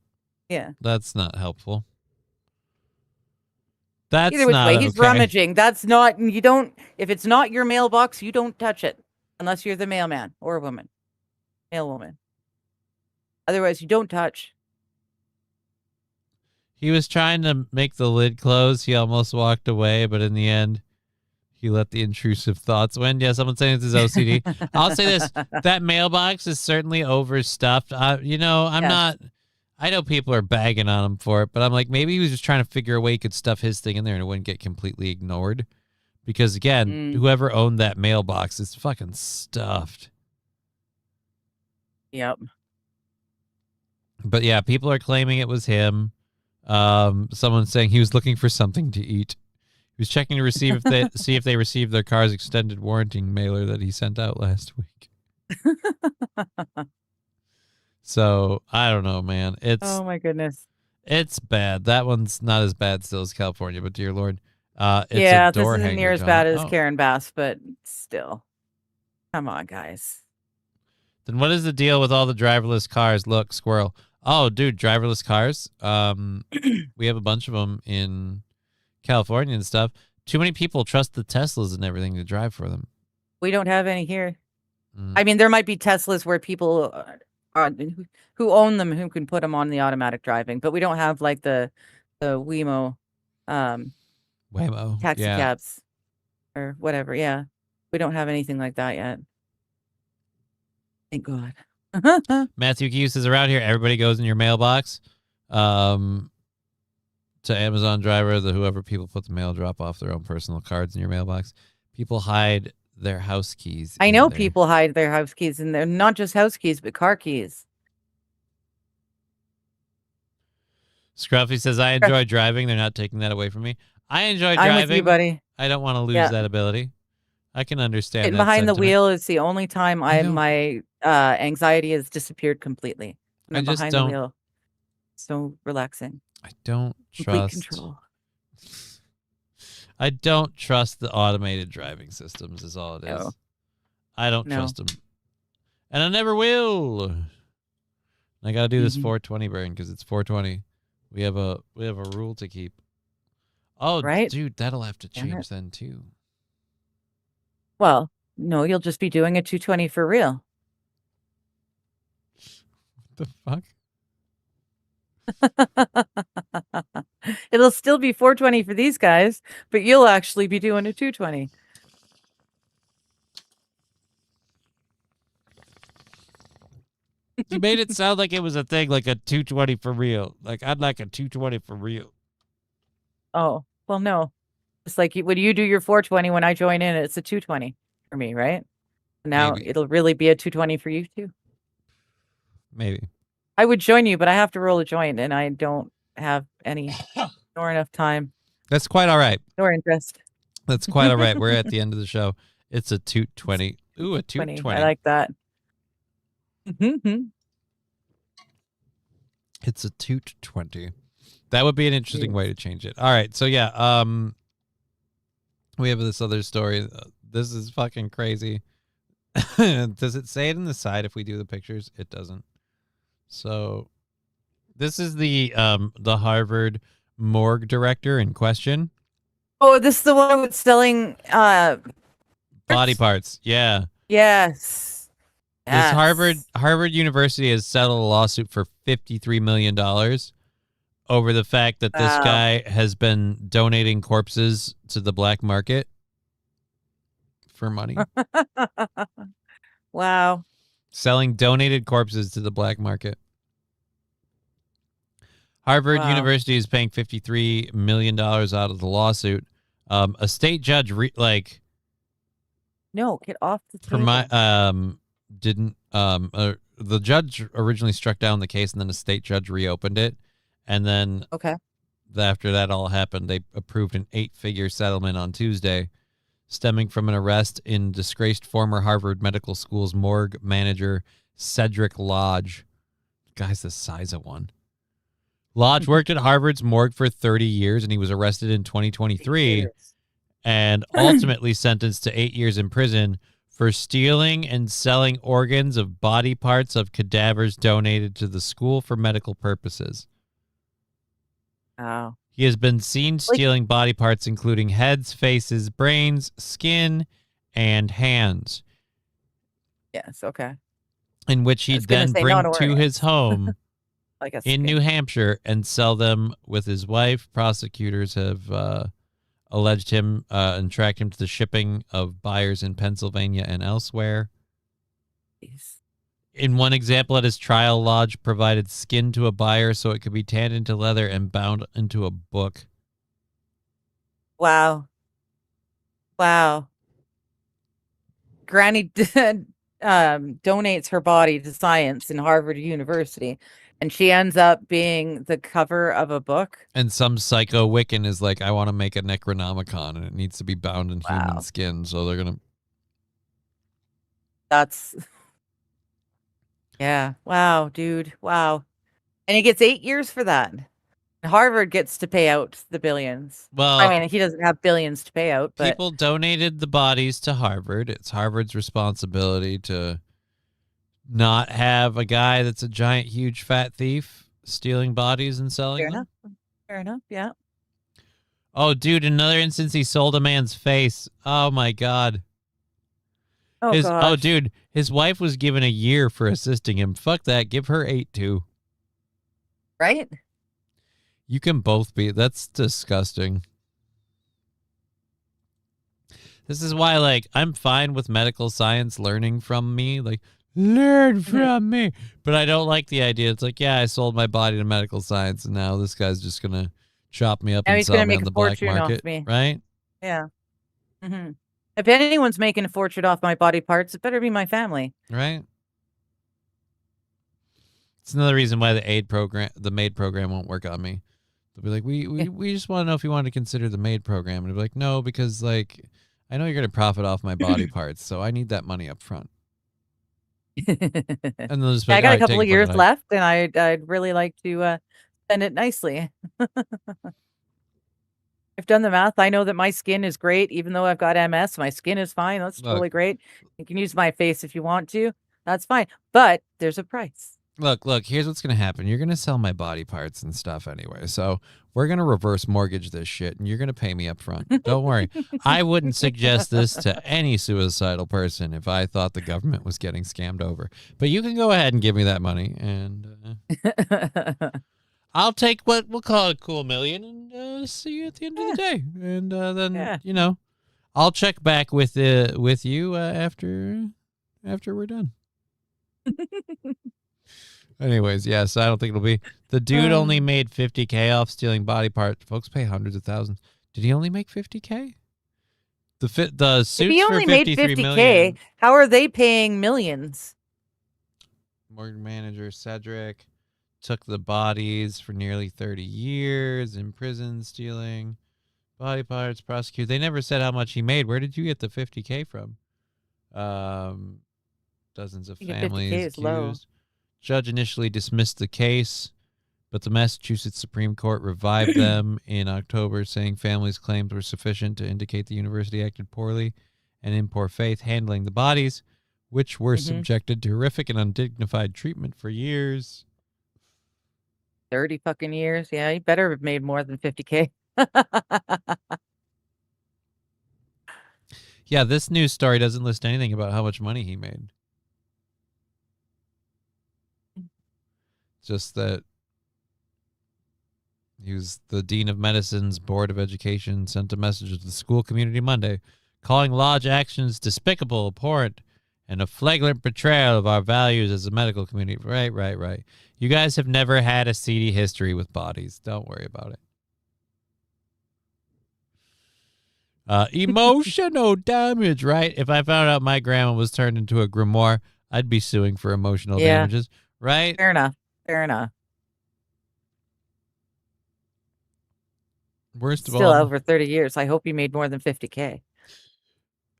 Yeah. That's not helpful. That's Either which not way, he's okay. rummaging. That's not, you don't, if it's not your mailbox, you don't touch it. Unless you're the mailman or a woman. Mail woman. Otherwise, you don't touch. He was trying to make the lid close. He almost walked away, but in the end, he let the intrusive thoughts win. Yeah, someone's saying it's his OCD. I'll say this. That mailbox is certainly overstuffed. You know, I'm not... I know people are bagging on him for it, but I'm like, maybe he was just trying to figure a way he could stuff his thing in there and it wouldn't get completely ignored. Because, again, whoever owned that mailbox is fucking stuffed. Yep. But, yeah, people are claiming it was him. Someone's saying he was looking for something to eat. He was checking to receive if they see if they received their car's extended warranty mailer that he sent out last week. So, I don't know, man. Oh, my goodness. It's bad. That one's not as bad still as California, but dear Lord. It's yeah, a door this isn't hanger, near as John. bad as Karen Bass, but still. Come on, guys. Then what is the deal with all the driverless cars? Look, squirrel. Oh, dude, driverless cars. We have a bunch of them in California and stuff. Too many people trust the Teslas and everything to drive for them. We don't have any here. I mean, there might be Teslas where people... who own them, who can put them on the automatic driving, but we don't have like the Waymo taxi cabs or whatever. Yeah, we don't have anything like that yet. Thank God. Matthew Hughes says around here, everybody goes in your mailbox. To Amazon driver, whoever people put the mail, drop off their own personal cards in your mailbox. People hide their house keys. I know people hide their house keys in there, not just house keys, but car keys. Scruffy says, I enjoy driving. They're not taking that away from me. I enjoy driving. I'm with you, buddy. I don't want to lose that ability. I can understand Getting that behind sentiment. the wheel is the only time my anxiety has disappeared completely. I just behind don't. the wheel. So relaxing. I don't Complete trust. control. I don't trust the automated driving systems is all it is. No. I don't trust them. And I never will. I got to do this 420 burn because it's 420. We have a rule to keep. Oh, right? Dude, that'll have to change then too. Well, no, you'll just be doing a 220 for real. What the fuck? It'll still be 420 for these guys, but you'll actually be doing a 220. You made it sound like it was a thing, like a 220 for real. Like, I'd like a 220 for real. Oh, well, no. It's like when you do your 420, when I join in, it's a 220 for me, right? Now it'll really be a 220 for you too. Maybe. I would join you, but I have to roll a joint, and I don't have any nor enough time. That's quite all right. Nor interest. That's quite all right. We're at the end of the show. It's a 220. Ooh, a 220. I like that. It's a 220. That would be an interesting way to change it. All right. So, yeah. We have this other story. This is fucking crazy. Does it say it in the side if we do the pictures? It doesn't. So this is the Harvard morgue director in question. Oh, this is the one with selling Body parts. Yeah. Yes. This Harvard University has settled a lawsuit for $53 million over the fact that this guy has been donating corpses to the black market for money. Wow. Selling donated corpses to the black market. Harvard University is paying $53 million out of the lawsuit. A state judge, no, get off the table. for my didn't the judge originally struck down the case, and then a state judge reopened it, and then after that all happened, they approved an 8-figure settlement on Tuesday, stemming from an arrest in disgraced former Harvard Medical School's morgue manager Cedric Lodge. The guy's the size of one. Lodge worked at Harvard's morgue for 30 years, and he was arrested in 2023 and ultimately sentenced to 8 years in prison for stealing and selling organs of body parts of cadavers donated to the school for medical purposes. Wow. He has been seen stealing body parts, including heads, faces, brains, skin, and hands. Yes, okay. In which he'd then bring to his home in New Hampshire and sell them with his wife. Prosecutors have alleged him and tracked him to the shipping of buyers in Pennsylvania and elsewhere. In one example, at his trial, Lodge provided skin to a buyer so it could be tanned into leather and bound into a book. Wow. Wow. Granny donates her body to science in Harvard University, and she ends up being the cover of a book. And some psycho Wiccan is like, I want to make a Necronomicon, and it needs to be bound in human skin, so they're going to... That's... Yeah. Wow, dude. Wow. And he gets 8 years for that. Harvard gets to pay out the billions. Well, I mean, he doesn't have billions to pay out, but people donated the bodies to Harvard. It's Harvard's responsibility to not have a guy that's a giant, huge, fat thief stealing bodies and selling them. Fair enough. Yeah. Oh, dude, another instance, he sold a man's face. Oh, my God. Oh, dude, his wife was given a year for assisting him. Fuck that. Give her 8 too. Right? You can both be. That's disgusting. This is why, like, I'm fine with medical science learning from me. Like, learn from me. But I don't like the idea. It's like, yeah, I sold my body to medical science, and now this guy's just going to chop me up and sell me on the black market. Right? Yeah. Mm-hmm. If anyone's making a fortune off my body parts, it better be my family. Right? It's another reason why the MAID program won't work on me. They'll be like, we just want to know if you want to consider the MAID program. And I'll be like, no, because like I know you're going to profit off my body parts, so I need that money up front. And they'll just be like, I got a couple of years left, and I'd really like to spend it nicely. I've done the math. I know that my skin is great. Even though I've got MS, my skin is fine. That's totally great. You can use my face if you want to. That's fine. But there's a price. Look, here's what's going to happen. You're going to sell my body parts and stuff anyway. So we're going to reverse mortgage this shit, and you're going to pay me up front. Don't worry. I wouldn't suggest this to any suicidal person if I thought the government was getting scammed over. But you can go ahead and give me that money, and I'll take what we'll call a cool million and see you at the end of the day. And then, you know, I'll check back with you after we're done. Anyways, yes, I don't think it'll be. The dude only made $50K off stealing body parts. Folks pay hundreds of thousands. Did he only make $50K? The suits if he only for made $53 $50K, million. how are they paying millions? Morgue manager Cedric took the bodies for nearly 30 years in prison stealing body parts. Prosecuted. They never said how much he made. Where did you get the $50K from? Dozens of families accused. Judge initially dismissed the case, but the Massachusetts Supreme Court revived them in October, saying families' claims were sufficient to indicate the university acted poorly and in poor faith handling the bodies, which were subjected to horrific and undignified treatment for years. 30 fucking years. Yeah, he better have made more than 50K. Yeah, this news story doesn't list anything about how much money he made. Just that he was the Dean of Medicine's Board of Education, sent a message to the school community Monday, calling Lodge actions despicable, abhorrent, and a flagrant betrayal of our values as a medical community. Right. You guys have never had a seedy history with bodies. Don't worry about it. Emotional damage, right? If I found out my grandma was turned into a grimoire, I'd be suing for emotional damages, right? Fair enough. Fair enough. Worst of Still all, over 30 years. I hope he made more than 50K.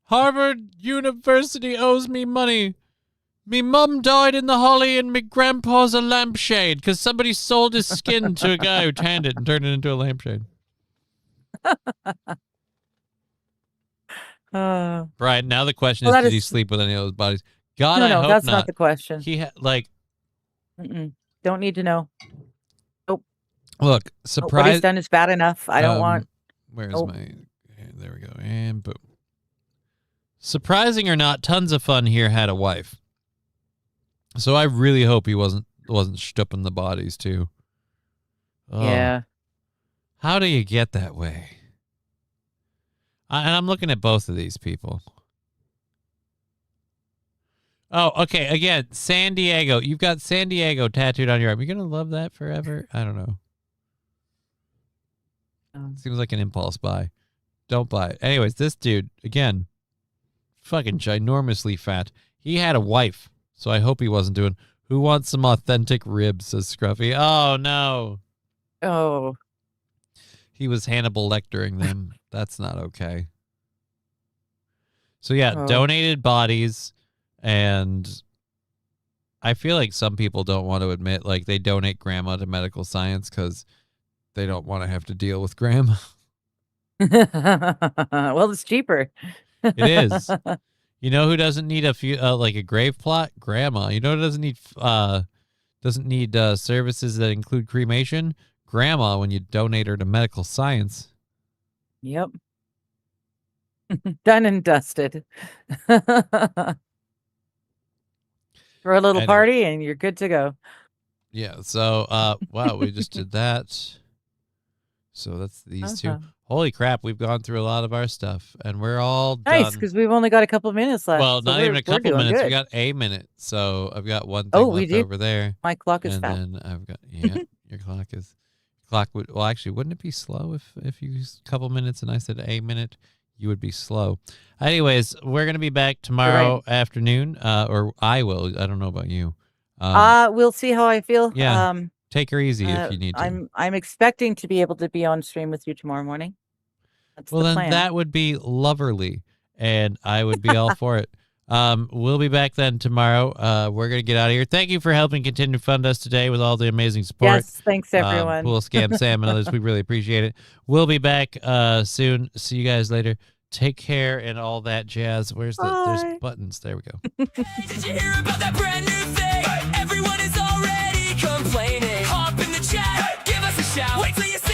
Harvard University owes me money. Me mum died in the holly and me grandpa's a lampshade because somebody sold his skin to a guy who tanned it and turned it into a lampshade. Brian, now the question is, did he sleep with any of those bodies? God, I hope that's not. not the question. He don't need to know. Nope. Look, What he's done is bad enough. I don't want. Where's my? There we go. And boom. Surprising or not, tons of fun here had a wife. So I really hope he wasn't stupping the bodies too. Oh. Yeah. How do you get that way? And I'm looking at both of these people. Oh, okay. Again, San Diego. You've got San Diego tattooed on your arm. You're going to love that forever? I don't know. Seems like an impulse buy. Don't buy it. Anyways, this dude, again, fucking ginormously fat. He had a wife, so I hope he wasn't doing, who wants some authentic ribs, says Scruffy. Oh, no. Oh. He was Hannibal Lectering them. That's not okay. So, yeah, donated bodies, and I feel like some people don't want to admit, like, they donate grandma to medical science because they don't want to have to deal with grandma. Well, it's cheaper. It is. You know who doesn't need a few like a grave plot? Grandma. You know who doesn't need services that include cremation? Grandma, when you donate her to medical science. Yep. Done and dusted. For a little party and you're good to go. Yeah. So, wow, we just did that. So that's these two. Holy crap, we've gone through a lot of our stuff, and we're all done. Nice, because we've only got a couple minutes left. Well, so not even a couple minutes. Good. We got a minute, so I've got one thing left over there. My clock is and fast. then I've got your clock would actually wouldn't it be slow if you used a couple minutes and I said a minute, you would be slow. Anyways, we're gonna be back tomorrow afternoon, or I will. I don't know about you. We'll see how I feel. Yeah. Take her easy if you need to. I'm expecting to be able to be on stream with you tomorrow morning. That's well, the then plan. that would be loverly, and I would be all for it. We'll be back then tomorrow. We're going to get out of here. Thank you for helping continue to fund us today with all the amazing support. Yes, thanks, everyone. Pool Scam Sam and others, we really appreciate it. We'll be back soon. See you guys later. Take care and all that jazz. There's buttons. There we go. Did you hear about that brand new thing? Everyone is already complaining. Hop in the chat, give us a shout. Wait till you see